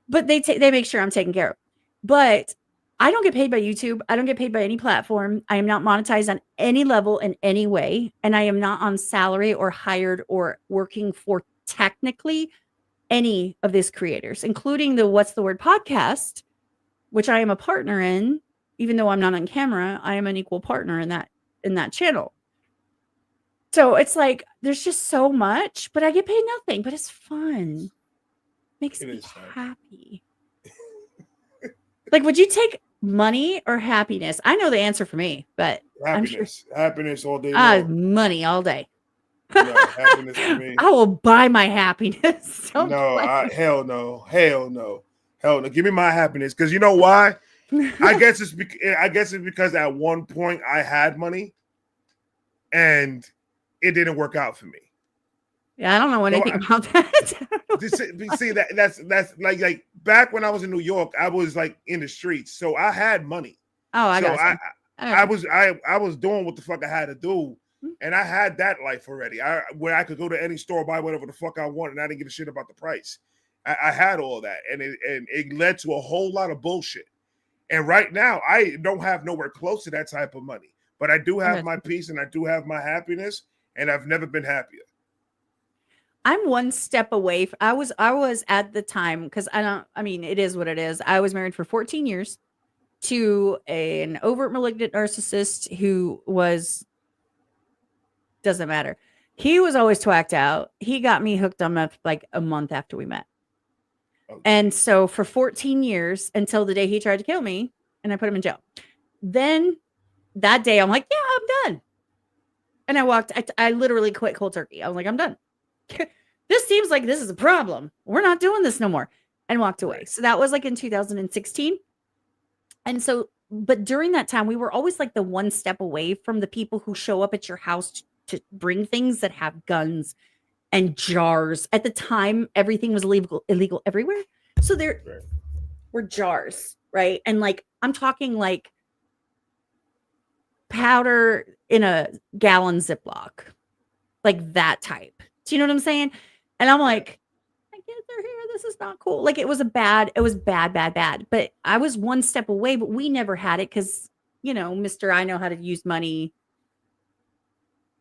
But they make sure I'm taken care of. But I don't get paid by YouTube. I don't get paid by any platform. I am not monetized on any level in any way. And I am not on salary or hired or working for technically any of these creators, including the What's the Word podcast, which I am a partner in. Even though I'm not on camera, I am an equal partner in that channel. So it's like, there's just so much, but I get paid nothing, but it's fun. Makes me happy. Like, would you take money or happiness? I know the answer for me, but happiness. Happiness all day long. Money all day. No, happiness for me. I will buy my happiness. Hell no. Hell no. Give me my happiness. Because you know why? I guess it's because at one point I had money and it didn't work out for me. Yeah, I don't know anything about that. See, that's like back when I was in New York, I was like in the streets, so I had money. Oh, I was doing what the fuck I had to do, and I had that life already. Where I could go to any store, buy whatever the fuck I wanted, and I didn't give a shit about the price. I had all that, and it led to a whole lot of bullshit. And right now, I don't have nowhere close to that type of money, but I do have my peace and I do have my happiness, and I've never been happier. I'm one step away. I was at the time, because it is what it is. I was married for 14 years to an overt malignant narcissist who doesn't matter. He was always twacked out. He got me hooked on meth like a month after we met. Okay. And so for 14 years, until the day he tried to kill me and I put him in jail. Then that day I'm like, yeah, I'm done. And I literally quit cold turkey. I was like, I'm done. This seems like this is a problem. We're not doing this no more. And walked away. So that was like in 2016. And so but during that time, we were always like the one step away from the people who show up at your house to bring things that have guns and jars. At the time, everything was illegal everywhere. So there were jars, right? And like, I'm talking like powder in a gallon Ziploc, like that type. Do you know what I'm saying? And I'm like, I get they're here. This is not cool. Like it was bad. But I was one step away, but we never had it because, you know, Mr. I know how to use money.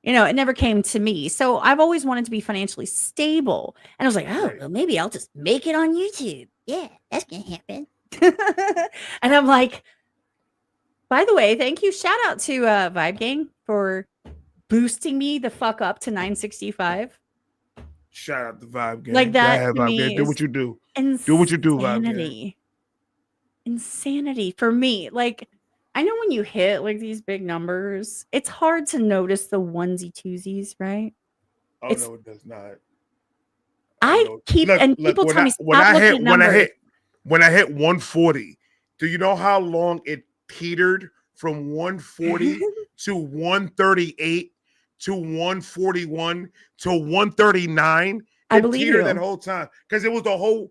You know, it never came to me. So I've always wanted to be financially stable. And I was like, oh, well, maybe I'll just make it on YouTube. Yeah, that's going to happen. And I'm like, by the way, thank you. Shout out to Vibe Gang for boosting me the fuck up to 965. Shout out to Vibe Gang. Like that to Vibe me Gang. Do what you do. Insanity. Do what you do, Vibe Gang. Insanity for me. Like, I know when you hit like these big numbers, it's hard to notice the onesie twosies, right? Oh, no, it does not. People tell me when I hit 140, do you know how long it petered from 140 to 138 to 141 to 139? I believe you that whole time because it was the whole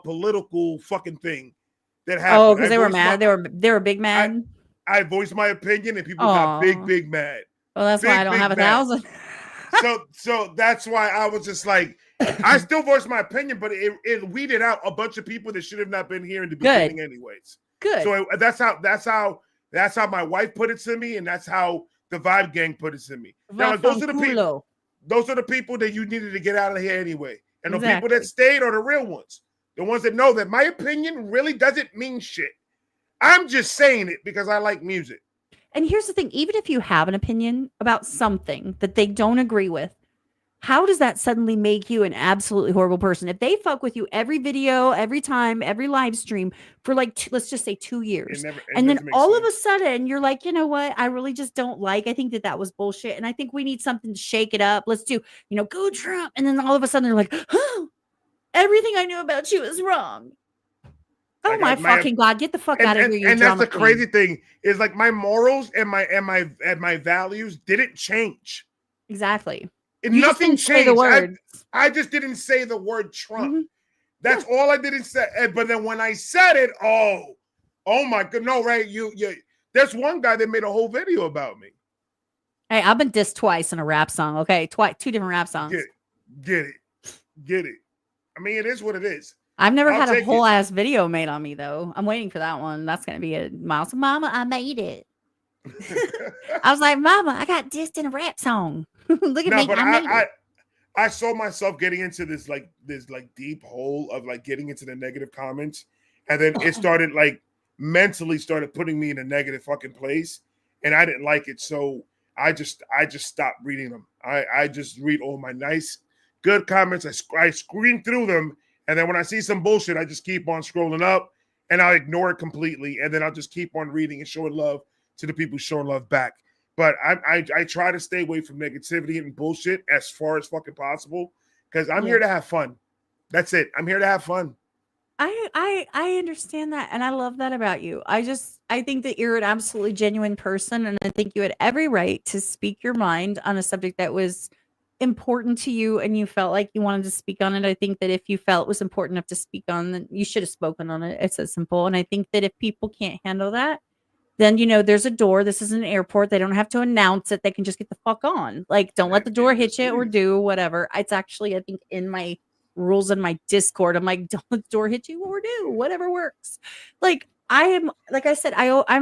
political fucking thing that happened. Oh, because they were mad. They were big mad. I voiced my opinion and people got big mad. Well, that's why I don't have 1,000. So that's why I was just like, I still voiced my opinion, but it weeded out a bunch of people that should have not been here in the beginning, anyways. Good. So that's how my wife put it to me, and that's how the Vibe Gang put it to me. Now, like, those are the people that you needed to get out of here anyway, and the people that stayed are the real ones, the ones that know that my opinion really doesn't mean shit. I'm just saying it because I like music. And here's the thing, even if you have an opinion about something that they don't agree with, how does that suddenly make you an absolutely horrible person? If they fuck with you every video, every time, every live stream for like, let's just say 2 years. And then all of a sudden you're like, you know what? I really just don't like, I think that was bullshit. And I think we need something to shake it up. Let's do, go Trump. And then all of a sudden they're like, oh, everything I knew about you is wrong. Oh my fucking God, get the fuck out of here. And that's the crazy thing is like my morals and my values didn't change. Exactly. Nothing changed. I just didn't say the word Trump. Mm-hmm. That's all I didn't say. But then when I said it, oh my God, no, right? You there's one guy that made a whole video about me. Hey, I've been dissed twice in a rap song. Okay, two different rap songs. Get it. I mean, it is what it is. I've never had a whole ass video made on me though. I'm waiting for that one. That's gonna be a milestone. Mama, I made it. I was like, Mama, I got dissed in a rap song. Look at me. But I saw myself getting into this deep hole of like getting into the negative comments, and then it started like mentally started putting me in a negative fucking place, and I didn't like it. So I just stopped reading them. I just read all my nice, good comments. I screen through them. And then when I see some bullshit, I just keep on scrolling up and I'll ignore it completely. And then I'll just keep on reading and showing love to the people showing love back. But I try to stay away from negativity and bullshit as far as fucking possible because I'm here to have fun. That's it. I'm here to have fun. I understand that. And I love that about you. I think that you're an absolutely genuine person. And I think you had every right to speak your mind on a subject that was important to you and you felt like you wanted to speak on it. I think that if you felt it was important enough to speak on, then you should have spoken on it. It's that simple. And I think that if people can't handle that, then there's a door. This is an airport. They don't have to announce it. They can just get the fuck on. Like, don't let the door hit you or do whatever. It's actually, I think, in my rules in my Discord, I'm like, don't let the door hit you or do whatever works. Like, I'm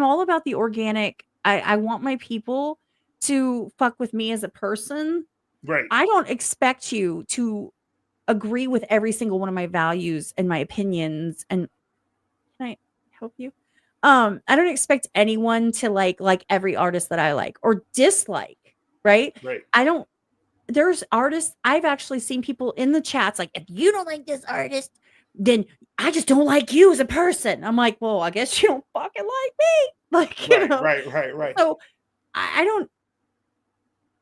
all about the organic. I want my people to fuck with me as a person. Right. I don't expect you to agree with every single one of my values and my opinions. And can I help you? I don't expect anyone to like every artist that I like or dislike. Right. There's artists. I've actually seen people in the chats like, if you don't like this artist, then I just don't like you as a person. I'm like, well, I guess you don't fucking like me. Like, Right. So I don't.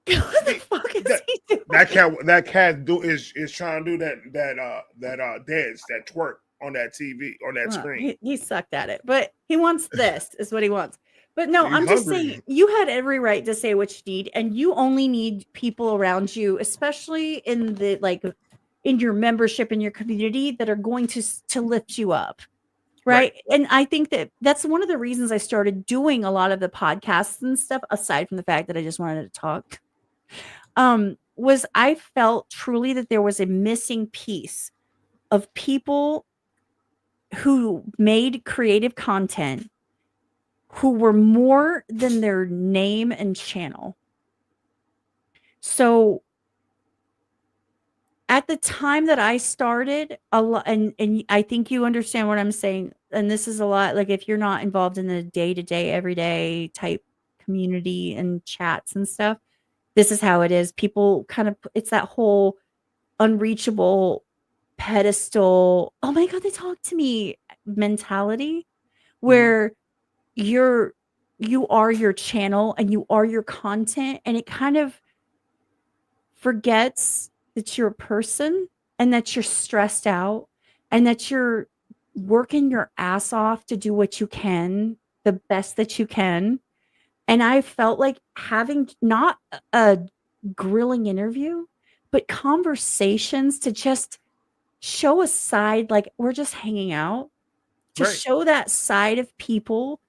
What the fuck is he doing? That cat is trying to do that dance, that twerk. on that TV, on that screen. He sucked at it, but he wants this is what he wants. But no, He's I'm just hungry. saying you had every right to say what you need, and you only need people around you, especially in the in your membership in your community, that are going to lift you up. Right. And I think that's one of the reasons I started doing a lot of the podcasts and stuff, aside from the fact that I just wanted to talk, was I felt truly that there was a missing piece of people who made creative content who were more than their name and channel. So at the time that I started, a lot, and I think you understand what I'm saying, and this is a lot, like if you're not involved in the day-to-day, everyday type community and chats and stuff, this is how it is. People kind of, it's that whole unreachable pedestal, oh my God, they talk to me mentality, where you are your channel and you are your content, and it kind of forgets that you're a person and that you're stressed out and that you're working your ass off to do what you can, the best that you can. And I felt like having not a grilling interview, but conversations to just show a side, like we're just hanging out, to show that side of people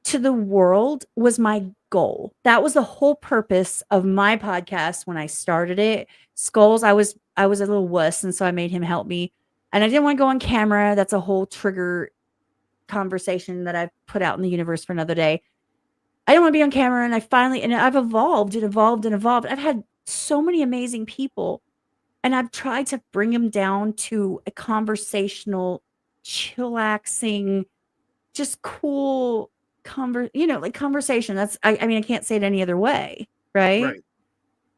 to the world was my goal. That was the whole purpose of my podcast when I started it. Skulls, I was a little wuss, and so I made him help me. And I didn't want to go on camera. That's a whole trigger conversation that I've put out in the universe for another day. I don't want to be on camera, and I've evolved and evolved and evolved. I've had so many amazing people, and I've tried to bring them down to a conversational, chillaxing, just cool conversation. That's I mean, I can't say it any other way, right?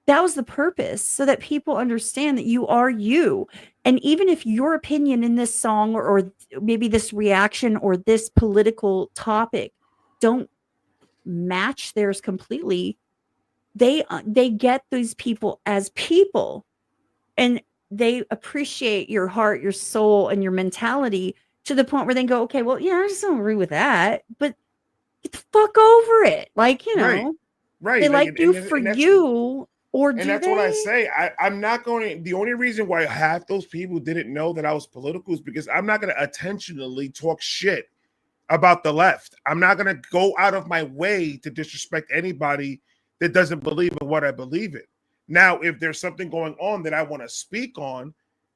That was the purpose, so that people understand that you are you. And even if your opinion in this song or maybe this reaction or this political topic don't match theirs completely, they get these people as people, and they appreciate your heart, your soul, and your mentality to the point where they go, okay, well, I just don't agree with that, but get the fuck over it. They like you for you, or do they? And that's what I say. I'm not going to, the only reason why half those people didn't know that I was political is because I'm not going to intentionally talk shit about the left. I'm not going to go out of my way to disrespect anybody that doesn't believe in what I believe in. Now, if there's something going on that I want to speak on,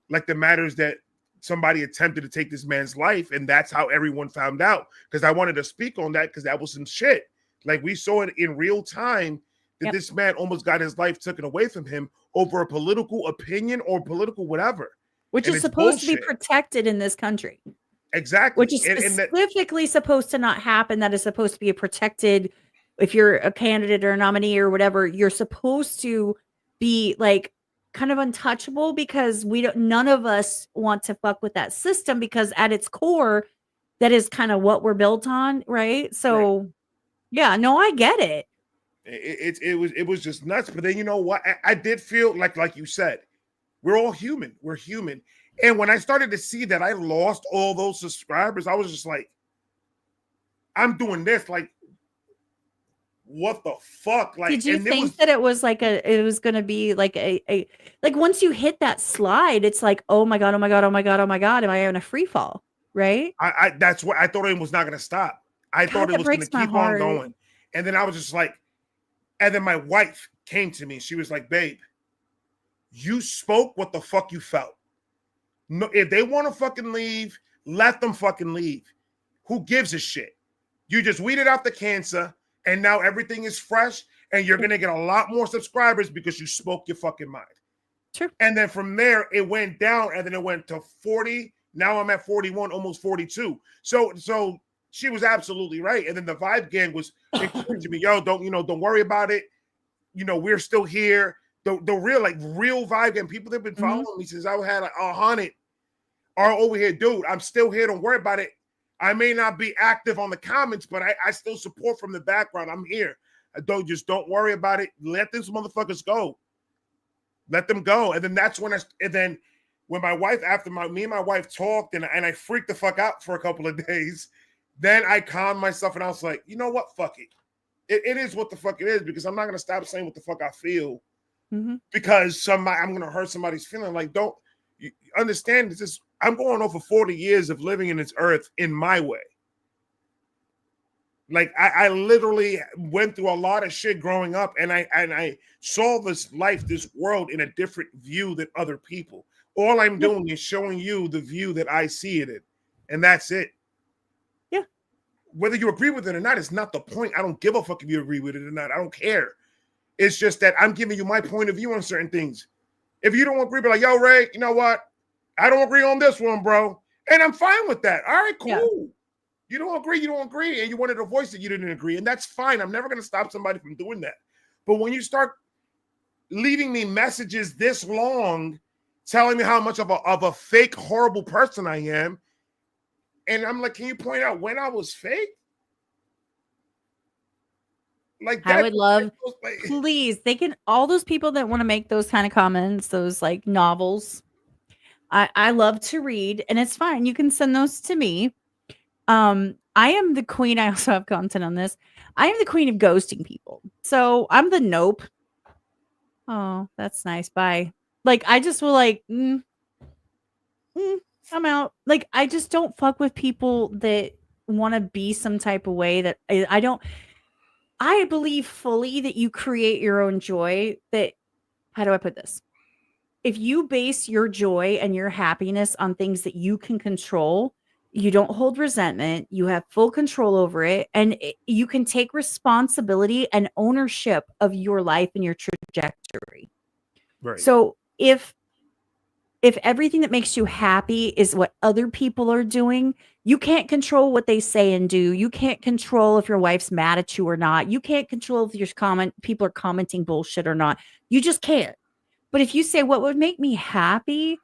like the matters that somebody attempted to take this man's life, and that's how everyone found out, because I wanted to speak on that because that was some shit. Like, we saw it in real time that this man almost got his life taken away from him over a political opinion or political whatever. Which is supposed to be protected in this country. Exactly. Which is specifically supposed to not happen. That is supposed to be a protected, if you're a candidate or a nominee or whatever, you're supposed to be like kind of untouchable, because none of us want to fuck with that system, because at its core, that is kind of what we're built on, right? So yeah, no, I get it. It was just nuts. But then, you know what? I did feel like you said, we're all human. We're human. And when I started to see that I lost all those subscribers, I was just like, I'm doing this. Like, what the fuck? Like, did you think that it was like it was going to be like a like once you hit that slide, it's like, oh my God, oh my God, oh my God, oh my God, am I in a free fall? Right? That's what I thought. It was not going to stop. I thought it was going to keep on going. And then I was just like, and then my wife came to me. She was like, babe, you spoke what the fuck you felt. No, if they want to fucking leave, let them fucking leave. Who gives a shit? You just weeded out the cancer, and now everything is fresh, and you're going to get a lot more subscribers because you spoke your fucking mind. True. And then from there, it went down, and then it went to 40. Now I'm at 41, almost 42. So she was absolutely right. And then the Vibe Gang was encouraging me, yo, don't worry about it. We're still here. The real Vibe Gang, people that have been following me since I had 100 are over here, dude. I'm still here. Don't worry about it. I may not be active on the comments, but I still support from the background. I'm here. Don't worry about it. Let these motherfuckers go. Let them go. And then that's when when my wife, after me and my wife talked and I freaked the fuck out for a couple of days, then I calmed myself and I was like, you know what? Fuck it. It is what the fuck it is, because I'm not going to stop saying what the fuck I feel because I'm going to hurt somebody's feeling. Like, don't you understand this? I'm going over 40 years of living in this earth in my way. Like I literally went through a lot of shit growing up, and I saw this life, this world in a different view than other people. All I'm doing is showing you the view that I see it in, and that's it. Yeah. Whether you agree with it or not, it's not the point. I don't give a fuck if you agree with it or not. I don't care. It's just that I'm giving you my point of view on certain things. If you don't agree, be like, yo, Ray, you know what? I don't agree on this one, bro. And I'm fine with that. All right, cool. Yeah. You don't agree, and you wanted to voice that you didn't agree, and that's fine. I'm never going to stop somebody from doing that. But when you start leaving me messages this long, telling me how much of a fake, horrible person I am, and I'm like, can you point out when I was fake? Like that, I would love, please, they can, all those people that want to make those kind of comments, those like novels, I love to read, and it's fine. You can send those to me. I am the queen. I also have content on this. I am the queen of ghosting people. So I'm the nope. Oh, that's nice. Bye. Like, I just will like, I'm out. Like, I just don't fuck with people that want to be some type of way that I don't. I believe fully that you create your own joy. That, how do I put this? If you base your joy and your happiness on things that you can control, you don't hold resentment, you have full control over it, and you can take responsibility and ownership of your life and your trajectory. Right. So if everything that makes you happy is what other people are doing, you can't control what they say and do. You can't control if your wife's mad at you or not. You can't control if your people are commenting bullshit or not. You just can't. But if you say what would make me happy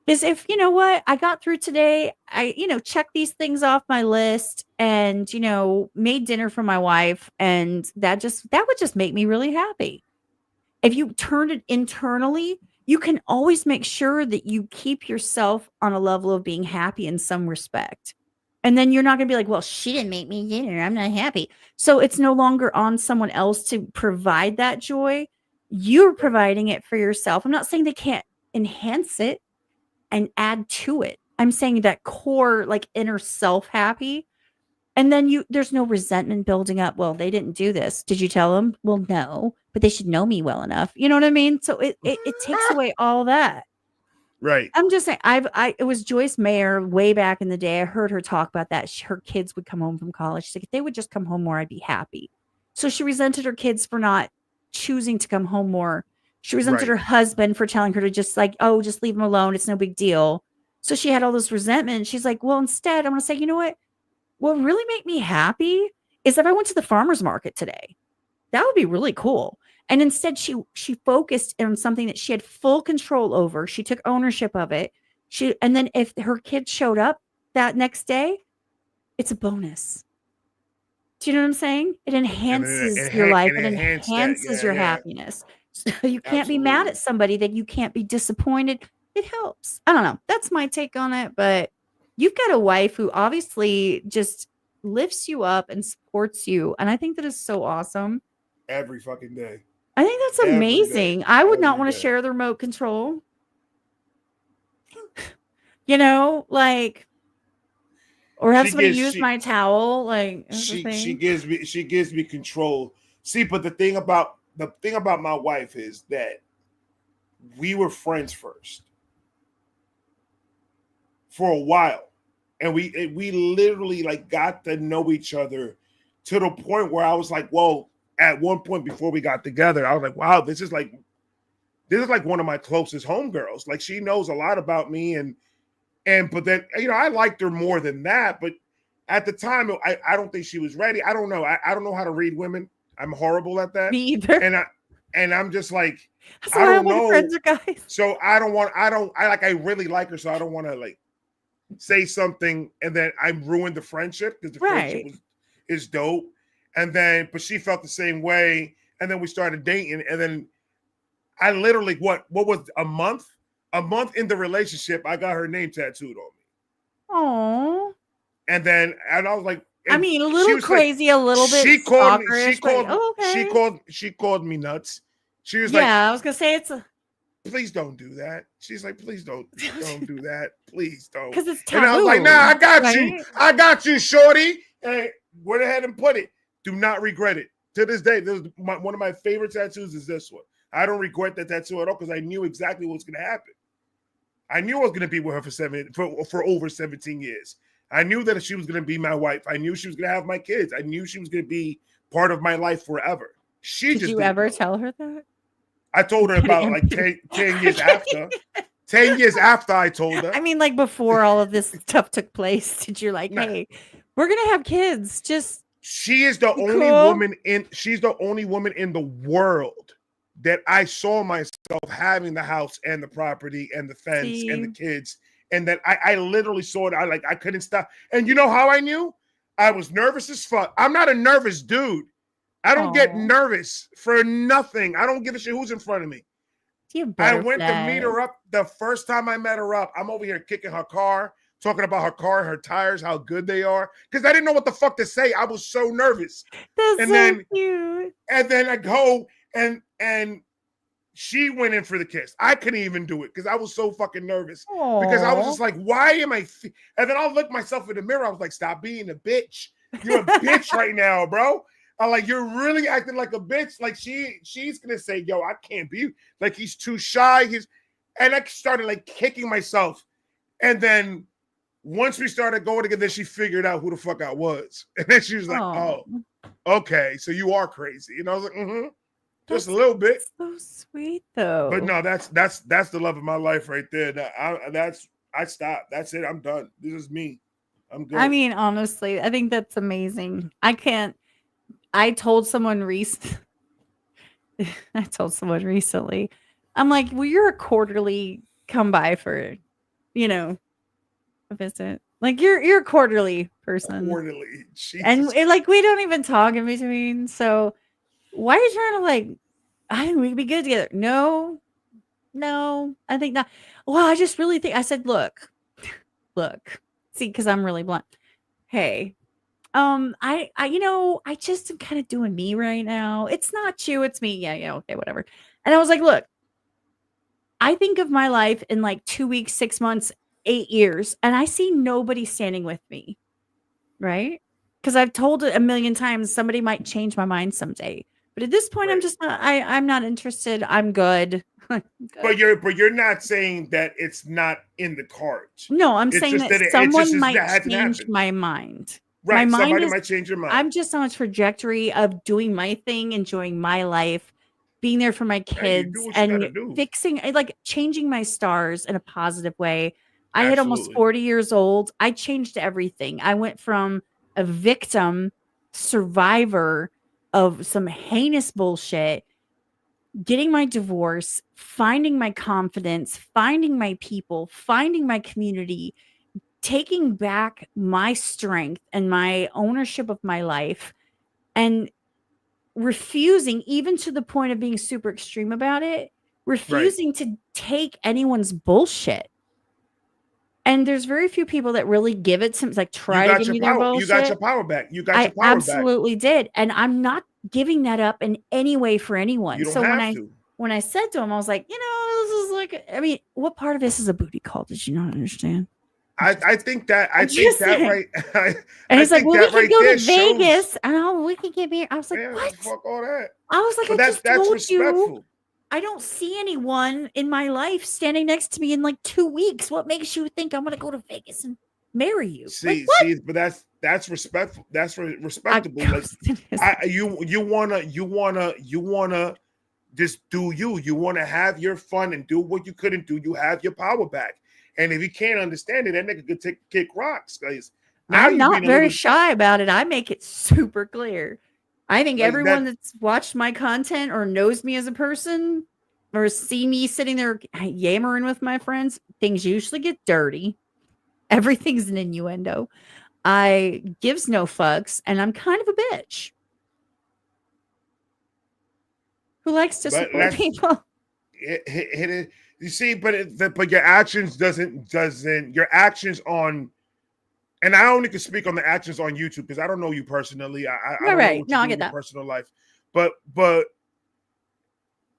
is if, you know what, I got through today, I, checked these things off my list and, made dinner for my wife, and that would just make me really happy. If you turn it internally, you can always make sure that you keep yourself on a level of being happy in some respect. And then you're not going to be like, well, she didn't make me dinner, I'm not happy. So it's no longer on someone else to provide that joy. You're providing it for yourself. I'm not saying they can't enhance it and add to it. I'm saying that core, like, inner self happy. And then there's no resentment building up. Well, they didn't do this. Did you tell them? Well, no, but they should know me well enough. You know what I mean? So it takes away all that. Right. I'm just saying, it was Joyce Mayer way back in the day. I heard her talk about that. Her kids would come home from college. She's like, if they would just come home more, I'd be happy. So she resented her kids for not choosing to come home more. She resented her husband for telling her to just like, oh, just leave him alone. It's no big deal. So she had all this resentment. She's like, well, instead, I'm going to say, you know what? What really make me happy is if I went to the farmer's market today. That would be really cool. And instead, she focused on something that she had full control over. She took ownership of it. And then if her kids showed up that next day, it's a bonus. Do you know what I'm saying? It enhances your life. It enhances your happiness. So you can't be mad at somebody, that you can't be disappointed. It helps. I don't know. That's my take on it. But you've got a wife who obviously just lifts you up and supports you. And I think that is so awesome. Every fucking day. I think that's amazing. I would not want to share the remote control. Or have somebody use my towel. Like, she gives me control. See, but the thing about my wife is that we were friends first for a while, and we literally like got to know each other to the point where I was like, whoa. At one point before we got together, I was like, wow, this is like one of my closest homegirls. Like, she knows a lot about me, but then I liked her more than that. But at the time, I don't think she was ready. I don't know. I don't know how to read women. I'm horrible at that. Me either. And I'm just like, that's I don't know. Friends are guys. So I really like her, so I don't want to like say something and then I ruined the friendship, because the friendship is dope. And then, but she felt the same way. And then we started dating. And then I literally, what was a month A month in the relationship, I got her name tattooed on me. Oh. And I was like, I mean, a little crazy, a little bit She called me. okay. She called me nuts. She was I was gonna say please don't do that. She's like, please don't do that. Please don't. Because it's taboo. And I was like, nah, I got you. I got you, shorty. And went ahead and put it. Do not regret it. To this day, one of my favorite tattoos is this one. I don't regret that tattoo at all because I knew exactly what was going to happen. I knew I was going to be with her for over 17 years. I knew that she was going to be my wife. I knew she was going to have my kids. I knew she was going to be part of my life forever. Did you ever tell her that? I told her about like 10 years after. 10 years after I told her. I mean, like before all of this stuff took place, did you like, hey, we're going to have kids. She is the only woman she's the only woman in the world that I saw myself having the house and the property and the fence and the kids. And that I literally saw it. I couldn't stop. And you know how I knew? I was nervous as fuck. I'm not a nervous dude. I don't get nervous for nothing. I don't give a shit who's in front of me. I went to meet her up. The first time I met her up, I'm over here kicking her car, talking about her car, her tires, how good they are. Because I didn't know what the fuck to say. I was so nervous. That's so cute. And then I go and she went in for the kiss. I couldn't even do it because I was so fucking nervous. Because I was just like, why am I? And then I'll look myself in the mirror. I was like, stop being a bitch. You're a bitch right now, bro. I'm like, you're really acting like a bitch. Like she's gonna say, yo, I can't be like he's too shy. And I started like kicking myself. And then once we started going together, she figured out who the fuck I was. And then she was like, oh, okay, so you are crazy. And I was like, just a little bit. So sweet though. But no, that's the love of my life right there. I stopped. That's it. I'm done. This is me. I'm good. I mean, honestly, I think that's amazing. I told someone recently. I'm like, well, you're a quarterly come by for, a visit. Like you're a quarterly person. Quarterly. Jesus. And like we don't even talk in between. So why are you trying to like? I think we could be good together. No, I think not. Well, I just really think I said, look. See, because I'm really blunt. Hey. I just am kind of doing me right now. It's not you, it's me. Yeah, okay, whatever. And I was like, look, I think of my life in like 2 weeks, 6 months, 8 years, and I see nobody standing with me, right? Because I've told it a million times, somebody might change my mind someday. But at this point, I'm just not. I'm not interested. I'm good. But you're not saying that it's not in the cards. No, I'm saying that someone might change my mind. Right, somebody might change your mind. I'm just on a trajectory of doing my thing, enjoying my life, being there for my kids, and fixing, like changing my stars in a positive way. I hit almost 40 years old. I changed everything. I went from a victim, survivor of some heinous bullshit, getting my divorce, finding my confidence, finding my people, finding my community, taking back my strength and my ownership of my life, and refusing, even to the point of being super extreme about it, refusing to take anyone's bullshit. And there's very few people that really give it some, like try to give me their bullshit. You got your power back. I absolutely did. And I'm not giving that up in any way for anyone. You don't have to. When I said to him, I was like, this is like, I mean, what part of this is a booty call? Did you not understand? I think that right. And he's like, well, we can go to Vegas. And we can get me. I was like, what? Fuck all that. I was like, I just told you. I don't see anyone in my life standing next to me in like 2 weeks. What makes you think I'm going to go to Vegas and marry you? See, but that's respectful. That's respectable. You wanna just do you. You want to have your fun and do what you couldn't do. You have your power back. And if you can't understand it, that nigga could kick rocks. I'm not very shy about it. I make it super clear. I think everyone that's watched my content or knows me as a person or see me sitting there yammering with my friends, things usually get dirty. Everything's an innuendo. I gives no fucks, and I'm kind of a bitch who likes to support people. You see, but your actions doesn't your actions on, and I only can speak on the actions on YouTube because I don't know you personally. I don't know what you do in your personal life, but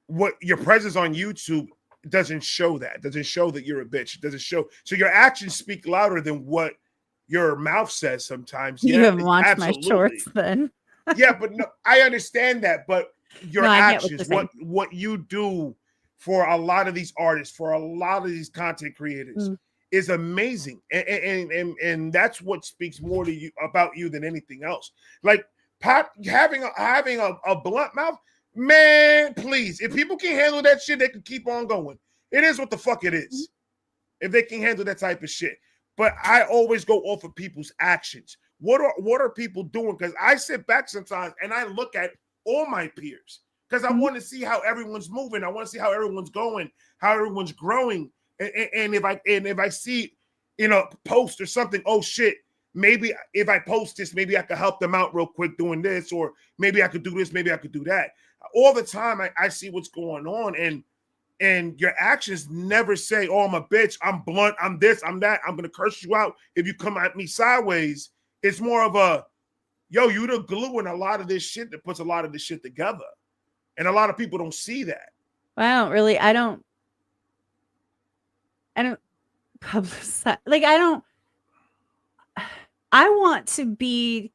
what your presence on YouTube doesn't show that. Doesn't show that you're a bitch. It doesn't show. So your actions speak louder than what your mouth says sometimes. You haven't watched my shorts then. Yeah, but no, I understand that. But your actions, what you do for a lot of these artists, for a lot of these content creators, is amazing, and that's what speaks more to you about you than anything else. Like having a blunt mouth, man. Please, if people can handle that shit, they can keep on going. It is what the fuck it is. If they can handle that type of shit. But I always go off of people's actions. What are people doing? Because I sit back sometimes and I look at all my peers because I want to see how everyone's moving. I want to see how everyone's going, how everyone's growing. And if I see, post or something, oh shit, maybe if I post this, maybe I could help them out real quick doing this, or maybe I could do this, maybe I could do that. All the time I see what's going on, and your actions never say, oh, I'm a bitch, I'm blunt, I'm this, I'm that, I'm gonna curse you out if you come at me sideways. It's more of a, yo, you the glue in a lot of this shit that puts a lot of this shit together. And a lot of people don't see that. Well, I don't publicize. Like, I want to be,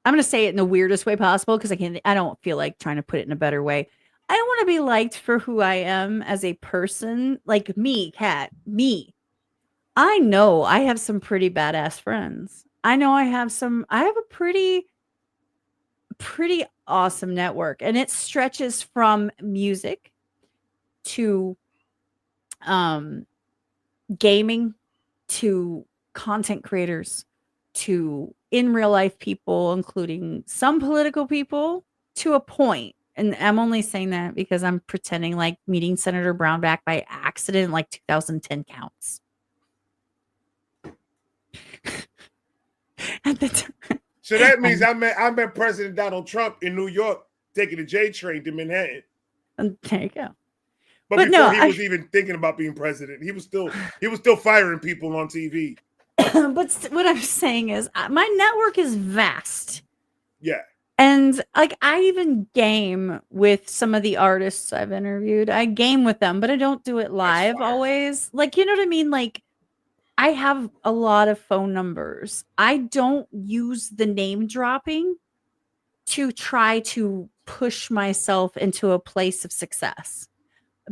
I'm going to say it in the weirdest way possible because I don't feel like trying to put it in a better way. I want to be liked for who I am as a person. Like me, Kat, me. I know I have some pretty badass friends. I know I have a pretty awesome network, and it stretches from music to gaming to content creators to in real life people, including some political people to a point. And I'm only saying that because I'm pretending like meeting Senator Brownback by accident like 2010 counts. At the time. So that means I met President Donald Trump in New York taking the J train to Manhattan. And there you go. But before he was even thinking about being president, he was still firing people on TV. But what I'm saying is my network is vast. Yeah. And like I even game with some of the artists I've interviewed. I game with them, but I don't do it live always. Like, you know what I mean? Like I have a lot of phone numbers. I don't use the name dropping to try to push myself into a place of success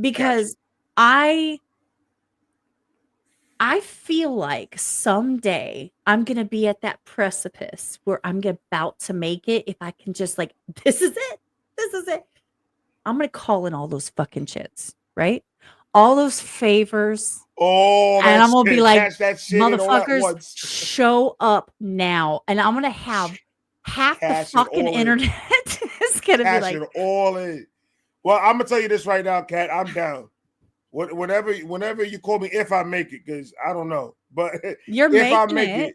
because I feel like someday I'm going to be at that precipice where I'm about to make it. If I can just like, this is it. This is it. I'm going to call in all those fucking chits, right? All those favors. Oh, and I'm going to be like, motherfuckers, show up now. And I'm going to have half the fucking internet is going to be like. It all in. Well, I'm going to tell you this right now, Kat. I'm down. Whenever you call me, if I make it, because I don't know. But you're making it.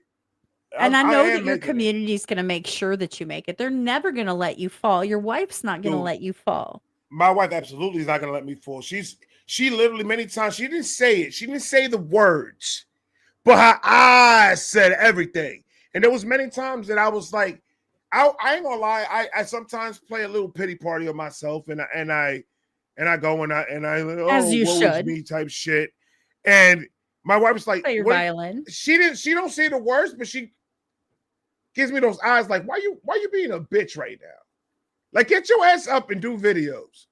And I know that your community is going to make sure that you make it. They're never going to let you fall. Your wife's not going to let you fall. My wife absolutely is not going to let me fall. She literally many times, she didn't say it. She didn't say the words, but her eyes said everything. And there was many times that I was like, I ain't gonna lie. I sometimes play a little pity party on myself, and I go and I as you should me type shit. And my wife was like, play your violin. She don't say the words, but she gives me those eyes like, why you being a bitch right now? Like, get your ass up and do videos.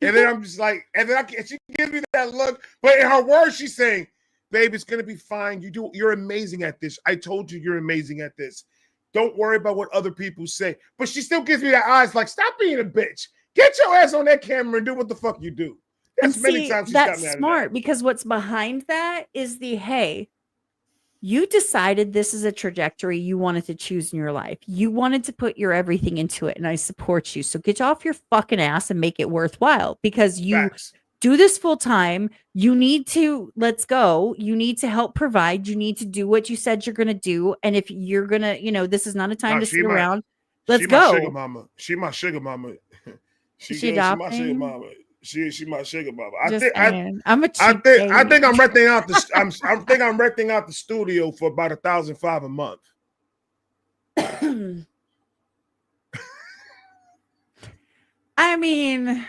And then I'm just like, she gives me that look, but in her words, she's saying, babe, it's gonna be fine. You're amazing at this. I told you you're amazing at this. Don't worry about what other people say. But she still gives me that eyes like, stop being a bitch. Get your ass on that camera and do what the fuck you do. That's many times she's that's smart because what's behind that is hey, you decided this is a trajectory you wanted to choose in your life. You wanted to put your everything into it, and I support you. So get off your fucking ass and make it worthwhile because you do this full time. You need to, let's go. You need to help provide. You need to do what you said you're going to do. And if you're going to, this is not a time to sit around. Let's go. She my sugar mama. She my sugar mama. She my sugar mama. She my sugar mama. I'm a cheap I think I'm renting out the I'm renting out the studio for about $1,500 a month. I mean,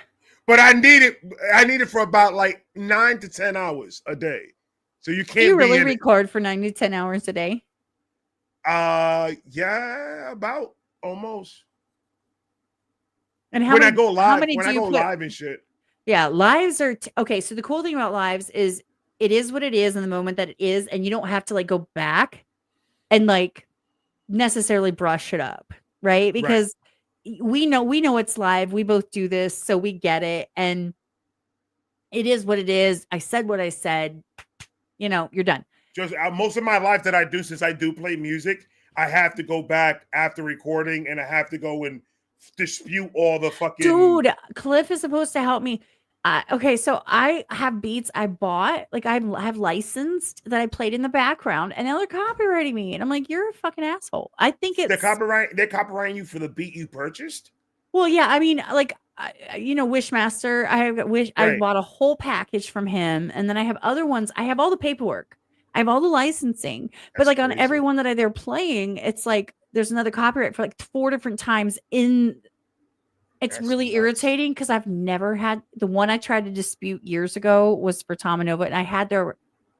but I need it for about like 9 to 10 hours a day. So you can't. Do you really record for 9 to 10 hours a day? Yeah, about almost. And how when many, I go live, how many when do I you go put, live and shit. Yeah, lives are okay. So the cool thing about lives is it is what it is in the moment that it is, and you don't have to like go back and like necessarily brush it up, right? Because we know it's live. We both do this, so we get it, and it is what it is. I said what I said. You know, you're done. Just most of my life that I do, since I do play music, I have to go back after recording, and I have to go and dispute all the fucking. Dude, Cliff is supposed to help me. Okay, so I have beats I bought, like I have licensed that I played in the background, and now they're copywriting me, and I'm like, you're a fucking asshole. I think it's they're copyrighting you for the beat you purchased. Well, yeah, I mean, like Wishmaster. I bought a whole package from him, and then I have other ones. I have all the paperwork. I have all the licensing, but like on every one that they're playing, it's like there's another copyright for like 4 different times in. It's really irritating because I've never had the one I tried to dispute years ago was for Tom and Nova, and I had their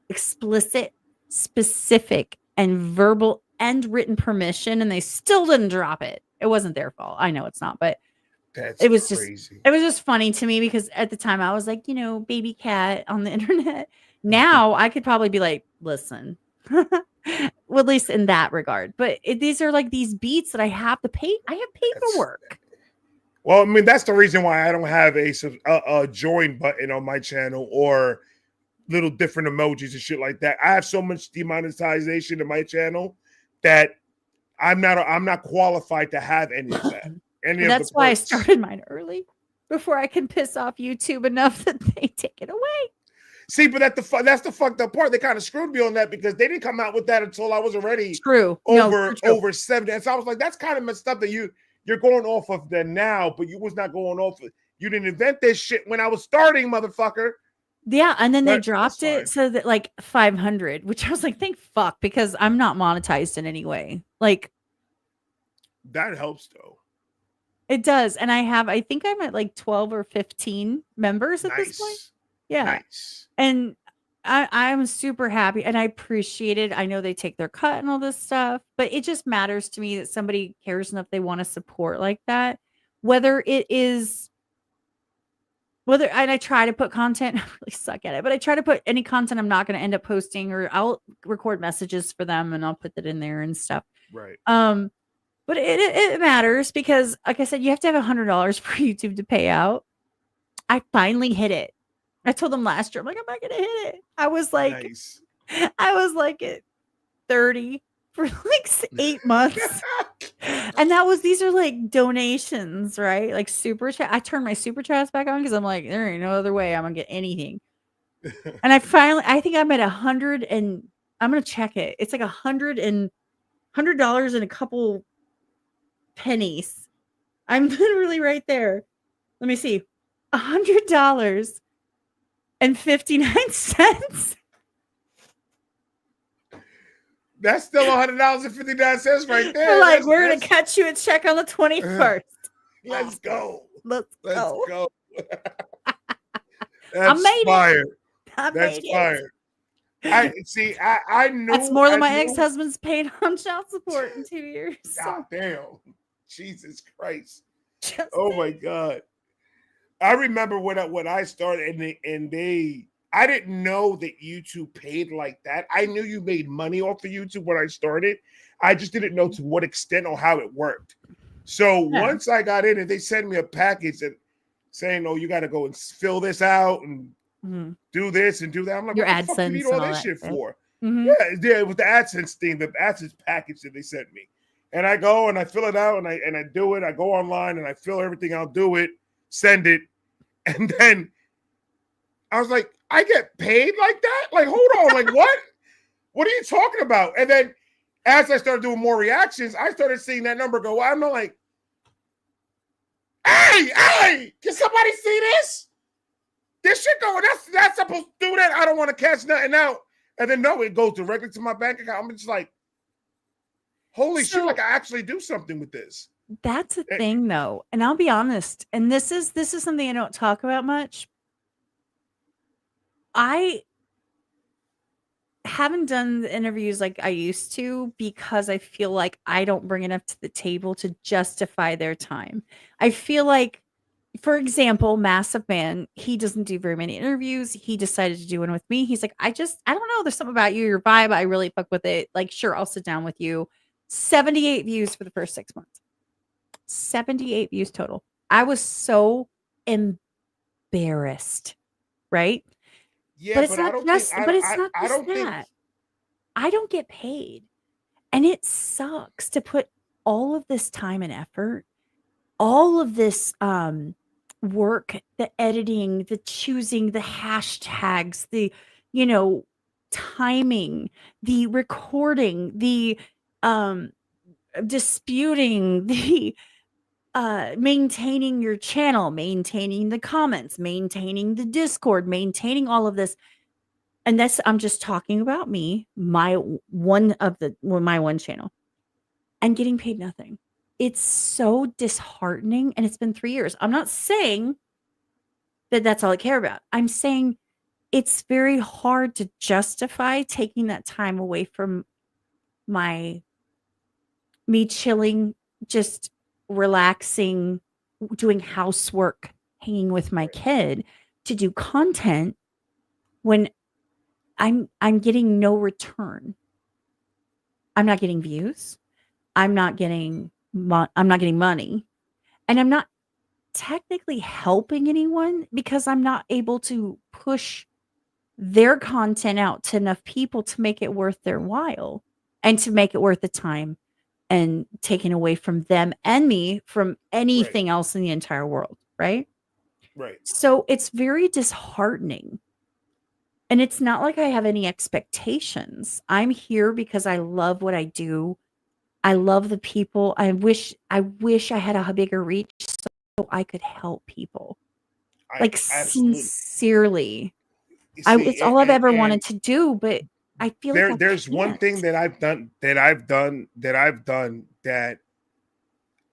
explicit, specific, and verbal and written permission, and they still didn't drop it. It wasn't their fault. I know it's not, but it was just funny to me because at the time I was like, baby cat on the internet. Now I could probably be like, listen, well, at least in that regard. But these are like these beats that I have to pay. I have paperwork. Well, I mean, that's the reason why I don't have a join button on my channel or little different emojis and shit like that. I have so much demonetization in my channel that I'm not qualified to have any of that. That's why I started mine early before I can piss off YouTube enough that they take it away. See, but that's the fucked up part. They kind of screwed me on that because they didn't come out with that until I was already over 70. And so I was like, that's kind of messed up that you're going off of the now, but you was not going off. You didn't invent this shit when I was starting, motherfucker. Yeah, and then they dropped it so that like 500, which I was like, thank fuck, because I'm not monetized in any way. Like that helps though. It does, and I think I'm at like 12 or 15 members at this point. Yeah, nice. And I'm super happy, and I appreciate it. I know they take their cut and all this stuff, but it just matters to me that somebody cares enough they want to support like that. And I try to put content. I really suck at it, but I try to put any content I'm not going to end up posting, or I'll record messages for them and I'll put that in there and stuff. Right. But it matters because, like I said, you have to have $100 for YouTube to pay out. I finally hit it. I told them last year, I'm like, I'm not going to hit it. I was like, nice. I was like at 30 for like 8 months. And these are like donations, right? Like super chat. I turned my super chats back on because I'm like, there ain't no other way I'm going to get anything. And I think I'm at 100 and I'm going to check it. It's like $100 and a couple pennies. I'm literally right there. Let me see. $100 and 59 cents. That's still $100.59 right there. We're gonna catch you a check on the 21st. Let's go. Let's go. That's fire. That's fire. I knew that's more than my ex-husband's paid on child support in 2 years. God damn. Jesus Christ. Oh my God. I remember when I started and I didn't know that YouTube paid like that. I knew you made money off of YouTube when I started. I just didn't know to what extent or how it worked. So once I got in and they sent me a package saying, "Oh, you got to go and fill this out and do this and do that." I'm like, your what AdSense the fuck do you need all this shit for? Mm-hmm. Yeah, with the AdSense thing, the AdSense package that they sent me. And I go and I fill it out and I do it. I go online and I fill everything out, do it, send it. And then I was like, I get paid like that? Like, hold on, like what? What are you talking about? And then as I started doing more reactions, I started seeing that number go. I'm like, hey, can somebody see this? this shit going, that's supposed to do that. I don't want to cash nothing out. And then no, it goes directly to my bank account. I'm just like, holy shit, like I actually do something with this. That's a thing though. And I'll be honest, and this is something I don't talk about much. I haven't done the interviews like I used to because I feel like I don't bring enough to the table to justify their time. I feel like, for example, Massive Man, he doesn't do very many interviews. He decided to do one with me. He's like, I don't know. There's something about you, your vibe. I really fuck with it. Like, sure, I'll sit down with you. 78 views for the first 6 months. 78 views total. I was so embarrassed, right? Yeah, but it's not just that. I don't get paid. And it sucks to put all of this time and effort, all of this work, the editing, the choosing, the hashtags, the, timing, the recording, the disputing, the maintaining your channel, maintaining the comments, maintaining the Discord, maintaining all of this. And I'm just talking about me, my one channel, and getting paid nothing. It's so disheartening. And it's been 3 years. I'm not saying that that's all I care about. I'm saying it's very hard to justify taking that time away from me chilling, just relaxing, doing housework, hanging with my kid to do content when I'm getting no return. I'm not getting views. I'm not getting money, and I'm not technically helping anyone because I'm not able to push their content out to enough people to make it worth their while and to make it worth the time and taking away from them and me from anything else in the entire world. Right. So it's very disheartening. And it's not like I have any expectations. I'm here because I love what I do. I love the people. I wish I had a bigger reach so I could help people. Sincerely. It's all I've ever wanted to do, but I feel like there's one thing that I've done that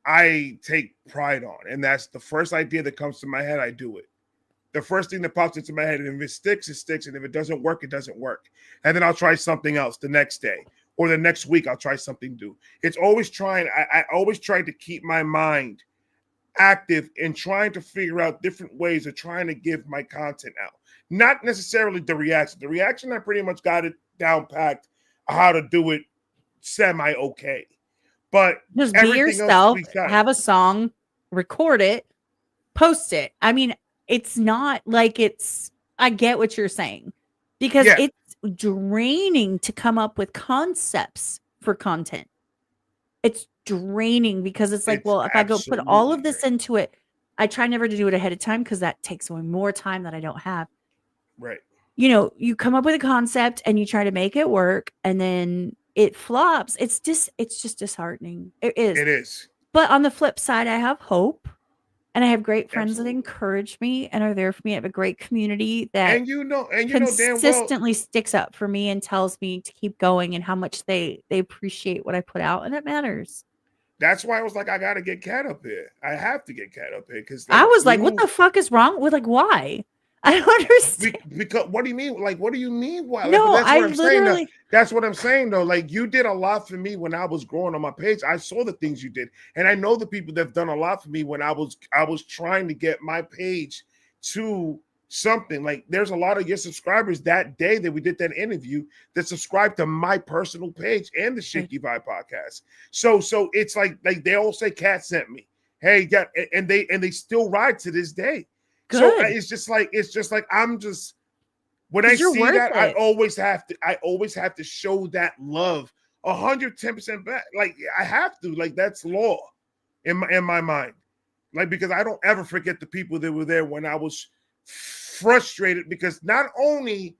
I take pride on, and that's the first idea that comes to my head, I do it. The first thing that pops into my head, and if it sticks, it sticks, and if it doesn't work, it doesn't work. And then I'll try something else the next day or the next week. I'll try something new. It's always trying. I always try to keep my mind active and trying to figure out different ways of trying to give my content out. Not necessarily the reaction. The reaction, I pretty much got it down packed how to do it semi okay. But just be yourself, have a song, record it, post it. I mean, it's not like I get what you're saying because it's draining to come up with concepts for content. It's draining because it's like, well, if I go put all of this into it, I try never to do it ahead of time because that takes away more time that I don't have. Right. You come up with a concept and you try to make it work and then it flops. It's just disheartening. It is. But on the flip side, I have hope. And I have great friends that encourage me and are there for me. I have a great community that consistently sticks up for me and tells me to keep going and how much they appreciate what I put out, and it matters. That's why I was like, I gotta get Kat up here. I have to get Kat up here because I was like, what the fuck is wrong with why? I don't understand. Because what do you mean? Like, what do you mean? Why? No, That's what I'm saying though. Like, you did a lot for me when I was growing on my page. I saw the things you did, and I know the people that have done a lot for me when I was trying to get my page to something. Like, there's a lot of your subscribers that day that we did that interview that subscribed to my personal page and the Shaky Vibe podcast. So it's like they all say Kat sent me. Hey, yeah, and they still ride to this day. Good. So it's just like I'm just when I see that I always have to show that love 110% back. Like I have to, like that's law in my mind. Like because I don't ever forget the people that were there when I was frustrated because not only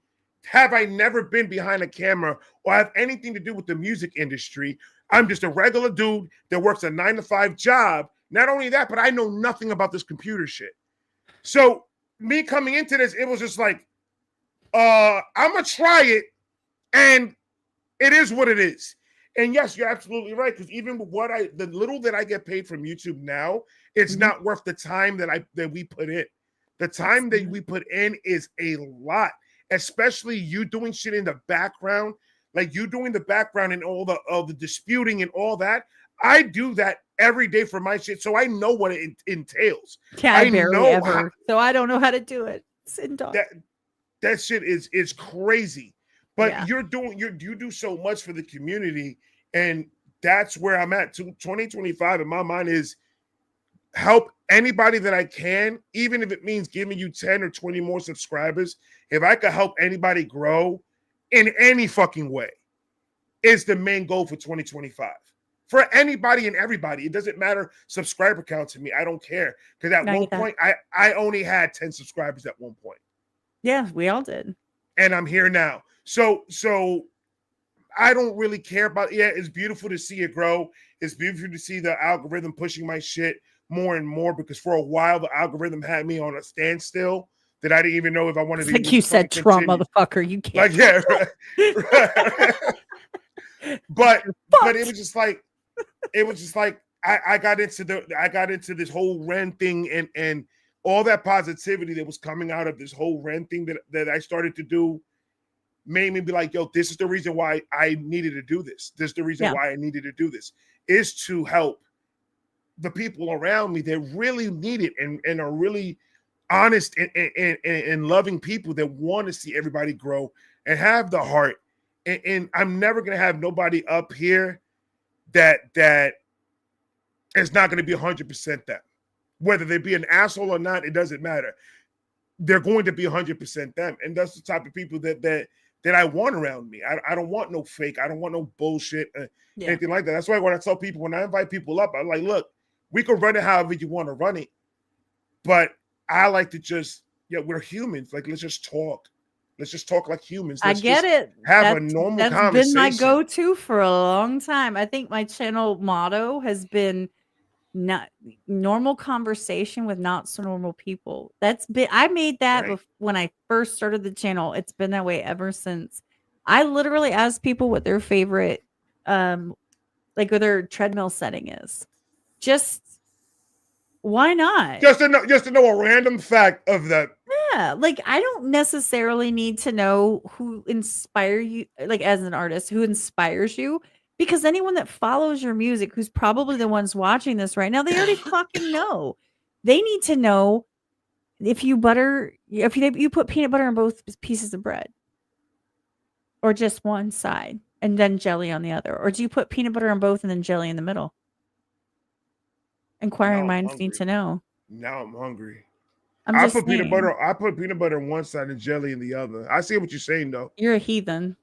have I never been behind a camera or have anything to do with the music industry, I'm just a regular dude that works a 9-to-5 job. Not only that, but I know nothing about this computer shit. So me coming into this, it was just like, I'm gonna try it, and it is what it is. And yes, you're absolutely right. Because even with the little that I get paid from YouTube now, it's not worth the time that we put in. The time that we put in is a lot, especially you doing shit in the background, like you doing the background and all the disputing and all that. I do that every day for my shit, so I know what it entails. Yeah, I barely ever. So I don't know how to do it. That shit is crazy. But you do so much for the community, and that's where I'm at. 2025 in my mind is help anybody that I can, even if it means giving you 10 or 20 more subscribers. If I could help anybody grow in any fucking way, is the main goal for 2025. For anybody and everybody. It doesn't matter subscriber count to me. I don't care. Because at one point, I only had 10 subscribers at one point. Yeah, we all did. And I'm here now. So I don't really care about it. Yeah, it's beautiful to see it grow. It's beautiful to see the algorithm pushing my shit more and more, because for a while the algorithm had me on a standstill that I didn't even know if I wanted to. Like you said, Trump, motherfucker, you can't. Like, yeah, right. but it was just like I got into this whole Ren thing and all that positivity that was coming out of this whole Ren thing that I started to do made me be like, yo, this is the reason why I needed to do this. This is the reason why I needed to do this, is to help the people around me that really need it and are really honest and loving people that want to see everybody grow and have the heart. And I'm never going to have nobody up here that is not going to be 100% them. Whether they be an asshole or not, it doesn't matter. They're going to be 100% them. And that's the type of people that I want around me. I don't want no fake. I don't want no bullshit, anything like that. That's why when I tell people, when I invite people up, I'm like, look, we can run it however you want to run it. But I like to just, we're humans. Like, let's just talk. Let's just talk like humans. I get it. Have a normal conversation. That's been my go-to for a long time. I think my channel motto has been not normal conversation with not so normal people. I made that when I first started the channel. It's been that way ever since. I literally ask people what their favorite like what their treadmill setting is. Just why not? Just to know a random fact of that. Yeah, like I don't necessarily need to know who inspire you, like as an artist, who inspires you. Because anyone that follows your music, who's probably the ones watching this right now, they already fucking know. They need to know if you put peanut butter on both pieces of bread, or just one side and then jelly on the other, or do you put peanut butter on both and then jelly in the middle? Inquiring minds need to know. Now I'm hungry. I put peanut butter on one side and jelly in the other. I see what you're saying, though. You're a heathen.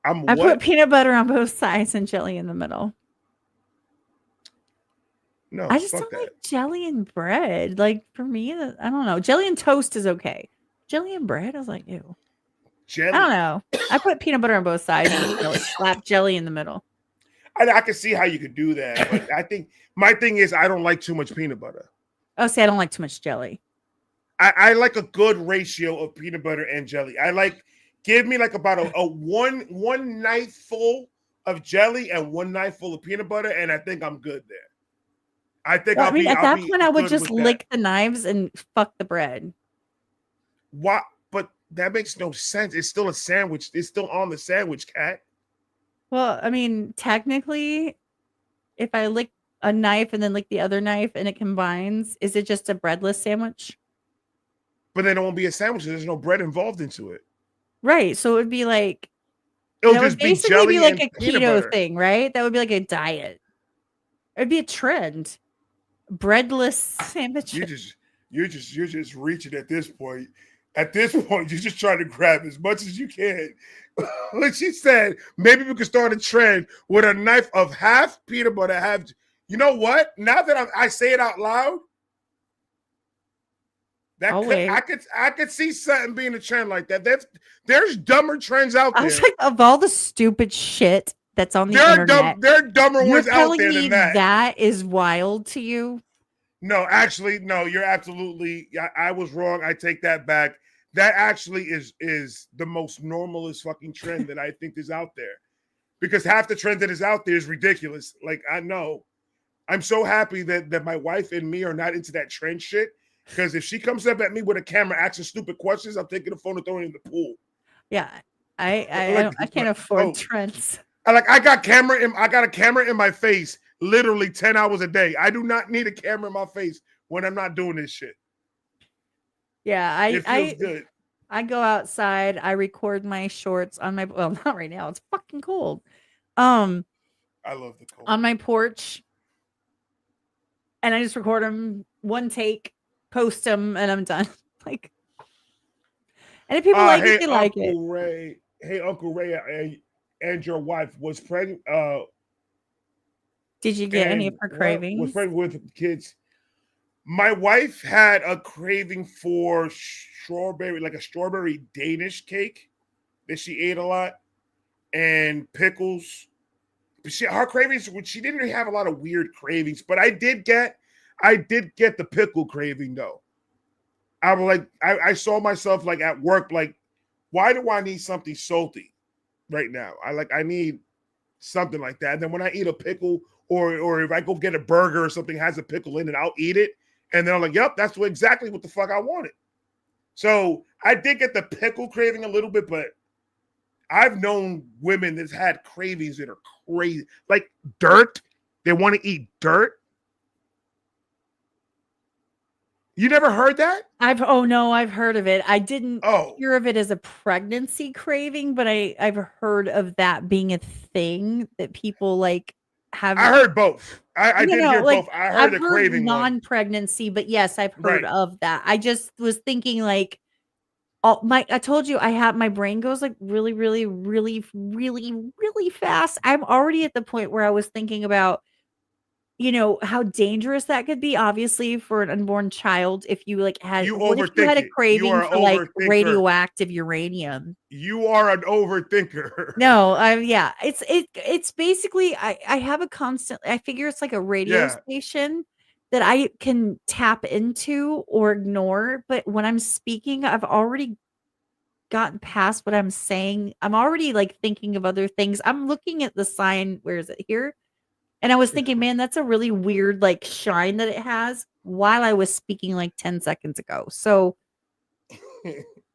I put peanut butter on both sides and jelly in the middle. No, I just don't like jelly and bread. Like for me, I don't know. Jelly and toast is okay. Jelly and bread, I was like, ew. Jelly. I don't know. I put peanut butter on both sides and slap jelly in the middle. I can see how you could do that, but I think my thing is I don't like too much peanut butter. Oh, see, I don't like too much jelly. I like a good ratio of peanut butter and jelly. Give me like about a one knife full of jelly and one knife full of peanut butter, and I think I'm good there. I think at that point I would just lick the knives and fuck the bread. What? But that makes no sense. It's still a sandwich. It's still on the sandwich, Kat. Well, I mean, technically, if I lick a knife and then lick the other knife and it combines, is it just a breadless sandwich? But then it won't be a sandwich. There's no bread involved into it. Right. So it would be like, it'll just be jelly be like and a keto thing, right? That would be like a diet. It'd be a trend. Breadless sandwiches. You're just reaching at this point. At this point, you're just trying to grab as much as you can. Like she said, maybe we could start a trend with a knife of half peanut butter, half. You know what? Now that I say it out loud, I could see something being a trend like that. There's dumber trends out there. I was like, of all the stupid shit that's on the internet, there are dumber ones out there than that. That is wild to you. No, actually, no, you're absolutely. I was wrong. I take that back. That actually is the most normalist fucking trend that I think is out there. Because half the trend that is out there is ridiculous. Like I know. I'm so happy that my wife and me are not into that trend shit. Because if she comes up at me with a camera asking stupid questions, I'm taking the phone and throwing it in the pool. Yeah, Like, I can't afford trends. I got a camera in my face literally 10 hours a day. I do not need a camera in my face when I'm not doing this shit. Yeah, It feels good. I go outside, I record my shorts on my not right now, it's fucking cold. I love the cold. On my porch, and I just record them one take, post them, and I'm done. Like, and if people like it, they like it. Ray, hey, Uncle Ray, and your wife was pregnant. Did you get any of her cravings? Was pregnant with kids. My wife had a craving for strawberry, like a strawberry Danish cake that she ate a lot, and pickles. But her cravings, she didn't really have a lot of weird cravings, but I did get the pickle craving though. I was like, I saw myself like at work, like, why do I need something salty right now? I need something like that. And then when I eat a pickle, or if I go get a burger or something has a pickle in it, I'll eat it. And then I'm like, yep, that's exactly what the fuck I wanted. So I did get the pickle craving a little bit, but I've known women that's had cravings that are crazy. Like dirt. They want to eat dirt. You never heard that? I've heard of it. I didn't hear of it as a pregnancy craving, but I've heard of that being a thing that people like have. I heard both. I did hear like, both. I heard the craving non-pregnancy, but yes, I've heard of that. I just was thinking like I told you I have my brain goes like really, really, really, really, really fast. I'm already at the point where I was thinking about, you know, how dangerous that could be, obviously, for an unborn child if you like had what if you had a craving for like radioactive uranium. You are an overthinker. No, it's basically I have a constant, I figure it's like a radio station that I can tap into or ignore, but when I'm speaking, I've already gotten past what I'm saying. I'm already like thinking of other things. I'm looking at the sign, where is it here? And I was thinking, man, that's a really weird like shine that it has while I was speaking like 10 seconds ago. So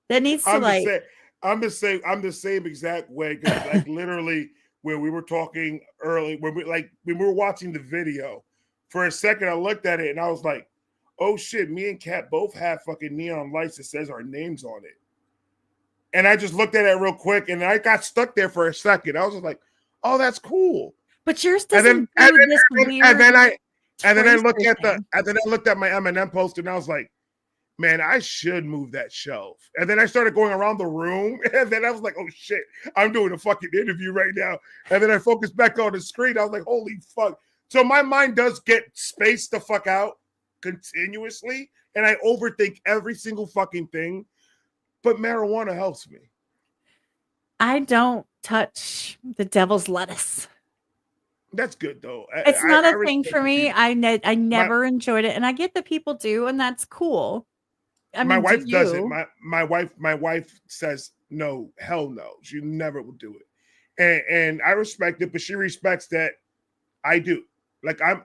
that needs to I'm the same exact way. Like literally when we were talking early, when we were watching the video, for a second I looked at it and I was like, oh shit, me and Kat both have fucking neon lights that says our names on it. And I just looked at it real quick and I got stuck there for a second. I was just like, oh, that's cool. But yours doesn't do this weird. And then I looked at my M&M poster and I was like, man, I should move that shelf. And then I started going around the room and then I was like, oh shit, I'm doing a fucking interview right now. And then I focused back on the screen. I was like, holy fuck. So my mind does get spaced the fuck out continuously and I overthink every single fucking thing. But marijuana helps me. I don't touch the devil's lettuce. That's good though. It's not a thing for me. I never enjoyed it, and I get that people do, and that's cool. I mean, my wife does it. My wife says no, hell no. She never will do it, and I respect it, but she respects that I do. Like I'm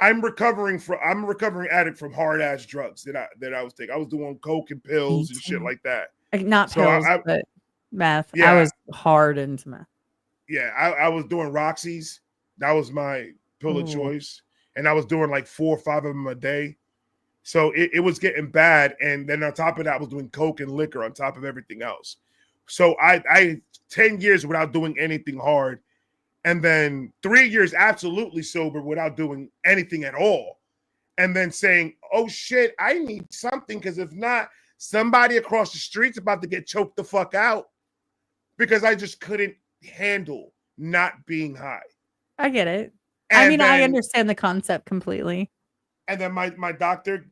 a recovering addict from hard ass drugs that I was taking. I was doing coke and pills and shit like that. Like not pills, but meth. Yeah. I was hard into meth. Yeah, I was doing Roxy's. That was my pill of choice. And I was doing like 4 or 5 of them a day. So it was getting bad. And then on top of that, I was doing coke and liquor on top of everything else. So I 10 years without doing anything hard. And then 3 years absolutely sober without doing anything at all. And then saying, oh shit, I need something. Because if not, somebody across the street's about to get choked the fuck out. Because I just couldn't handle not being high. I get it. I understand the concept completely. And then my doctor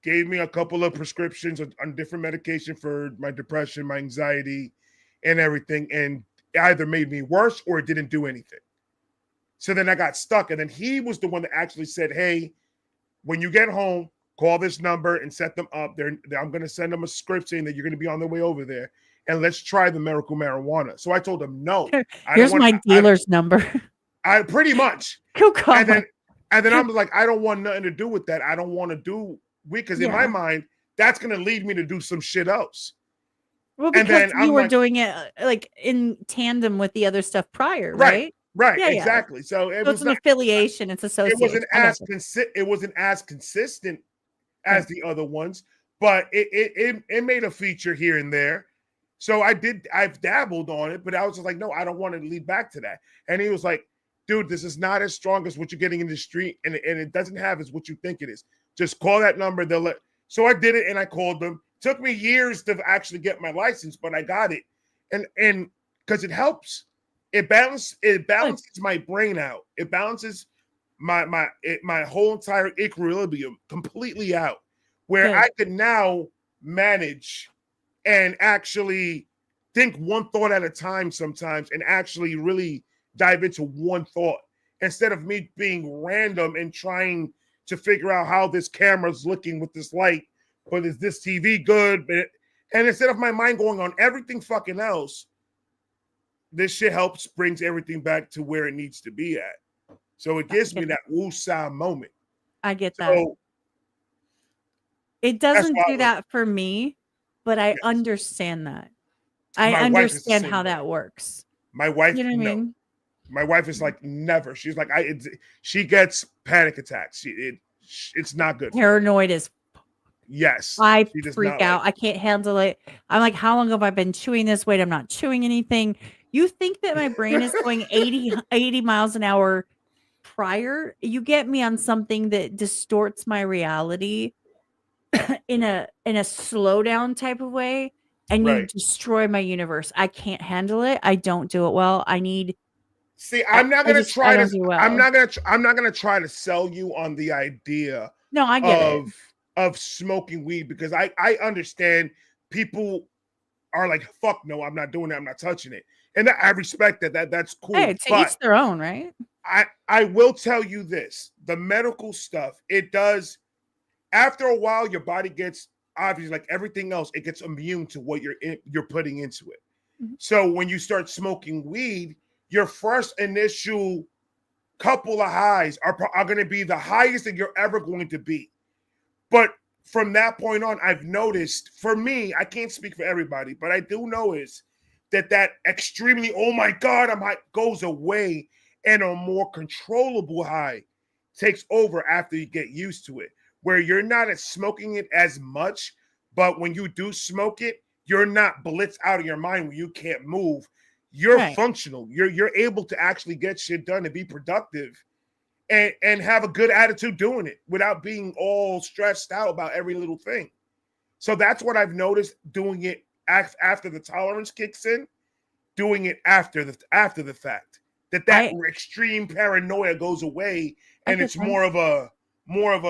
gave me a couple of prescriptions on different medication for my depression, my anxiety, and everything. And it either made me worse or it didn't do anything. So then I got stuck. And then he was the one that actually said, hey, when you get home, call this number and set them up. I'm going to send them a script saying that you're going to be on their way over there, and let's try the miracle marijuana. So I told them, no. Here's my dealer's number. I pretty much. Go call and then I'm like, I don't want nothing to do with that. I don't want to do weed because in my mind, that's going to lead me to do some shit else. Well, because you were doing it like in tandem with the other stuff prior, right? Right, exactly. So it's an affiliation. It's associated. It wasn't as consistent as the other ones, but it made a feature here and there. So I've dabbled on it, but I was just like, no, I don't want to lead back to that. And he was like, dude, this is not as strong as what you're getting in the street, and it doesn't have as what you think it is. Just call that number. So I did it, and I called them. Took me years to actually get my license, but I got it, and because it helps. It balances my brain out. It balances my whole entire equilibrium completely out, where I can now manage and actually think one thought at a time sometimes, and actually really dive into one thought instead of me being random and trying to figure out how this camera's looking with this light, but is this TV good? And instead of my mind going on everything fucking else, this shit brings everything back to where it needs to be at. So it gives me that woosah moment. I get that. It doesn't do that for me, but I understand that. I understand how that works. My wife, you know what I mean? My wife is like, never. She's like, she gets panic attacks. It's not good. Paranoid as yes. I freak out. I can't handle it. I'm like, how long have I been chewing this? Wait, I'm not chewing anything. You think that my brain is going 80 miles an hour prior? You get me on something that distorts my reality in a slowdown type of way, and you destroy my universe. I can't handle it. I don't do it well. I'm not gonna try to sell you on the idea. No, I get it. Of smoking weed, because I understand people are like, fuck no, I'm not doing that. I'm not touching it. And I respect that. That's cool. Hey, to each their own, right? I will tell you this: the medical stuff, it does. After a while, your body gets, obviously, like everything else, it gets immune to what you're putting into it. Mm-hmm. So when you start smoking weed, your first initial couple of highs are going to be the highest that you're ever going to be. But from that point on, I've noticed, for me, I can't speak for everybody, but I do notice that extremely, oh my God, I'm high, goes away, and a more controllable high takes over after you get used to it, where you're not smoking it as much, but when you do smoke it, you're not blitzed out of your mind when you can't move. You're functional. You're able to actually get shit done and be productive and have a good attitude doing it without being all stressed out about every little thing. So that's what I've noticed doing it after the tolerance kicks in, doing it after the fact. That extreme paranoia goes away, and it's more of a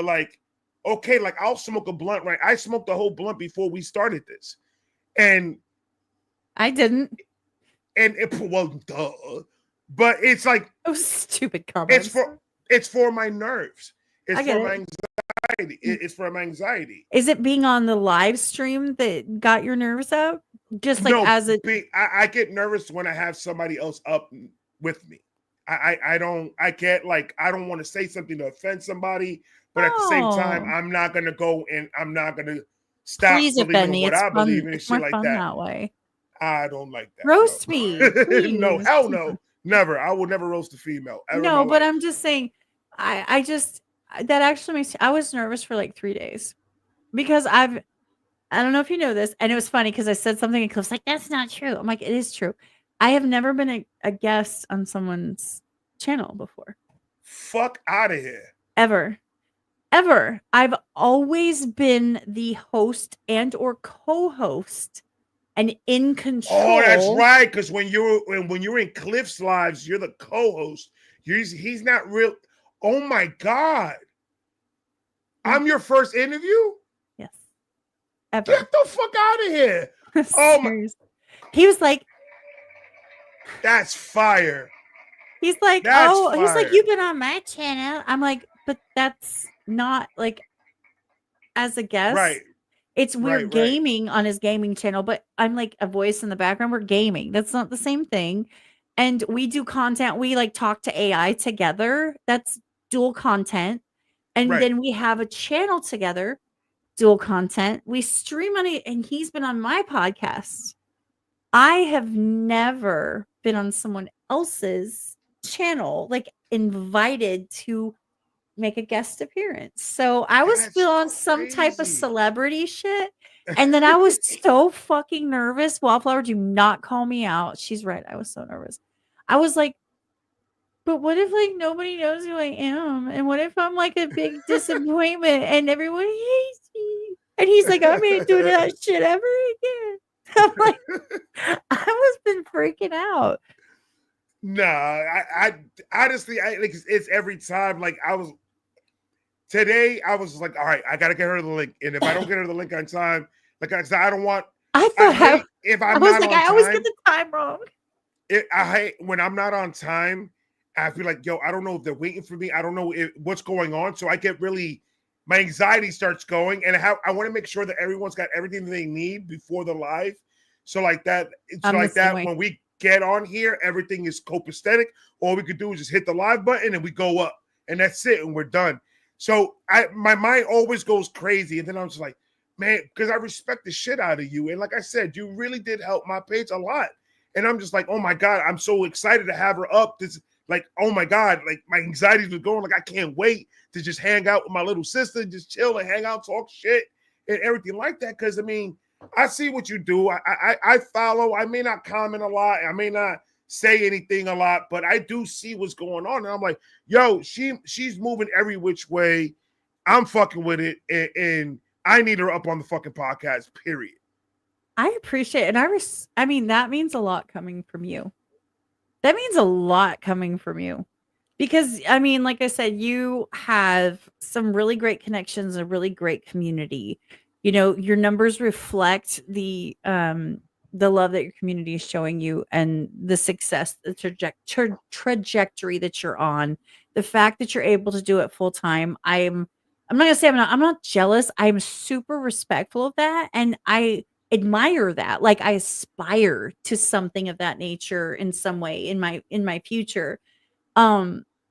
like, okay, like I'll smoke a blunt, right? I smoked a whole blunt before we started this, and I didn't. And duh. But it's like, oh, stupid comments. It's for my nerves. It's for my anxiety. It's for my anxiety. Is it being on the live stream that got your nerves up? Just like I get nervous when I have somebody else up with me. I don't want to say something to offend somebody, but at the same time, I'm not gonna go and I'm not gonna stop believing what I believe in and shit like that way. I don't like that. Roast me. No, hell no. Never. I will never roast a female. No, but I'm just saying, that actually makes, I was nervous for like 3 days because I don't know if you know this. And it was funny because I said something and Cliff's like, that's not true. I'm like, it is true. I have never been a guest on someone's channel before. Fuck out of here. Ever. I've always been the host and or co-host and in control. Oh, that's right. Because when you're in Cliff's lives, you're the co-host. He's not real. Oh my God. I'm your first interview? Yes. Ever. Get the fuck out of here. Oh my. He was like, that's fire. He's like, he's like, you've been on my channel. I'm like, but that's not like as a guest. Right. We're Right. gaming on his gaming channel, but I'm like a voice in the background. We're gaming. That's not the same thing. And we do content. We like talk to AI together. That's dual content. And Right. then we have a channel together, dual content. We stream on it, and he's been on my podcast. I have never been on someone else's channel, like invited to make a guest appearance. So I was That's feeling some type of crazy. celebrity shit. And then I was so fucking nervous. Wallflower, do not call me out. She's right. I was so nervous. I was like, but what if like nobody knows who I am? And what if I'm like a big disappointment and everyone hates me? And he's like, I'm not doing that shit ever again. I'm like, I was been freaking out. Nah, I honestly, like it's every time. Like today, I was like, all right, I gotta get her the link, and if I don't get her the link on time, like I said, I don't want. I thought if I I'm was not like, on I always time, get the time wrong. I hate when I'm not on time. I feel like, yo, I don't know if they're waiting for me. I don't know what's going on. So I get really, my anxiety starts going, and I want to make sure that everyone's got everything they need before the live. So like that, I'm the same way. when we get on here, everything is copacetic. All we could do is just hit the live button and we go up, and that's it, and we're done. So my mind always goes crazy, and then I'm just like, man, because I respect the shit out of you, and like I said, you really did help my page a lot, and I'm just like, oh my god, I'm so excited to have her up. This like, oh my god, like my anxieties were going, like I can't wait to just hang out with my little sister, just chill and hang out, talk shit, and everything like that. Because I mean, I see what you do. I follow. I may not comment a lot. I may not say anything a lot, but I do see what's going on. And I'm like, yo, she's moving every which way. I'm fucking with it. And I need her up on the fucking podcast, period. I appreciate it. And I mean, that means a lot coming from you. That means a lot coming from you. Because I mean, like I said, you have some really great connections, a really great community. You know, your numbers reflect the love that your community is showing you and the success, the trajectory that you're on. The fact that you're able to do it full time. I'm not gonna say I'm not jealous. I'm super respectful of that. And I admire that. Like I aspire to something of that nature in some way in my future.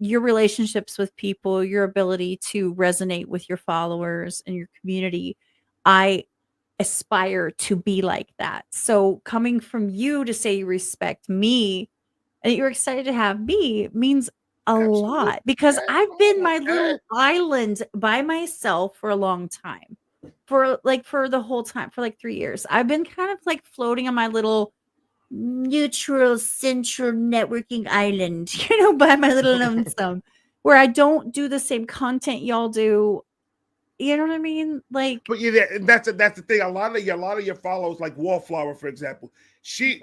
Your relationships with people, your ability to resonate with your followers and your community, I aspire to be like that. So coming from you to say you respect me and you're excited to have me means a lot, because I've been my little island by myself for a long time. For the whole time, for like 3 years. I've been kind of like floating on my little neutral central networking island, by my little lonesome, where I don't do the same content y'all do. You know what I mean? Like, but yeah, that's the thing. A lot of your followers, like Wallflower, for example, I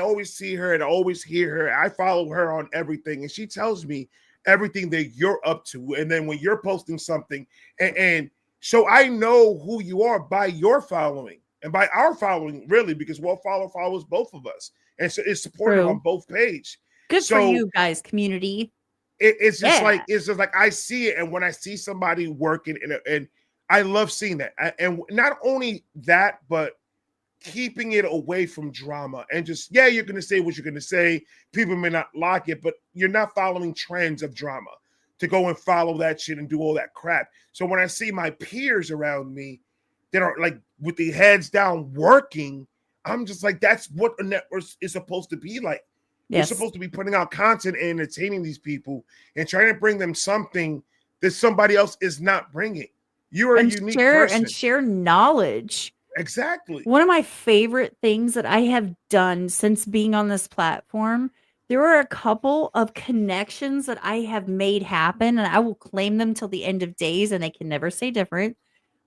always see her and I always hear her. I follow her on everything, and she tells me everything that you're up to. And then when you're posting something, and so I know who you are by your following and by our following, really, because Wallflower follows both of us, and so it's supported true. on both pages. Good So for you guys, community. it's just Yeah. like I see it, and when I see somebody working, and I love seeing that, and not only that, but keeping it away from drama, and just you're going to say what you're going to say. People may not like it, but you're not following trends of drama to go and follow that shit and do all that crap. So when I see my peers around me that are like with the heads down working, I'm just like, that's what a network is supposed to be like. Yes. We're supposed to be putting out content and entertaining these people and trying to bring them something that somebody else is not bringing. You are a unique person. And share knowledge. Exactly. One of my favorite things that I have done since being on this platform, there are a couple of connections that I have made happen, and I will claim them till the end of days, and they can never say different.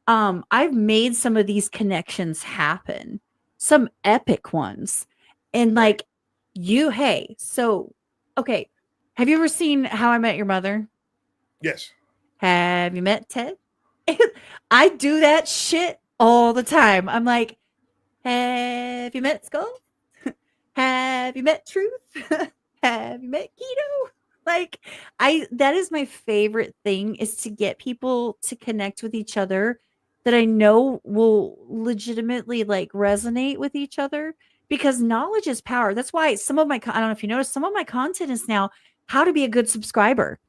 I've made some of these connections happen, some epic ones. And like okay. Have you ever seen How I Met Your Mother? Yes. Have you met Ted? I do that shit all the time. I'm like, have you met Skull? Have you met Truth? Have you met Keto? Like that is my favorite thing, is to get people to connect with each other that I know will legitimately like resonate with each other, because knowledge is power. That's why some of my I don't know if you noticed, some of my content is now how to be a good subscriber.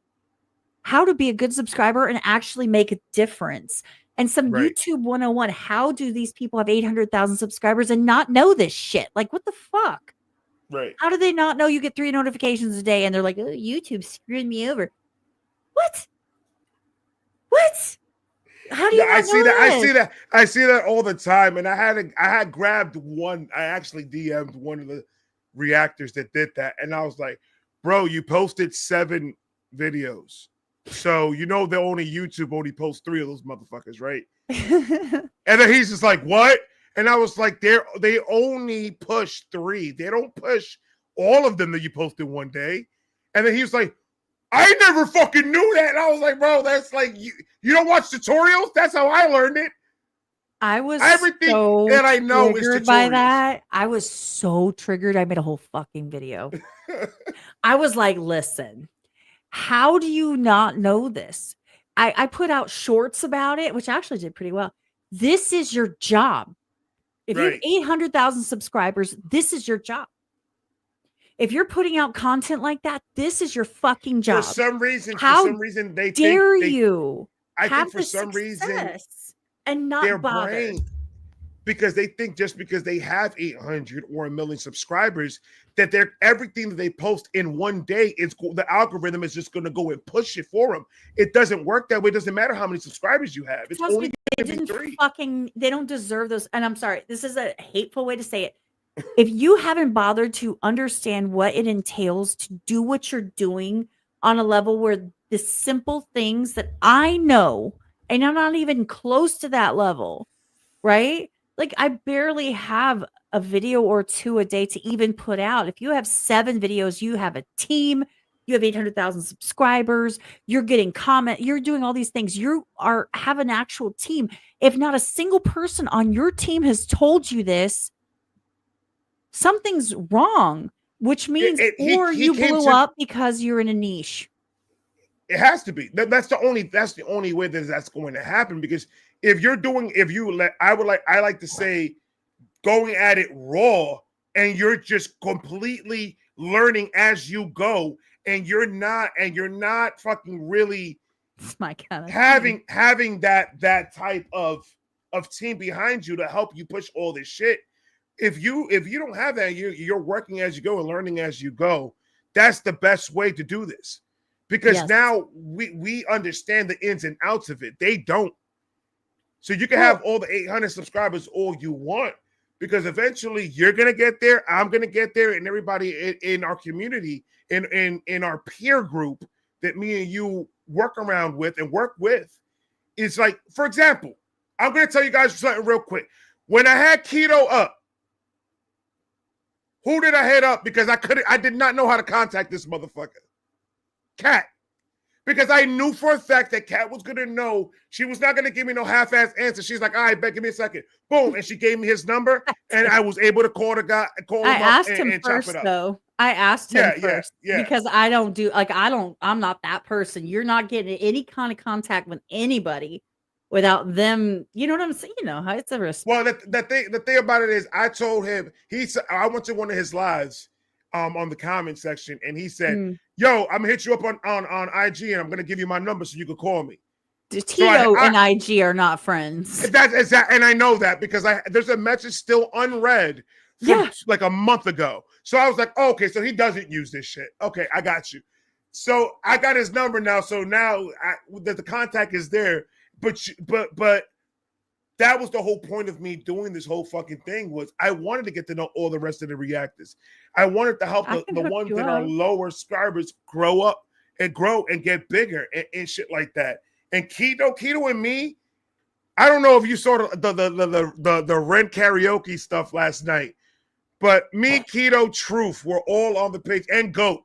How to be a good subscriber and actually make a difference. And some Right. YouTube 101, how do these people have 800,000 subscribers and not know this shit? Like, what the fuck? Right. How do they not know you get 3 notifications a day and they're like, oh, YouTube screwed me over? What? What? How do you Yeah, I not see know that. I this? see that. I see that all the time. And I had grabbed one. I actually DM'd one of the reactors that did that, and I was like, "Bro, you posted 7 videos, so you know the only YouTube only posts 3 of those motherfuckers, right?" And then he's just like, "What?" And I was like, they only push 3. They don't push all of them that you posted one day." And then he was like, "I never fucking knew that." And I was like, "Bro, that's like you don't watch tutorials? That's how I learned it." I was Everything so that I know is triggered by tutorials. that. I was so triggered. I made a whole fucking video. I was like, listen, how do you not know this? I put out shorts about it, which actually did pretty well. This is your job. If you have Right. 800,000 subscribers, this is your job. If you're putting out content like that, this is your fucking job. For some reason, How they dare think you I have think for the some reason success and their not bother? brain, because they think just because they have 800 or a million subscribers that they're everything that they post in one day is the algorithm is just going to go and push it for them. It doesn't work that way. It doesn't matter how many subscribers you have. It's Trust only me, they going to be didn't 3. fucking, they don't deserve those. And I'm sorry, this is a hateful way to say it. If you haven't bothered to understand what it entails to do what you're doing on a level where the simple things that I know, and I'm not even close to that level, right? Like, I barely have a video or 2 a day to even put out. If you have 7 videos, you have a team, you have 800,000 subscribers, you're getting comment, you're doing all these things. You have an actual team. If not a single person on your team has told you this, something's wrong, which means you blew up because you're in a niche. It has to be. That's the only way that that's going to happen, because if I like to say going at it raw and you're just completely learning as you go, and you're not fucking really It's my kind of having that type of team behind you to help you push all this shit. If you don't have that, you're working as you go and learning as you go. That's the best way to do this, because now we understand the ins and outs of it. They don't. So you can have all the 800 subscribers all you want, because eventually you're gonna get there. I'm gonna get there, and everybody in our community, in our peer group that me and you work around with and work with, is like, for example, I'm gonna tell you guys something real quick. When I had keto up, who did I hit up? Because I did not know how to contact this motherfucker. Kat. Because I knew for a fact that Kat was going to know. She was not going to give me no half-ass answer. She's like, all right, bet, give me a second. Boom. And she gave me his number, and I was able to call the guy. I asked him first, though. I asked him first because I don't do, like, I'm not that person. You're not getting any kind of contact with anybody without them. You know what I'm saying? You know how it's a risk. Well, the thing about it is, I told him, I went to one of his lives on the comment section, and he said, yo, I'm gonna hit you up on IG, and I'm gonna give you my number so you can call me. Tito and IG are not friends. That's exactly, and I know that because there's a message still unread from like a month ago. So I was like, oh, okay, so he doesn't use this shit. Okay, I got you. So I got his number now. So now the contact is there. But that was the whole point of me doing this whole fucking thing, was I wanted to get to know all the rest of the reactors. I wanted to help the ones that are lower subscribers grow up and grow and get bigger and shit like that. And Keto and me, I don't know if you saw the rent karaoke stuff last night, but me, Keto, Truth were all on the page, and Goat.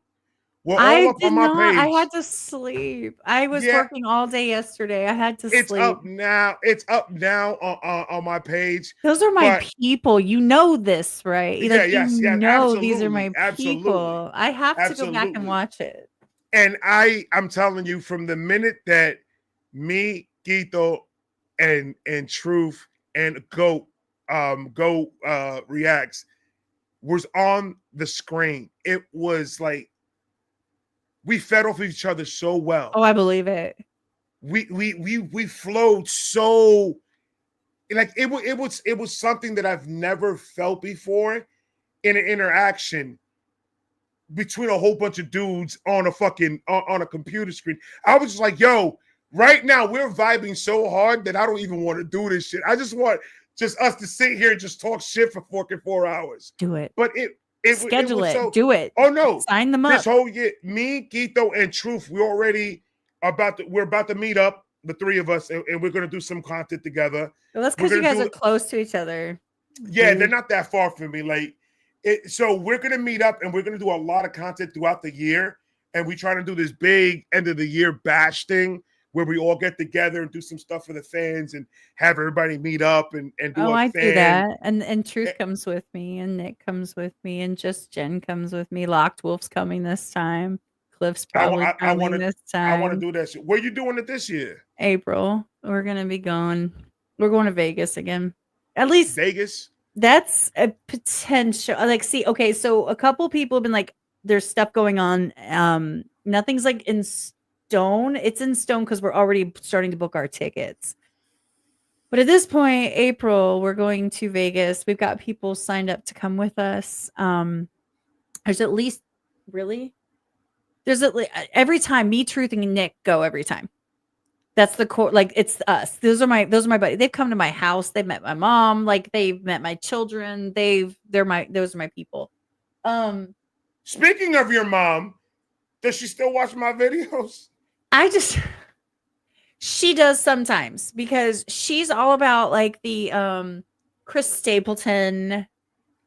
We're all up on my page. I had to sleep. I was working all day yesterday. I had to sleep. It's up now on my page. Those are my people. You know this, right? Like, these are my people. I have to go back and watch it. And I'm telling you, from the minute that me, Quito, and Truth and Go reacts was on the screen, it was like we fed off each other so well. Oh, I believe it. We flowed so like it was something that I've never felt before in an interaction between a whole bunch of dudes on a fucking on a computer screen. I was just like, yo, right now we're vibing so hard that I don't even want to do this shit. I just want just us to sit here and just talk shit for fucking 4 hours. Do it. But it Schedule was it. so, Do it. oh no. Sign them up. This whole year, me, Quito, and Truth, we're about to meet up, the three of us, and we're gonna do some content together. Well, that's because you guys are close to each other. Yeah, they're not that far from me. Like so we're gonna meet up and we're gonna do a lot of content throughout the year. And we try to do this big end of the year bash thing where we all get together and do some stuff for the fans and have everybody meet up and do I fan. do that. And Truth comes with me, and Nick comes with me, and just Jen comes with me. Locked Wolf's coming this time. Cliff's probably coming this time. I want to do that shit. Where you doing it this year? April. We're gonna be going. We're going to Vegas again. At least Vegas. That's a potential. Like, see, okay, so a couple people have been like, there's stuff going on. Nothing's like in stone. It's in stone because we're already starting to book our tickets. But at this point, April, we're going to Vegas. We've got people signed up to come with us. There's at least every time me, Truth, and Nick go every time. That's the core. Like, it's us. Those are my buddies. They've come to my house. They've met my mom. Like, they've met my children. Those are my people. Speaking of your mom, does she still watch my videos? She does sometimes, because she's all about like the Chris Stapleton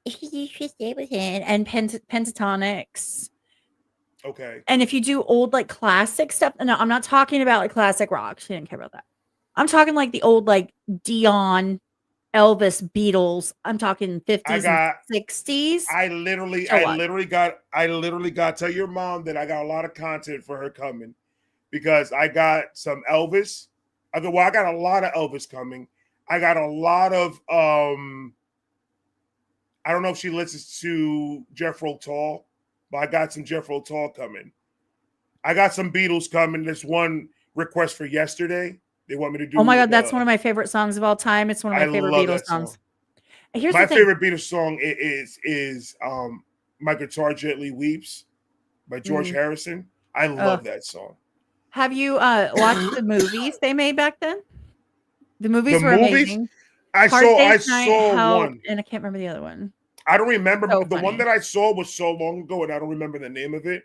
and pentatonics. Okay. And if you do old like classic stuff, no, I'm not talking about like classic rock. She didn't care about that. I'm talking like the old like Dion, Elvis, Beatles. I'm talking 50s and 60s. I literally got tell your mom that I got a lot of content for her coming, because I got some Elvis. I got a lot of Elvis coming. I got a lot of I don't know if she listens to Jethro Tull, but I got some Jethro Tull coming. I got some Beatles coming. There's one request for Yesterday. They want me to do. Oh my God, that's one of my favorite songs of all time. It's one of my favorite Beatles songs. Here's my favorite Beatles song is My Guitar Gently Weeps by George Harrison. I love that song. Have you watched the movies they made back then? The movies were amazing. I saw one, and I can't remember the other one. I don't remember. The one that I saw was so long ago, and I don't remember the name of it.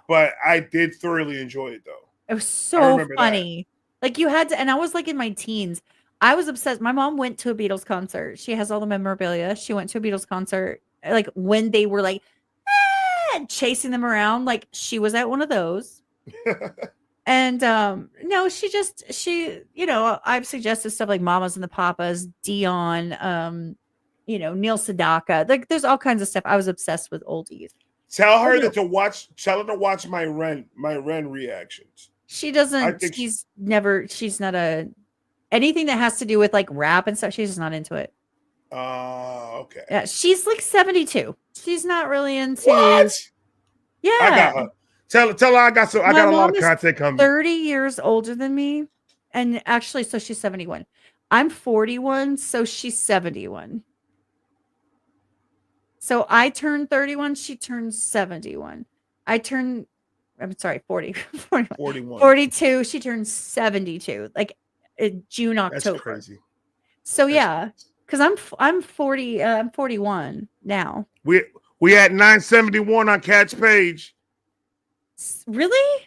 But I did thoroughly enjoy it, though. It was so funny. Like, you had to, and I was like in my teens. I was obsessed. My mom went to a Beatles concert. She has all the memorabilia. She went to a Beatles concert, like when they were like chasing them around. Like, she was at one of those. And no, she I've suggested stuff like Mamas and the Papas, Dion, Neil Sedaka. Like, there's all kinds of stuff. I was obsessed with oldies. Tell her to watch my Ren reactions. She doesn't. She's not anything that has to do with like rap and stuff. She's just not into it. Okay. Yeah, she's like 72. She's not really into. What? Yeah, I got her. Tell her I got a lot of content coming. 30 years older than me, and actually, so she's 71. I'm 41, so she's 71. So I turned 31. She turned 71. I'm sorry, 40. 41. 42. She turned 72. Like June, October. That's crazy. So yeah, because I'm 40. I'm 41 now. We at 971 on Cat's page. Really?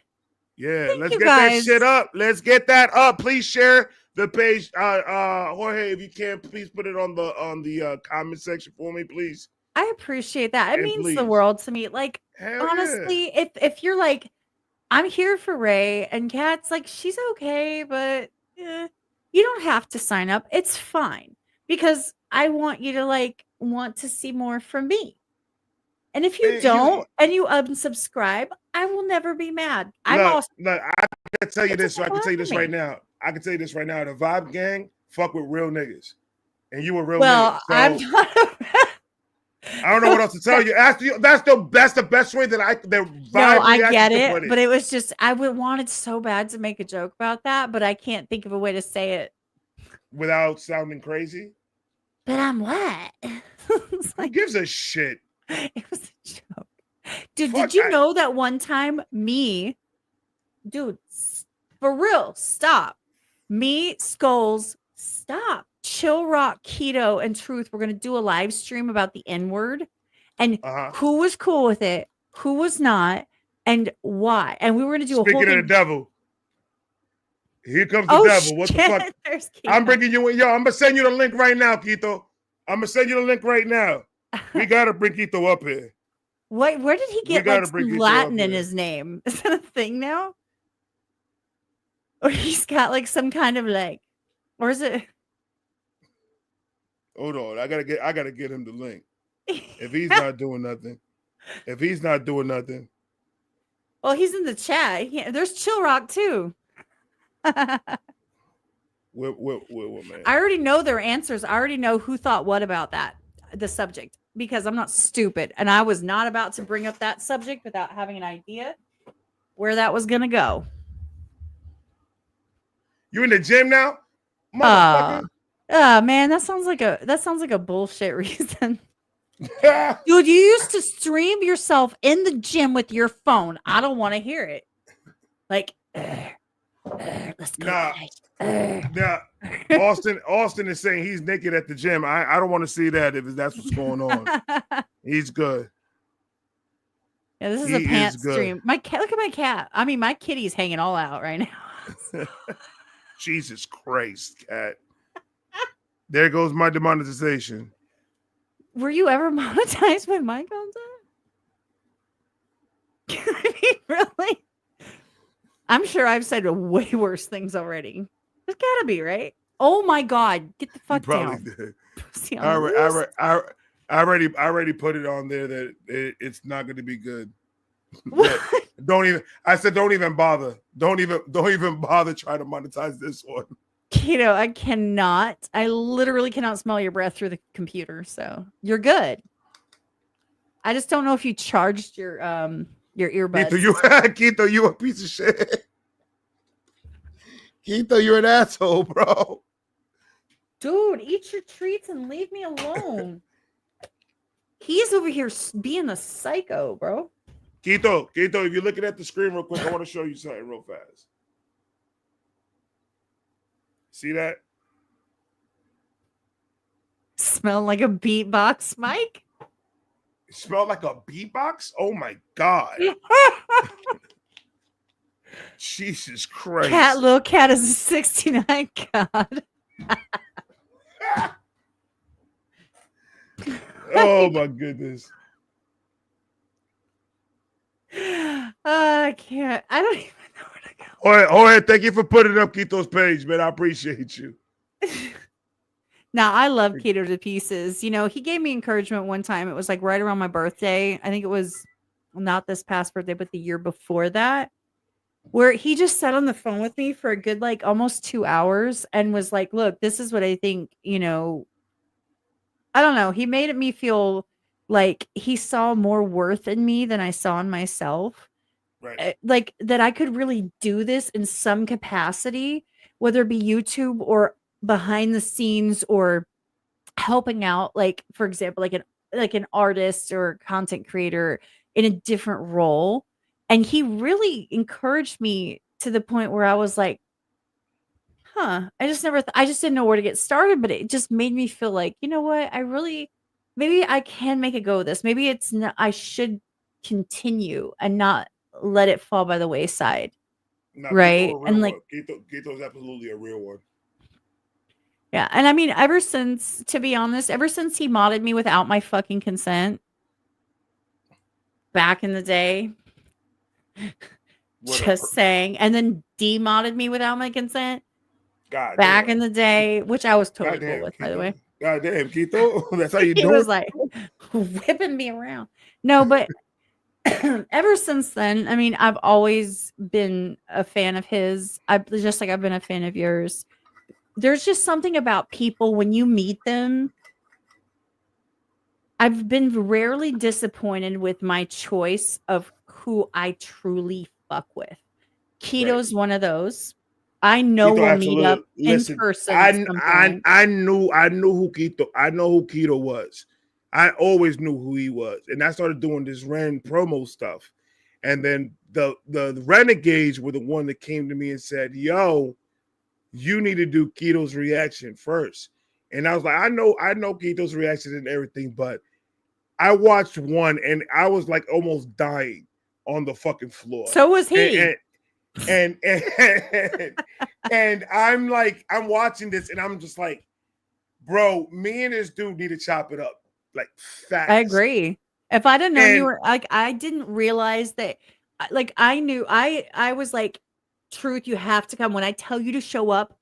Yeah. Let's get that shit up. Let's get that up. Please share the page. Jorge, if you can, please put it on the comment section for me, please. I appreciate that. It means the world to me. Like, honestly, if you're like, I'm here for Ray, and Kat's like, she's okay, but you don't have to sign up. It's fine, because I want you to like want to see more from me. And if you Man, don't and you unsubscribe, I will never be mad. I'm look, also look, I can tell you it this. I doesn't can tell you bother this me. right now. I can tell you this right now. The Vibe Gang fuck with real niggas, and you a real Well, nigga. I'm So not. I don't know what else to tell you. That's the best way that the Vibe No, I reaction get can put it, but it was just wanted so bad to make a joke about that, but I can't think of a way to say it. without sounding crazy. But I'm what? It's Who like, gives a shit? it was a joke. Dude, Fuck, did you know that one time dude, for real, stop. Me, Skulls, stop. Chill Rock, Keto, and Truth, we're going to do a live stream about the N-word and who was cool with it, who was not, and why. And we were going to do a whole Speaking thing. of the devil, here comes the devil. What the fuck? There's I'm Keto. bringing you in. Yo, I'm going to send you the link right now, Quito. I'm going to send you the link right now. We got to bring Quito up here. Where did he get gotta like bring some Keto Latin up in here. his name? Is that a thing now? Or he's got like some kind of like, or is it? Hold on. I gotta get him the link. If he's not doing nothing. Well, he's in the chat. There's Chill Rock too. Man. I already know their answers. I already know who thought what about the subject, because I'm not stupid. And I was not about to bring up that subject without having an idea where that was going to go. You in the gym now? Motherfucker. Man, that sounds like a bullshit reason. Dude, you used to stream yourself in the gym with your phone. I don't want to hear it. Like, let's go. Nah. Austin is saying he's naked at the gym. I don't want to see that if that's what's going on. He's good. Yeah, this is a pants stream. My cat, look at my cat. I mean, my kitty's hanging all out right now. Jesus Christ, cat. There goes my demonetization. Were you ever monetized with my content? I mean, really? I'm sure I've said way worse things already. There's gotta be, right? Oh my God. Get the fuck down. Did. I already put it on there that it's not going to be good. Don't even bother. Don't even bother trying to monetize this one. Keto, I literally cannot smell your breath through the computer, so you're good. I just don't know if you charged your earbuds. Keto, you a piece of shit. Keto, you're an asshole, bro. Dude, eat your treats and leave me alone. He's over here being a psycho, bro. Keto, if you're looking at the screen real quick, I want to show you something real fast. See that? Smell like a beatbox, Mike? It smelled like a beatbox? Oh my God. Jesus Christ. Little cat is a 69 god. Oh my goodness. I can't. I don't even know where to go. All right. Thank you for putting up Keto's page, man. I appreciate you. Now, I love Keto to pieces. You know, he gave me encouragement one time. It was like right around my birthday. I think it was not this past birthday, but the year before that, where he just sat on the phone with me for a good, like, almost 2 hours and was like, look, this is what I think, you know, I don't know. He made me feel like he saw more worth in me than I saw in myself. Right. Like that I could really do this in some capacity, whether it be YouTube or behind the scenes or helping out, like, for example, like an artist or content creator in a different role. And he really encouraged me to the point where I was like, I just I just didn't know where to get started, but it just made me feel like, you know what, maybe I can make a go of this. Maybe it's not, I should continue and not let it fall by the wayside. Right. And like, Keto's absolutely a real one. Yeah. And I mean, ever since he modded me without my fucking consent back in the day, saying, and then demodded me without my consent back in the day, which I was totally cool with, by the way. God damn, Quito. That's how you He do was it. like whipping me around. No, but ever since then, I mean, I've always been a fan of his. I've just like I've been a fan of yours. There's just something about people when you meet them. I've been rarely disappointed with my choice of who I truly fuck with. Right. Keto's one of those. I know Quito, we'll meet up absolutely. in Listen, person at some point. I knew who Quito. I know who Quito was. I always knew who he was, and I started doing this Ren promo stuff, and then the Renegades were the one that came to me and said, "Yo, you need to do Quito's reaction first." And I was like, I know Quito's reaction and everything, but I watched one and I was like almost dying on the fucking floor. So was he. And I'm like, I'm watching this and I'm just like, bro, me and this dude need to chop it up like fast. I agree. If I didn't know you were like, I didn't realize that. Like, I knew I was like, Truth, you have to come. When I tell you to show up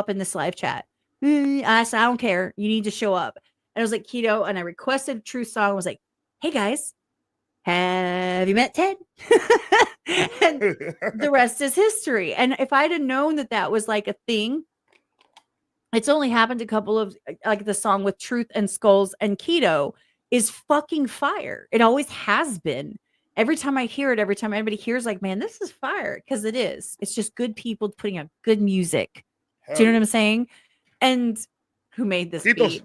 in this live chat. I said, I don't care. You need to show up. And I was like, Keto, and I requested Truth song. I was like, hey guys, have you met Ted? And the rest is history. And if I'd have known that that was like a thing, it's only happened a couple of like the song with Truth and Skulls and Keto is fucking fire. It always has been. Every time I hear it, every time anybody hears, like, man, this is fire, because it is. It's just good people putting out good music. Hell Do you know yeah. what I'm saying? And who made this beat?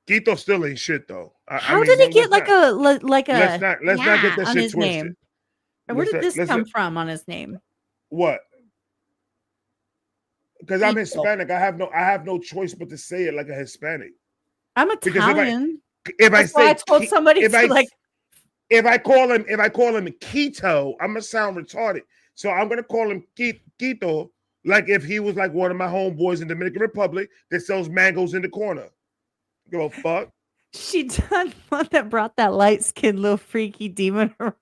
Quito still ain't shit though. How did he get like a let's not get that on shit his twisted. name? And where did this come from on his name? What? Because I'm Quito. Hispanic, I have no choice but to say it like a Hispanic. I'm Because Italian. if I That's why say I told somebody if to like. if I call him Quito, I'm gonna sound retarded. So I'm gonna call him Quito, like if he was like one of my homeboys in the Dominican Republic that sells mangoes in the corner. Give a fuck. She done one that brought that light skinned little freaky demon around.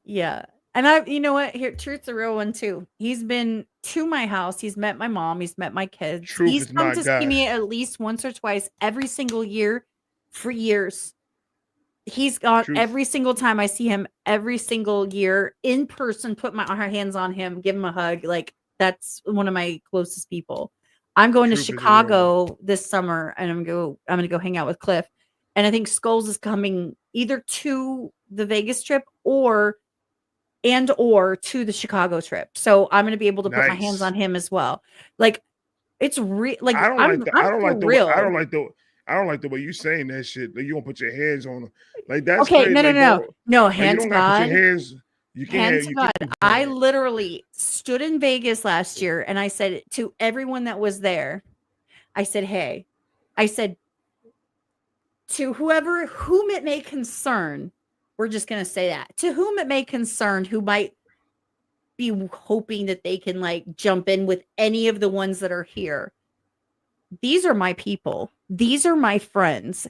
Yeah. And you know what? Here, Truth's a real one too. He's been to my house. He's met my mom. He's met my kids. Truth He's is come my to guy. see me at least once or twice every single year for years. He's gone Truth. every single time I see him every single year in person, put my hands on him, give him a hug. Like, that's one of my closest people. I'm going to Truth is a real Chicago this summer, and I'm going to go hang out with Cliff. And I think Skulls is coming either to the Vegas trip or to the Chicago trip. So I'm going to be able to put my hands Nice. on him as well. Like, it's like I don't I'm like the I don't for like the real. I don't like the way you saying that shit. Like, you don't put your hands on them. Like, that's Okay, crazy. no, Like, no. you Hands don't to gotta put God. your hands. You can't Hands have to you God. can't- I literally stood in Vegas last year and I said to everyone that was there, I said, hey, I said to whom it may concern, we're just going to say that, to whom it may concern, who might be hoping that they can like jump in with any of the ones that are here. These are my people. These are my friends.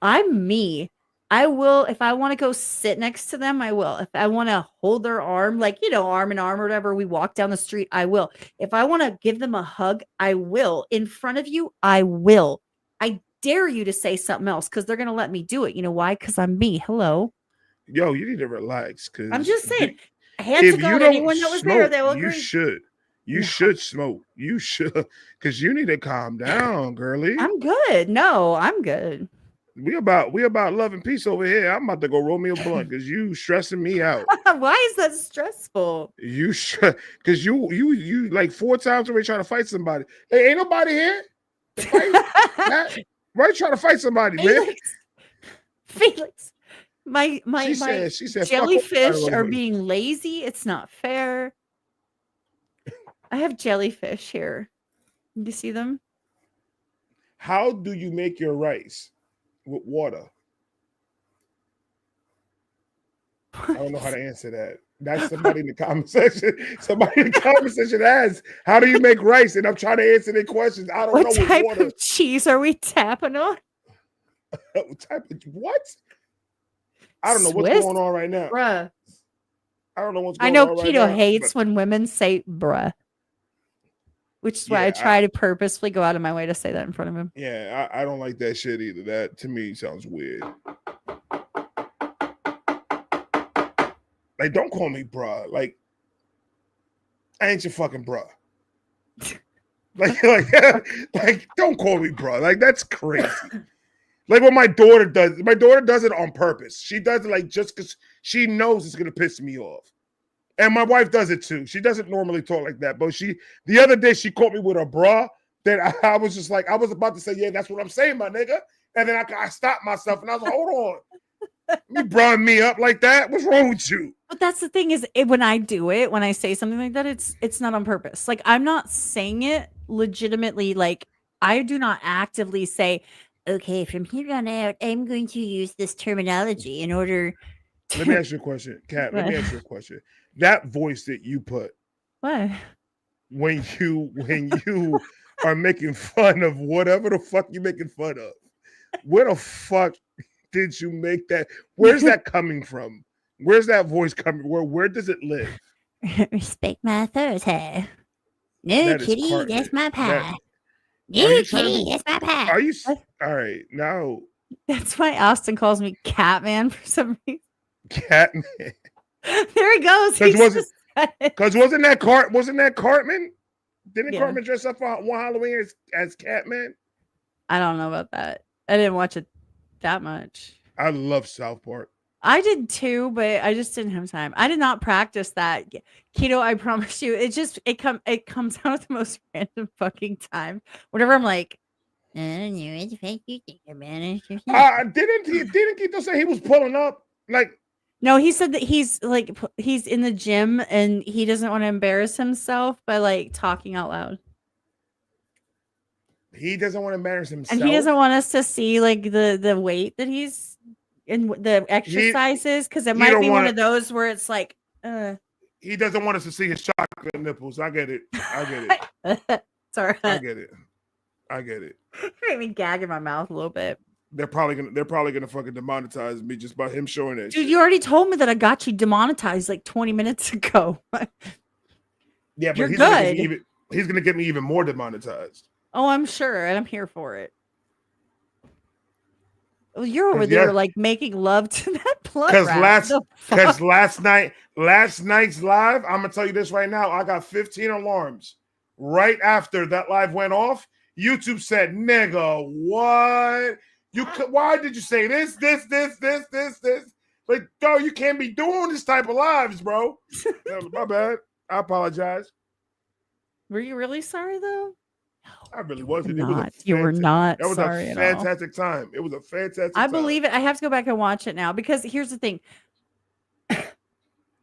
I'm me. I will, if I want to go sit next to them, I will. If I want to hold their arm, like, arm in arm or whatever, we walk down the street, I will. If I want to give them a hug, I will. In front of you, I will. I dare you to say something else because they're going to let me do it. You know why? Because I'm me. Hello. Yo, you need to relax. Because I'm just saying. Hands if to you God, don't anyone that was smoke, there, they will you agree. should. You No. should smoke. You should, because you need to calm down, girly. I'm good. No, I'm good. We about love and peace over here. I'm about to go roll me a blunt because you stressing me out. Why is that stressful? You because you like 4 times already trying to fight somebody. Hey, ain't nobody here to fight. Why you trying to fight somebody, man? Felix, my She said jellyfish are being lazy. It's not fair. I have jellyfish here. You see them? How do you make your rice with water? I don't know how to answer that. That's somebody in the comment section. Somebody in the comment section asks, how do you make rice? And I'm trying to answer their questions. I don't know What type water. of cheese are we tapping on? What? I don't know Swiss? what's going on right now. Bruh. I don't know what's going I know on right Keto now. hates when women say bruh. which is why I try to purposefully go out of my way to say that in front of him. Yeah, I don't like that shit either. That to me sounds weird. Like, don't call me bruh. Like, I ain't your fucking bruh. like, don't call me bruh. Like, that's crazy. Like what my daughter does. My daughter does it on purpose. She does it like just because she knows it's gonna piss me off. And my wife does it too. She doesn't normally talk like that, but the other day she caught me with a bruh. That I was just like, I was about to say, yeah, that's what I'm saying, my nigga. And then I stopped myself and I was like, hold on. You brought me up like that? What's wrong with you? But that's the thing is when I do it, when I say something like that, it's not on purpose. Like I'm not saying it legitimately. Like I do not actively say, okay, from here on out, I'm going to use this terminology in order to... Let me ask you a question, Kat. Let me ask you a question. That voice that you put, what? When you are making fun of whatever the fuck you making fun of, where the fuck did you make that? Where's that coming from? Where's that voice coming? Where does it live? Respect my authority. No, kitty, that's my pie. No, kitty, that's my pie. Are you all right? No. That's why Austin calls me Catman for some reason. Catman. There he goes. Because wasn't that Cartman? Didn't Cartman dress up for one Halloween as Catman? I don't know about that. I didn't watch it that much. I love South Park. I did too, but I just didn't have time. I did not practice that. Keto, I promise you. It comes out at the most random fucking time. Whenever I'm like, I don't know what the fuck you think about it. Didn't Keto say he was pulling up? Like, no, he said that he's in the gym and he doesn't want to embarrass himself by like talking out loud. He doesn't want to embarrass himself. And he doesn't want us to see like the weight that he's in the exercises, because it might be one of those where it's like he doesn't want us to see his chocolate nipples. I get it. Sorry. I get it. It made me gag in my mouth a little bit. They're probably gonna fucking demonetize me just by him showing that. Dude, shit. You already told me that I got you demonetized like 20 minutes ago. Yeah, but you're good. He's gonna get me even more demonetized. Oh, I'm sure, and I'm here for it. Well, you're over there like making love to that blood. Because last night's live, I'm gonna tell you this right now. I got 15 alarms right after that live went off. YouTube said, "Nigga, what? Why did you say this? Like, no, you can't be doing this type of lives, bro." My bad. I apologize. Were you really sorry though? I really wasn't. You were not. That was sorry a fantastic time. It was a fantastic I believe it. I have to go back and watch it now because here's the thing.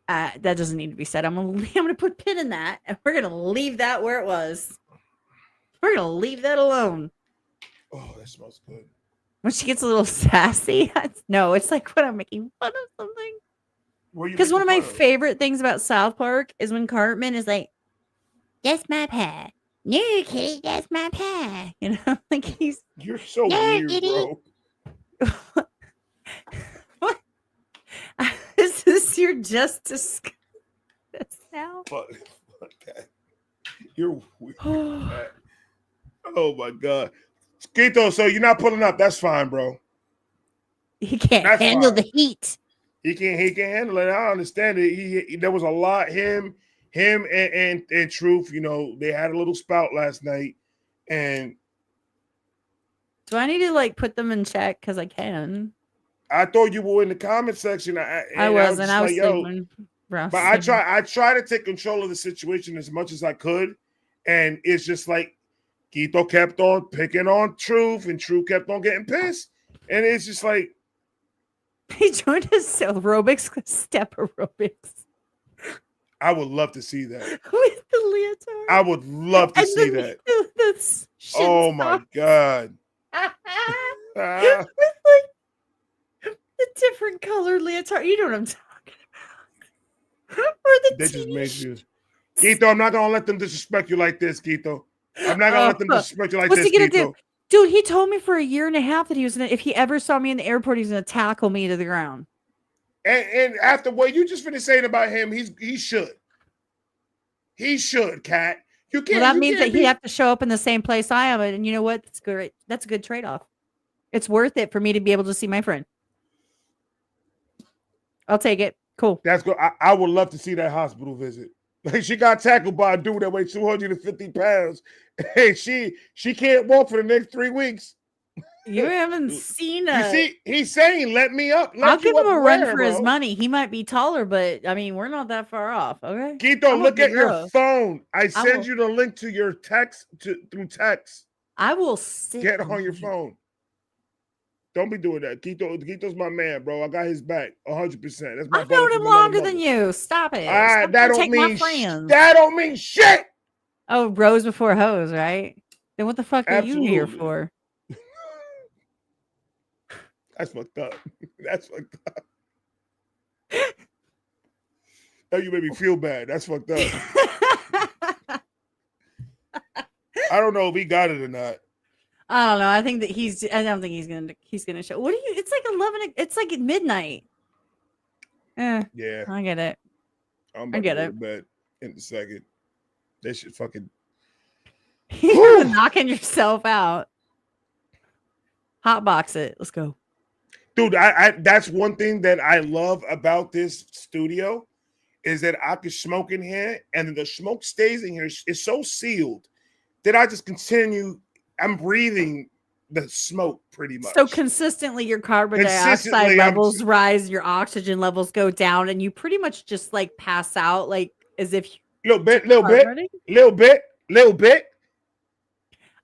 That doesn't need to be said. I'm gonna put pin in that, and we're gonna leave that where it was. We're gonna leave that alone. Oh, that smells good. When she gets a little sassy, no, it's like when I'm making fun of something. Because one of my favorite things about South Park is when Cartman is like, "That's my pie. No, kitty, that's my pie." You know, like you're so weird, kitty. Bro. What? Is this your justice now? Fuck that. You're weird. Oh my god. Skito, so you're not pulling up. That's fine, bro. He can't handle the heat. He can't handle it. I understand it. There was a lot. Him and Truth, you know, they had a little spout last night. And do I need to like put them in check? Because I can. I thought you were in the comment section. I was sleeping. But I try to take control of the situation as much as I could. And it's just like Quito kept on picking on Truth, and Truth kept on getting pissed. And it's just like he joined us aerobics, step aerobics. I would love to see that. With the leotard. I would love to see that. Oh my god. With like the different colored leotard. You know what I'm talking about. Or they just made you. Quito, I'm not gonna let them disrespect you like this, Quito. I'm not gonna let them disrespect you like What's this, he gonna Quito. do? Dude, he told me for a year and a half that he was gonna, if he ever saw me in the airport, he's gonna tackle me to the ground. And after what you just finished saying about him, he should. He should, Kat. You can't. Well, that you means can't that he have to show up in the same place I am, and you know what? That's great. That's a good trade-off. It's worth it for me to be able to see my friend. I'll take it. Cool. That's good. I would love to see that hospital visit. Like she got tackled by a dude that weighs 250 pounds. Hey, she can't walk for the next 3 weeks. You haven't seen You see, he's saying, "Let me up." I'll give him a run where, for his bro? money. He might be taller, but I mean, we're not that far off. Okay. Quito, I'm a look at big your girl. phone. I will- send you the link to your text through text. I will sit. Get on your phone. Don't be doing that. Quito's my man, bro. I got his back 100%. That's my I've known brother him from another longer than mother. you. Stop it. That Stop trying to don't take my mean friends. that don't mean shit. Oh, rose before hose, right? Then what the fuck are you here Absolutely. for? That's fucked up. That's fucked up. Now you made me feel bad. That's fucked up. I don't know if he got it or not. I don't know. I think that I don't think he's gonna show. What do you? It's like 11. It's like midnight. Yeah, I get it. I'm I about get to go it. to bed in a second. They should fucking. You're knocking yourself out. Hotbox it. Let's go. Dude, I that's one thing that I love about this studio is that I can smoke in here and the smoke stays in here. It's so sealed that I just continue. I'm breathing the smoke pretty much. So consistently, your carbon dioxide Consistently, levels rise, your oxygen levels go down, and you pretty much just like pass out, like as if little bit.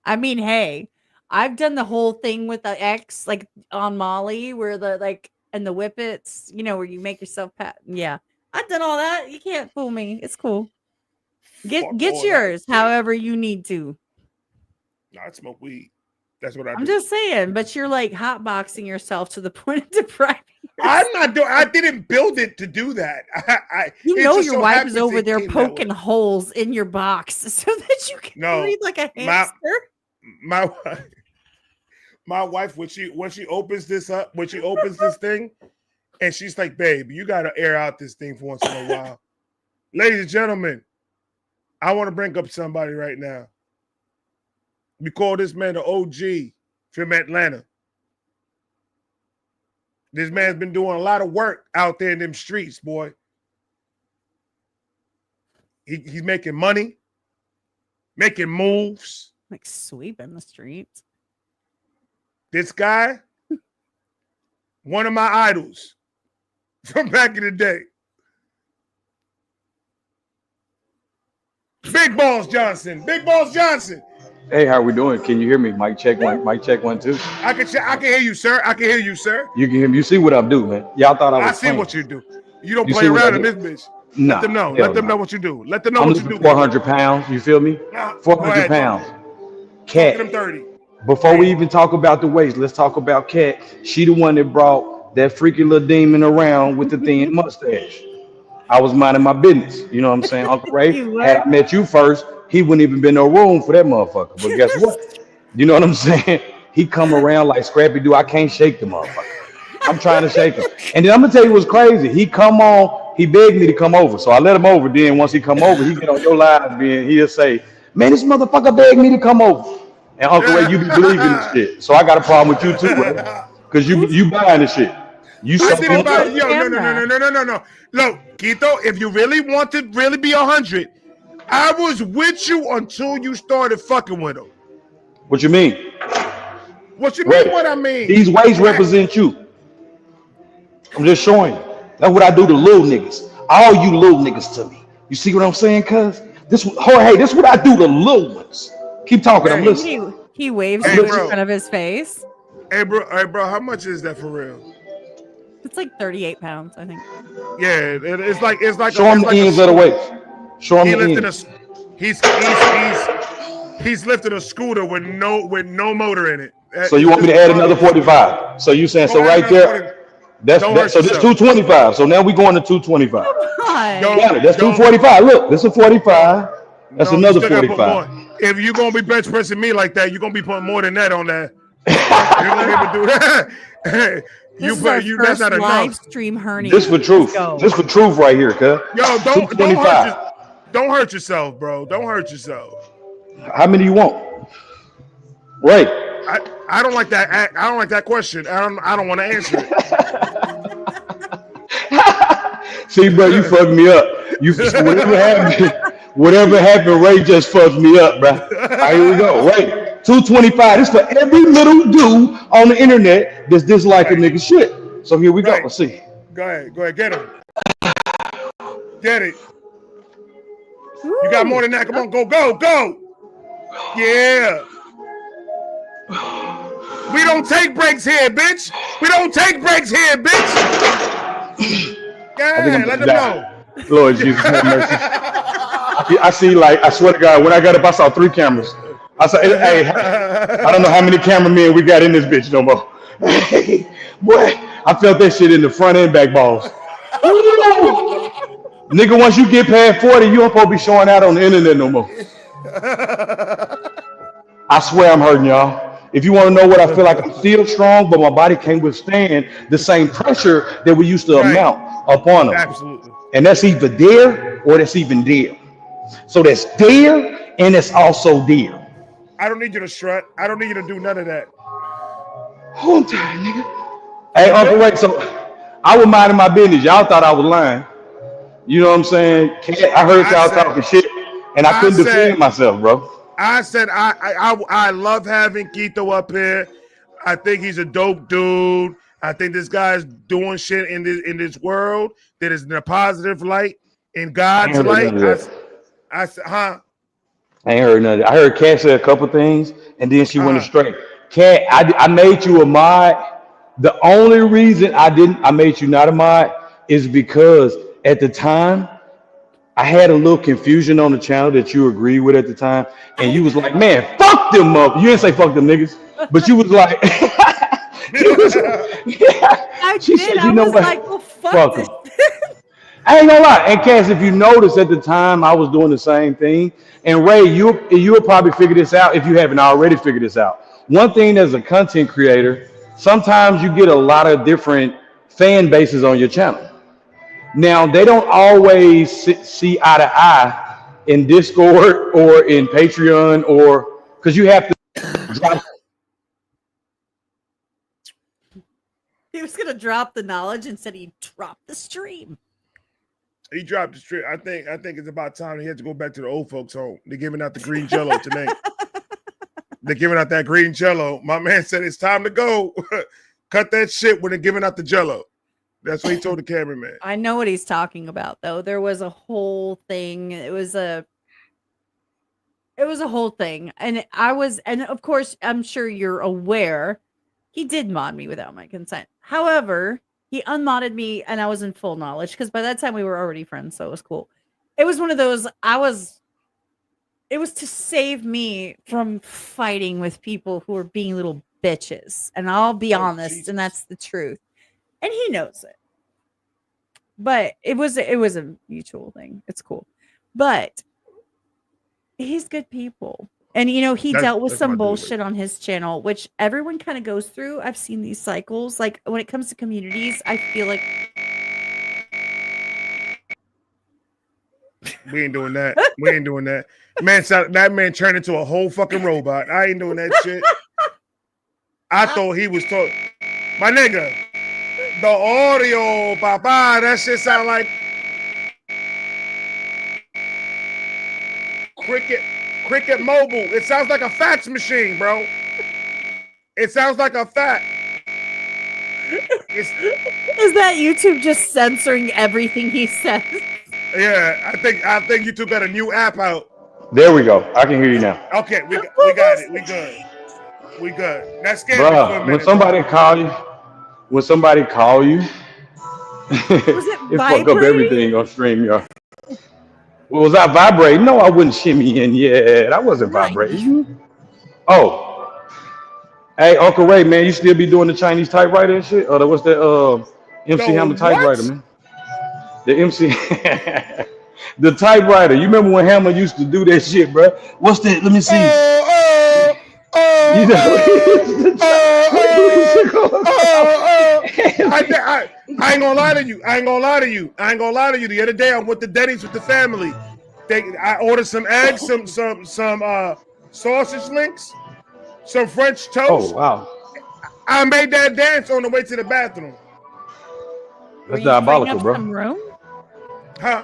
I mean, hey, I've done the whole thing with the X, like on Molly, where the like and the whippets, you know, where you make yourself pat. Yeah, I've done all that. You can't fool me. It's cool. Get yours, however you need to. No, I smoke weed. That's what I do. I'm just saying, but you're like hotboxing yourself to the point of depriving. I'm not doing. I didn't build it to do that. You it know just your so wife happens is over it there came that poking way. holes in your box so that you can breathe like a hamster. My wife when she opens this up, when she opens this thing, and she's like, "Babe, you got to air out this thing for once in a while." Ladies and gentlemen, I want to bring up somebody right now. We call this man the OG from Atlanta. This man's been doing a lot of work out there in them streets, boy. He's making money, making moves. Like sweeping the streets. This guy, one of my idols from back in the day. Big Balls Johnson. Big Balls Johnson. Hey, how we doing? Can you hear me? Mic check one. Mic check 1 2. I can hear you, sir. I can hear you, sir. You can hear me. You see what I do, man? Y'all thought I was. I see playing. what you do. You don't You play see what around I in this do? bitch. Nah, Let them know. hell Let them no. know what you do. Let them know I'm what you looking do. for 400 pounds. You feel me? Nah, 400 go ahead, pounds. Get Cat. them 30. Before we even talk about the waist, let's talk about Cat. She the one that brought that freaky little demon around with the thin mustache. I was minding my business. You know what I'm saying? Uncle Ray, had I met you first, he wouldn't even been no room for that motherfucker. But guess what? You know what I'm saying? He come around like Scrappy Doo. I can't shake the motherfucker. I'm trying to shake him. And then I'm gonna tell you what's crazy. He come on, he begged me to come over. So I let him over. Then once he come over, he get on your live and he'll say, "Man, this motherfucker begged me to come over." And Uncle Ray, you be believing this shit. So I got a problem with you too, Ray. Because you buying this shit. You I so didn't buy much. yo, no. Look, Quito, if you really want to really be 100, I was with you until you started fucking with him. What you mean? What you Ray, mean? What I mean? These ways represent you. I'm just showing you. That's what I do to little niggas. All you little niggas to me. You see what I'm saying, cuz? This is what I do to little ones. Keep talking, I'm listening. He waves Hey, you in bro. front of his face. Hey, bro, how much is that for real? It's like 38 pounds, I think. Yeah, it's like Show him the ends of the waist. Show him He the lifted ends. he's lifted a scooter with no motor in it. So you want me to add another 45? So you saying so right there? That's Don't that, hurt so this yourself. 225. So now we going to 225. Hi. Got it. That's 245. Look, this is 45. That's No, you another still gotta put 45. more. If you're gonna be bench pressing me like that, you're gonna be putting more than that on that. You don't even do that. This is our that's first not live enough. stream hernia. This for truth. Let's go. This for truth right here, cuz. Yo, don't 225. hurt yourself, bro. Don't hurt yourself. How many you want? Right. I don't like that. I don't like that question. I don't want to answer it. See, bro, you fucked me up. You whatever happened, Ray just fucked me up, bro. All right, here we go. Ray, 225. This for every little dude on the internet that's disliking nigga shit. So here we go. Let's see. Go ahead, get him. Get it. Ooh. You got more than that. Come on, go. Yeah. We don't take breaks here, bitch. Yeah, let them know. Lord Jesus, have mercy. I see, like, I swear to God, when I got up, I saw 3 cameras. I said, hey, I don't know how many cameramen we got in this bitch no more. Hey, boy, I felt that shit in the front and back balls. Nigga, once you get past 40, you don't supposed to be showing out on the internet no more. I swear I'm hurting y'all. If you want to know what I feel like, I'm still strong, but my body can't withstand the same pressure that we used to amount upon them. Absolutely. And that's either there or that's even there. So that's there and it's also there. I don't need you to strut. I don't need you to do none of that. Oh, I'm tired, nigga. Hey, Uncle Ray, so I was minding my business. Y'all thought I was lying. You know what I'm saying? I heard y'all talking shit, and I couldn't defend myself, bro. I said I love having Keto up here. I think he's a dope dude. I think this guy's doing shit in this world that is in a positive light, in God's light. I said, huh? I ain't heard none of that. I heard Kat say a couple things, and then she went astray. Kat, I made you a mod. The only reason I made you not a mod is because at the time, I had a little confusion on the channel that you agreed with at the time, and you was like, "Man, fuck them up." You didn't say "fuck them niggas," but you was like, I did. I was like, "Well, fuck this." I ain't gonna lie. And Cass, if you notice at the time, I was doing the same thing. And Ray, you will probably figure this out if you haven't already figured this out. One thing as a content creator, sometimes you get a lot of different fan bases on your channel. Now, they don't always see eye to eye in Discord or in Patreon, or because you have to drop. He was gonna drop the knowledge and said he dropped the stream. He dropped the stream. I think it's about time he had to go back to the old folks' home. They're giving out the green jello tonight. They're giving out that green jello. My man said it's time to go. Cut that shit when they're giving out the jello. That's what he told the cameraman. I know what he's talking about, though. There was a whole thing. It was a whole thing. And of course, I'm sure you're aware, he did mod me without my consent. However, he unmodded me and I was in full knowledge because by that time we were already friends, so it was cool. It was one of those, it was to save me from fighting with people who were being little bitches. And I'll be honest, Jesus. And that's the truth. And he knows it. But it was a mutual thing. It's cool. But he's good people. And, he dealt with some bullshit on his channel, which everyone kind of goes through. I've seen these cycles. Like, when it comes to communities, I feel like... We ain't doing that. That man turned into a whole fucking robot. I ain't doing that shit. I thought he was talking... My nigga, the audio, papa, that shit sound like... Cricket Mobile. It sounds like a fax machine, bro. It sounds like a fax. Is that YouTube just censoring everything he says? Yeah, I think YouTube got a new app out. There we go. I can hear you now. Okay, we got it. We good. That's scary. Bro, when somebody call you, was it it fuck up everything on stream, y'all. Well, was I vibrating? No, I wouldn't shimmy in. Yeah, that wasn't vibrating. Oh. Hey, Uncle Ray, man, you still be doing the Chinese typewriter and shit? Or what's that MC Hammer typewriter, man? The MC the typewriter. You remember when Hammer used to do that shit, bro? What's that? Let me see. I ain't gonna lie to you. The other day I went to Denny's with the family. I ordered some eggs, some sausage links, some French Oh toast. wow, I made that dance on the way to the bathroom. Were that's you freeing diabolical, up bro. some room? Huh?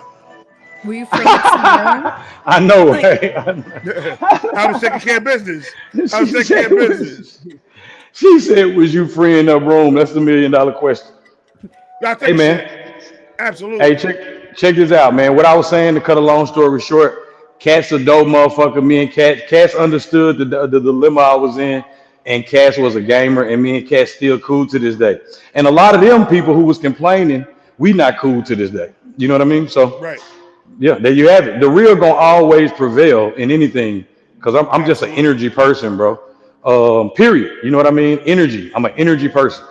Were you freeing up some room? I know, Like- right? I was taking care of business. I was She taking care of said, business. she said, "Was you freeing up room?" That's the $1 million question. I Hey take man, shit. Absolutely. hey check this out, man. What I was saying, to cut a long story short, Cat's a dope motherfucker. Me and Cat's understood the dilemma I was in, and Cat was a gamer, and me and Cat still cool to this day. And a lot of them people who was complaining, we not cool to this day. You know what I mean? So Right. yeah, there you have it. The real gonna always prevail in anything, because I'm just an Absolutely. energy person, bro. Period. You know what I mean? Energy. I'm an energy person.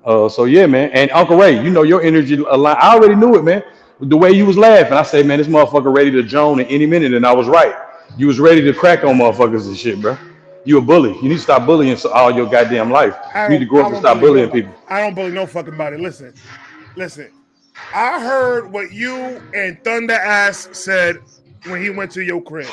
So yeah, man. And Uncle Ray, you know your energy align. I already knew it, man. The way you was laughing, I said, man, this motherfucker ready to joan at any minute, and I was right. You was ready to crack on motherfuckers and shit, bro. You a bully. You need to stop bullying all your goddamn life. You need to grow up and stop bullying people. I don't bully no fucking body. Listen. I heard what you and Thunder Ass said when he went to your crib.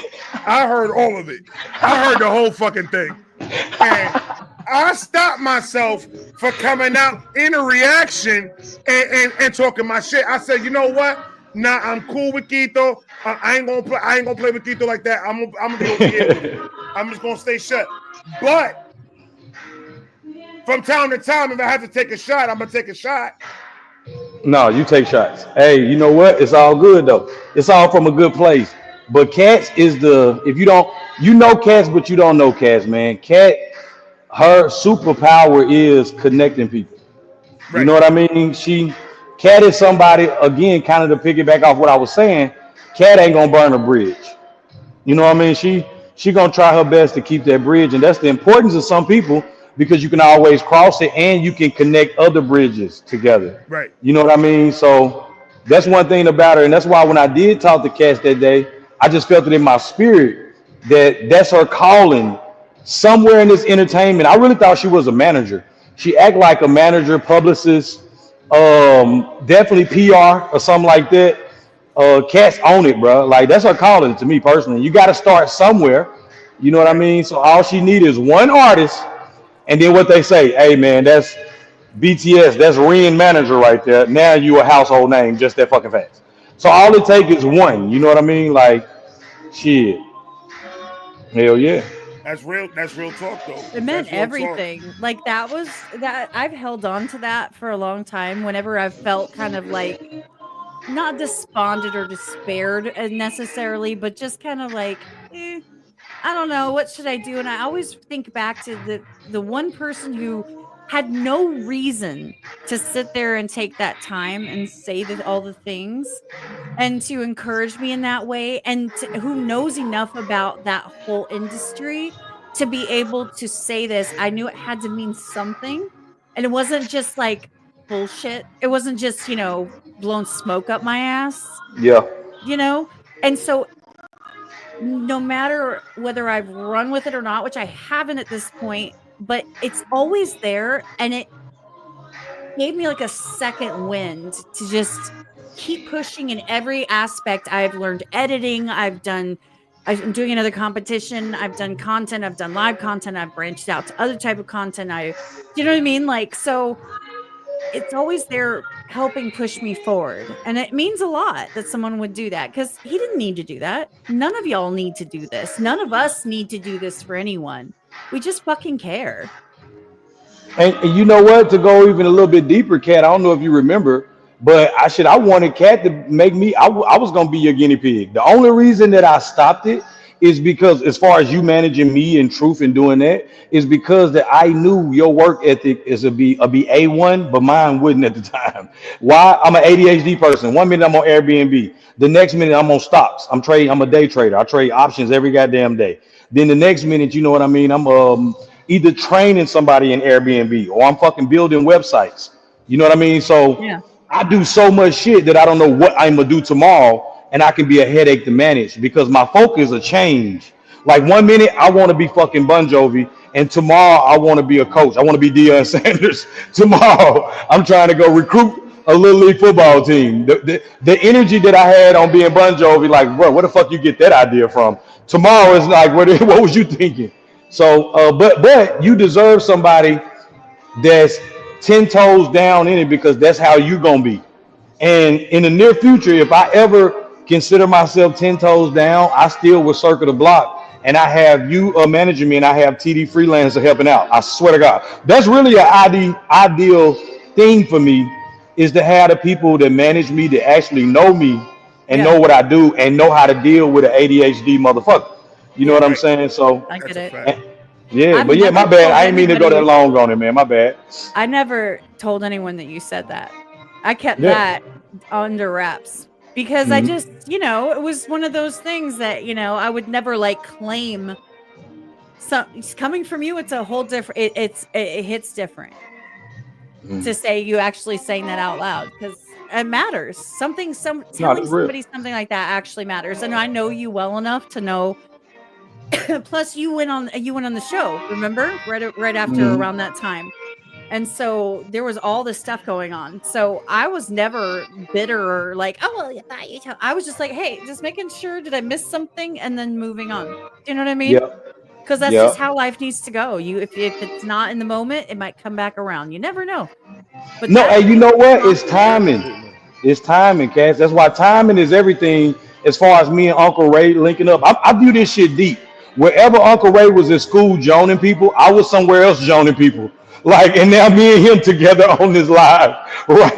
I heard all of it. I heard the whole fucking thing. And I stopped myself for coming out in a reaction and talking my shit. I said, you know what? Nah, I'm cool with Quito. I ain't gonna play with Quito like that. I'm gonna be over here with it. I'm just gonna stay shut. But from time to time, if I have to take a shot, I'm gonna take a shot. No, you take shots. Hey, you know what? It's all good though. It's all from a good place. But Cats is if you don't, you know Cats, but you don't know Cats, man. Her superpower is connecting people. Right. You know what I mean? Cat is somebody, again, kind of to piggyback off what I was saying. Cat ain't gonna burn a bridge. You know what I mean? She gonna try her best to keep that bridge, and that's the importance of some people, because you can always cross it and you can connect other bridges together. Right. You know what I mean? So that's one thing about her, and that's why when I did talk to Cash that day, I just felt it in my spirit that that's her calling somewhere in this entertainment. I really thought she was a manager. She act like a manager, publicist, definitely PR or something like that. Cats own it, bro. Like that's her calling to me personally. You got to start somewhere. You know what I mean? So all she need is one artist, and then what they say, hey man, that's BTS, that's Ren manager right there. Now you a household name just that fucking fast. So all it take is one. You know what I mean? Like shit. Hell yeah. That's real talk though. It meant That's real everything. talk. Like that I've held on to that for a long time whenever I've felt kind of like not despondent or despaired necessarily, but just kind of like, I don't know, what should I do? And I always think back to the one person who had no reason to sit there and take that time and say all the things and to encourage me in that way, and who knows enough about that whole industry to be able to say this. I knew it had to mean something, and it wasn't just like bullshit. It wasn't just, blown smoke up my ass. Yeah. And so no matter whether I've run with it or not, which I haven't at this point, but it's always there, and it gave me like a second wind to just keep pushing in every aspect. I've learned editing. I'm doing another competition. I've done content. I've done live content. I've branched out to other type of content. You know what I mean? Like, so it's always there helping push me forward. And it means a lot that someone would do that, because he didn't need to do that. None of y'all need to do this. None of us need to do this for anyone. We just fucking care. And you know what? To go even a little bit deeper, Kat, I don't know if you remember, but I wanted Kat to make me, I was going to be your guinea pig. The only reason that I stopped it is because, as far as you managing me and Truth and doing that, is because that I knew your work ethic is a be A1, but mine wouldn't at the time. Why? I'm an ADHD person. 1 minute I'm on Airbnb. The next minute I'm on stocks. I'm a day trader. I trade options every goddamn day. Then the next minute, you know what I mean? I'm either training somebody in Airbnb, or I'm fucking building websites. You know what I mean? So yeah. I do so much shit that I don't know what I'm gonna do tomorrow, and I can be a headache to manage because my focus will change. Like 1 minute I want to be fucking Bon Jovi, and tomorrow I want to be a coach. I want to be Deion Sanders. Tomorrow I'm trying to go recruit a little league football team. The energy that I had on being Bon Jovi, like, bro, where the fuck you get that idea from? Tomorrow is like, what was you thinking? So, but you deserve somebody that's 10 toes down in it because that's how you gonna be. And in the near future, if I ever consider myself 10 toes down, I still will circle the block. And I have you managing me, and I have TD Freelancer helping out. I swear to God. That's really an ideal thing for me, is to have the people that manage me that actually know me and know what I do and know how to deal with an ADHD motherfucker. You know what I'm saying? So, I get it. yeah, I've but yeah, my never bad. told I didn't mean to go that anybody- long on it, man. My bad. I never told anyone that you said that. I kept Yeah. that under wraps because I just, it was one of those things that, I would never like claim. So coming from you, it's a whole different. It hits different to say you actually saying that out loud because it matters. Telling somebody something like that actually matters, and I know you well enough to know. Plus, you went on the show. Remember, right after around that time. And so there was all this stuff going on. So I was never bitter or like, oh, well, you tell. I was just like, hey, just making sure, did I miss something? And then moving on. Do you know what I mean? Yep. Because that's just how life needs to go. If it's not in the moment, it might come back around. You never know. But no, and you know what? It's timing. It's timing, Cass. That's why timing is everything as far as me and Uncle Ray linking up. I view this shit deep. Wherever Uncle Ray was in school joning people, I was somewhere else joning people. Like, and now me and him together on this live, right?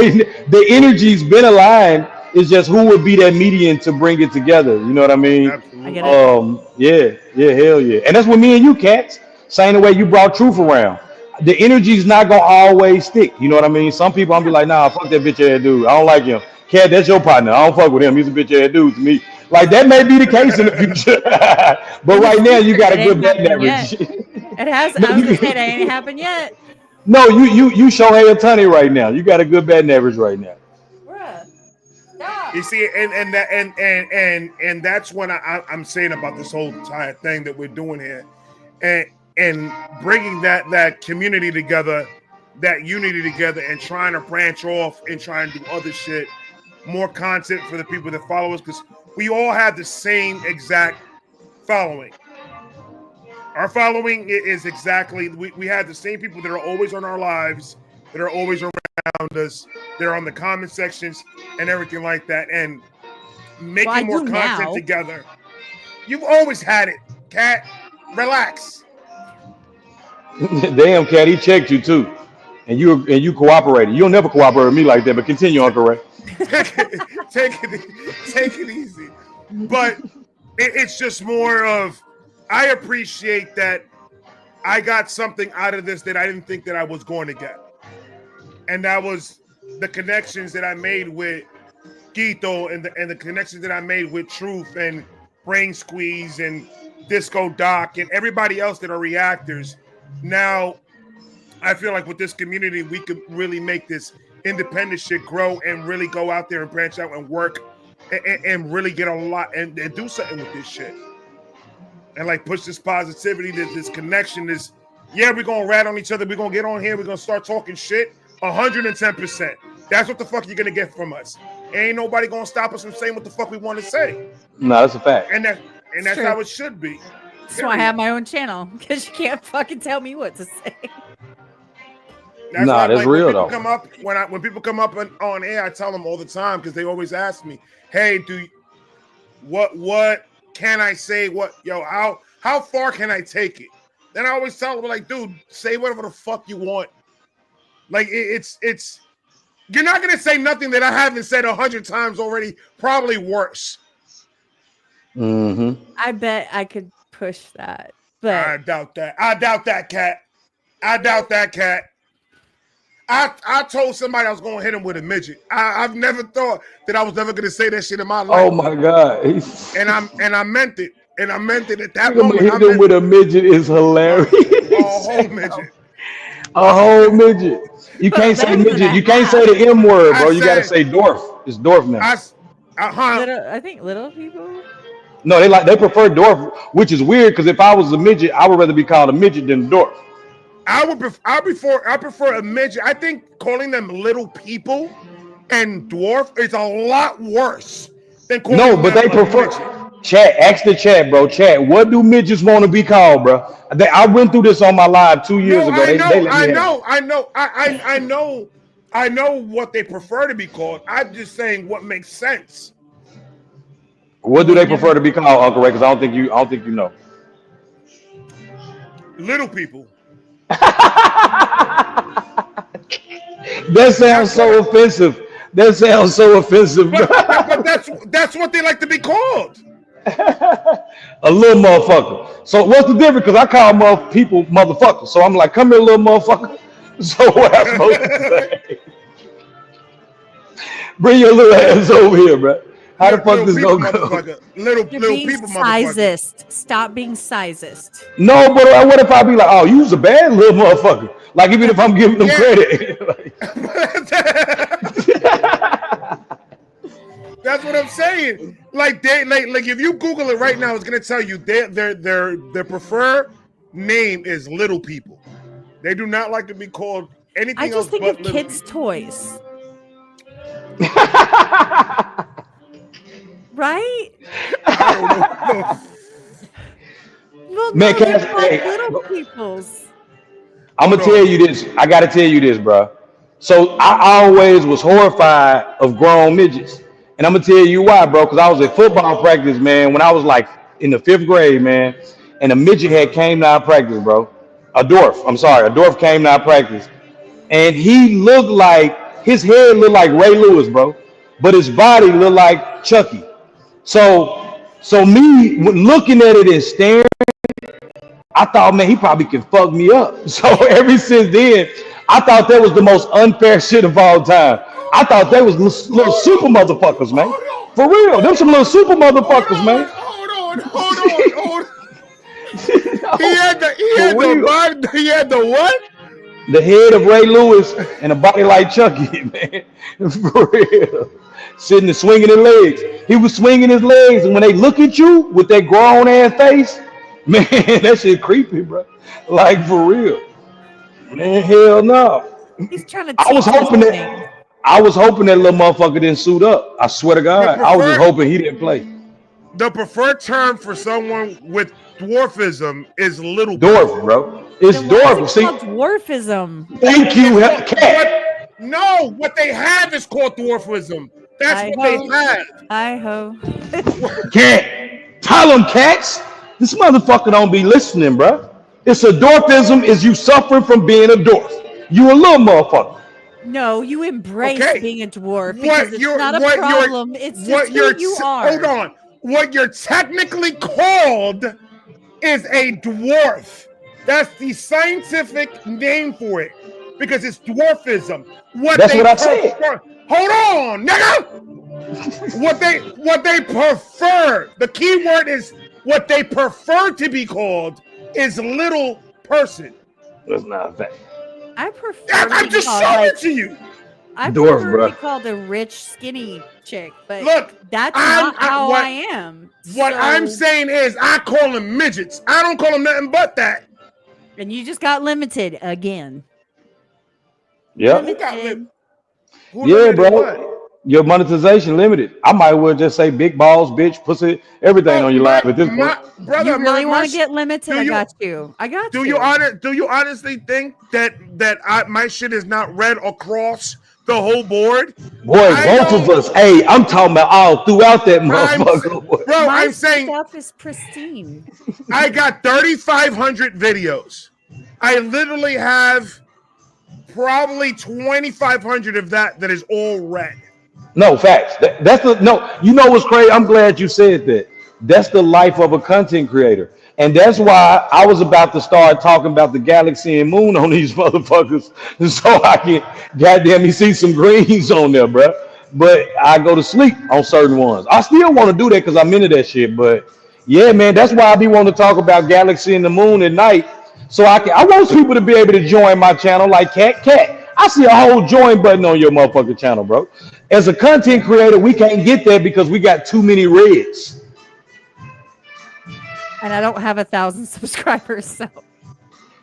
The energy's been aligned. It's just who would be that median to bring it together. You know what I mean? I get it. Yeah, hell yeah. And that's what me and you, Cats, saying the way you brought truth around. The energy's not gonna always stick. You know what I mean? Some people I'm be like, nah, fuck that bitch ass dude. I don't like him. Cat, that's your partner. I don't fuck with him. He's a bitch ass dude to me. Like that may be the case in the future. But right now you got a good batting average. It has. I was gonna say that ain't happened yet. No, you show Hey Tunney right now. You got a good batting average right now. Bruh. Stop. You see, and that's what I'm saying about this whole entire thing that we're doing here, and bringing that community together, that unity together, and trying to branch off and try and do other shit, more content for the people that follow us, because we all have the same exact following. Our following is exactly, we have the same people that are always on our lives, that are always around us. They're on the comment sections and everything like that. And making more content together. You've always had it, Cat. Relax. Damn, Cat, he checked you too. And you cooperated. You'll never cooperate with me like that, but continue, Uncle Ray. Take it easy. But it's just more of, I appreciate that I got something out of this that I didn't think that I was going to get. And that was the connections that I made with Guito and the connections that I made with Truth and Brain Squeeze and Disco Doc and everybody else that are reactors. Now, I feel like with this community, we could really make this independent shit grow and really go out there and branch out and work and really get a lot and do something with this shit. And like push this positivity, this connection, we're gonna rat on each other, we're gonna get on here, we're gonna start talking shit 110%. That's what the fuck you're gonna get from us. Ain't nobody gonna stop us from saying what the fuck we want to say. No, that's a fact. And that's how it should be. That's why I have my own channel, because you can't fucking tell me what to say. That's real though. When people come up on air, I tell them all the time, because they always ask me, hey, what can I say? How far can I take it? Then I always tell them, like, dude, say whatever the fuck you want. Like, it's you're not gonna say nothing that I haven't said 100 times already, probably worse. Mm-hmm. I bet I could push that, but I doubt that. I doubt that, Cat. I told somebody I was gonna hit him with a midget. I've never thought that I was ever gonna say that shit in my life. Oh my God. And I meant it. And I meant it at that moment. Hit him with a midget is hilarious. A whole midget. A whole midget. You can't say midget. You can't say the M word, bro. You gotta say dwarf. It's dwarf now. I think little people. No, they prefer dwarf, which is weird because if I was a midget, I would rather be called a midget than a dwarf. I prefer a midget. I think calling them little people and dwarf is a lot worse than calling them they prefer midget. Chat, ask the chat, bro. Chat, what do midgets want to be called, bro? I went through this on my live 2 years ago. They let me have it. I know what they prefer to be called. I'm just saying what makes sense. What do they prefer to be called, Uncle Ray? Because I don't think you know. Little people. That sounds so offensive. That sounds so offensive. But that's what they like to be called. A little motherfucker. So what's the difference? Because I call people motherfuckers. So I'm like, come here, little motherfucker. So what I'm supposed to say? Bring your little ass over here, bro. How the fuck this gonna go? Little people, sizist. Stop being sizist. No, but what if I be like, oh, you's a bad little motherfucker? Like even if I'm giving them credit. That's what I'm saying. Like if you Google it right now, it's gonna tell you their preferred name is little people. They do not like to be called anything else. I just think of kids' toys. Right? Well, man, little people's. I'm gonna tell you this. I gotta tell you this, bro. So I always was horrified of grown midgets, and I'm gonna tell you why, bro. Because I was at football practice, man, when I was like in the 5th grade, man, and a midget had came to our practice, bro. A dwarf came to our practice, and he looked like his head looked like Ray Lewis, bro, but his body looked like Chucky. So me looking at it and staring, I thought, man, he probably can fuck me up. So ever since then, I thought that was the most unfair shit of all time. I thought they was little super motherfuckers, man. For real, them some little super motherfuckers, man. Hold on. He had the what? The head of Ray Lewis and a body like Chucky, man. For real. Sitting and swinging his legs. He was swinging his legs, and when they look at you with that grown ass face, man, that shit creepy, bro. Like for real. Man, hell no. He's trying to. I was hoping that little motherfucker didn't suit up. I swear to God, I was just hoping he didn't play. The preferred term for someone with dwarfism is little dwarf, bro. It's dwarf. See, dwarfism. Thank you, Cat. No, what they have is called dwarfism. That's what they have. Cat, tell them, cats. This motherfucker don't be listening, bro. It's a dwarfism. Is you suffering from being a dwarf? You a little motherfucker. No, you embrace being a dwarf because it's not a problem. It's just who you are. Hold on. What you're technically called is a dwarf. That's the scientific name for it because it's dwarfism. That's what I said. Hold on, nigga. what they prefer. The key word is what they prefer to be called is little person. That's not a fact. I prefer. I'm just showing it to you. I prefer to be called a rich, skinny chick, but look, that's not how I am. What I'm saying is, I call them midgets. I don't call them nothing but that. And you just got limited again. Yeah. Yeah, bro. What? Your monetization limited. I might well just say big balls, bitch, pussy, everything on your live at this point. Brother, you really want to get limited? I got you. Do you honestly think that my shit is not read across the whole board? Boy, both of us. Hey, I'm talking about all throughout that motherfucker. I'm saying stuff is pristine. I got 3,500 videos. I literally have probably 2,500 of that is all read. No, facts. That's the no. You know what's crazy? I'm glad you said that. That's the life of a content creator. And that's why I was about to start talking about the galaxy and moon on these motherfuckers so I can goddamn me see some greens on there, bro. But I go to sleep on certain ones. I still want to do that because I'm into that shit. But yeah, man, that's why I be wanting to talk about galaxy and the moon at night. So I want people to be able to join my channel like Cat. I see a whole join button on your motherfucking channel, bro. As a content creator, we can't get there because we got too many reds. And I don't have 1,000 subscribers, so.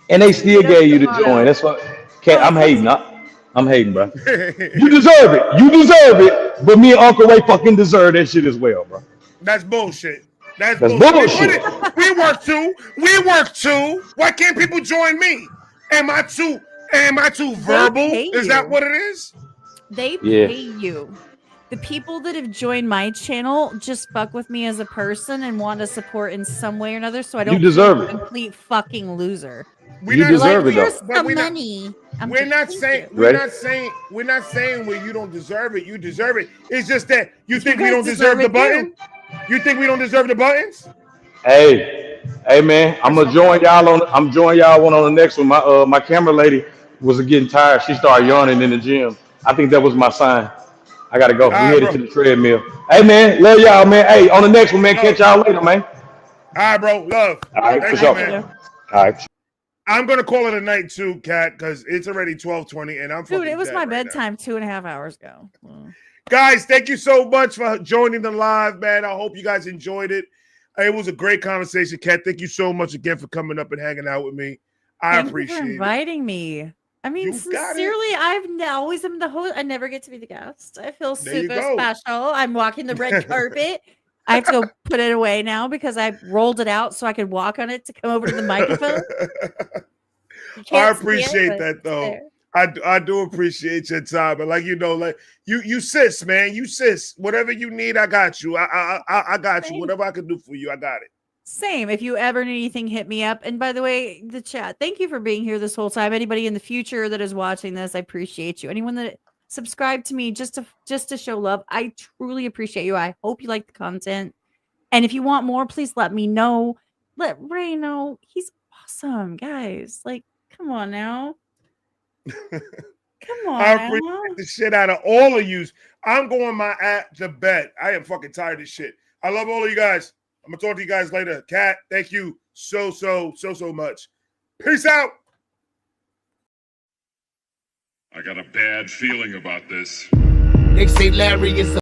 And they still gave you the join. That's what. Cat, I'm hating. I'm hating, bro. You deserve it. You deserve it. But me and Uncle Ray fucking deserve that shit as well, bro. That's bullshit. That's bullshit. We work too. We work too. Why can't people join me? Am I too verbal? Is that what it is? They pay you. The people that have joined my channel just fuck with me as a person and want to support in some way or another, so I don't deserve feel it. A complete fucking loser. You deserve it, though. Here's some money. We're not saying where you don't deserve it. You deserve it. It's just that you think we don't deserve the button. You think we don't deserve the buttons? Hey, man, I'm joining y'all on the next one. My camera lady was getting tired. She started yawning in the gym. I think that was my sign. I gotta go. We headed to the treadmill. Hey man, love y'all, man. Hey, on the next one, man. Catch y'all later, man. All right, bro. Love. All right, for sure. Man. All right. I'm gonna call it a night too, Kat, because it's already 12:20 and I'm dude. It was my bedtime 2.5 hours ago. Guys, thank you so much for joining the live, man. I hope you guys enjoyed it. It was a great conversation, Kat. Thank you so much again for coming up and hanging out with me. I appreciate you for inviting me. I mean, sincerely, I've always am the host. I never get to be the guest. I feel super special. I'm walking the red carpet. I have to go put it away now because I rolled it out so I could walk on it to come over to the microphone. I appreciate that, though. I do appreciate your time, but you sis, man, you sis. Whatever you need, I got you. I got you. Whatever I can do for you, I got it. Same. If you ever need anything, hit me up. And by the way, the chat, thank you for being here this whole time. Anybody in the future that is watching this, I appreciate you. Anyone that subscribed to me just to show love, I truly appreciate you. I hope you like the content. And if you want more, please let me know. Let Ray know. He's awesome, guys. Come on now. Come on. I appreciate the shit out of all of you. I'm going my app to bed. I am fucking tired of this shit. I love all of you guys. I'm gonna talk to you guys later. Kat, thank you so much. Peace out. I got a bad feeling about this. They say Larry is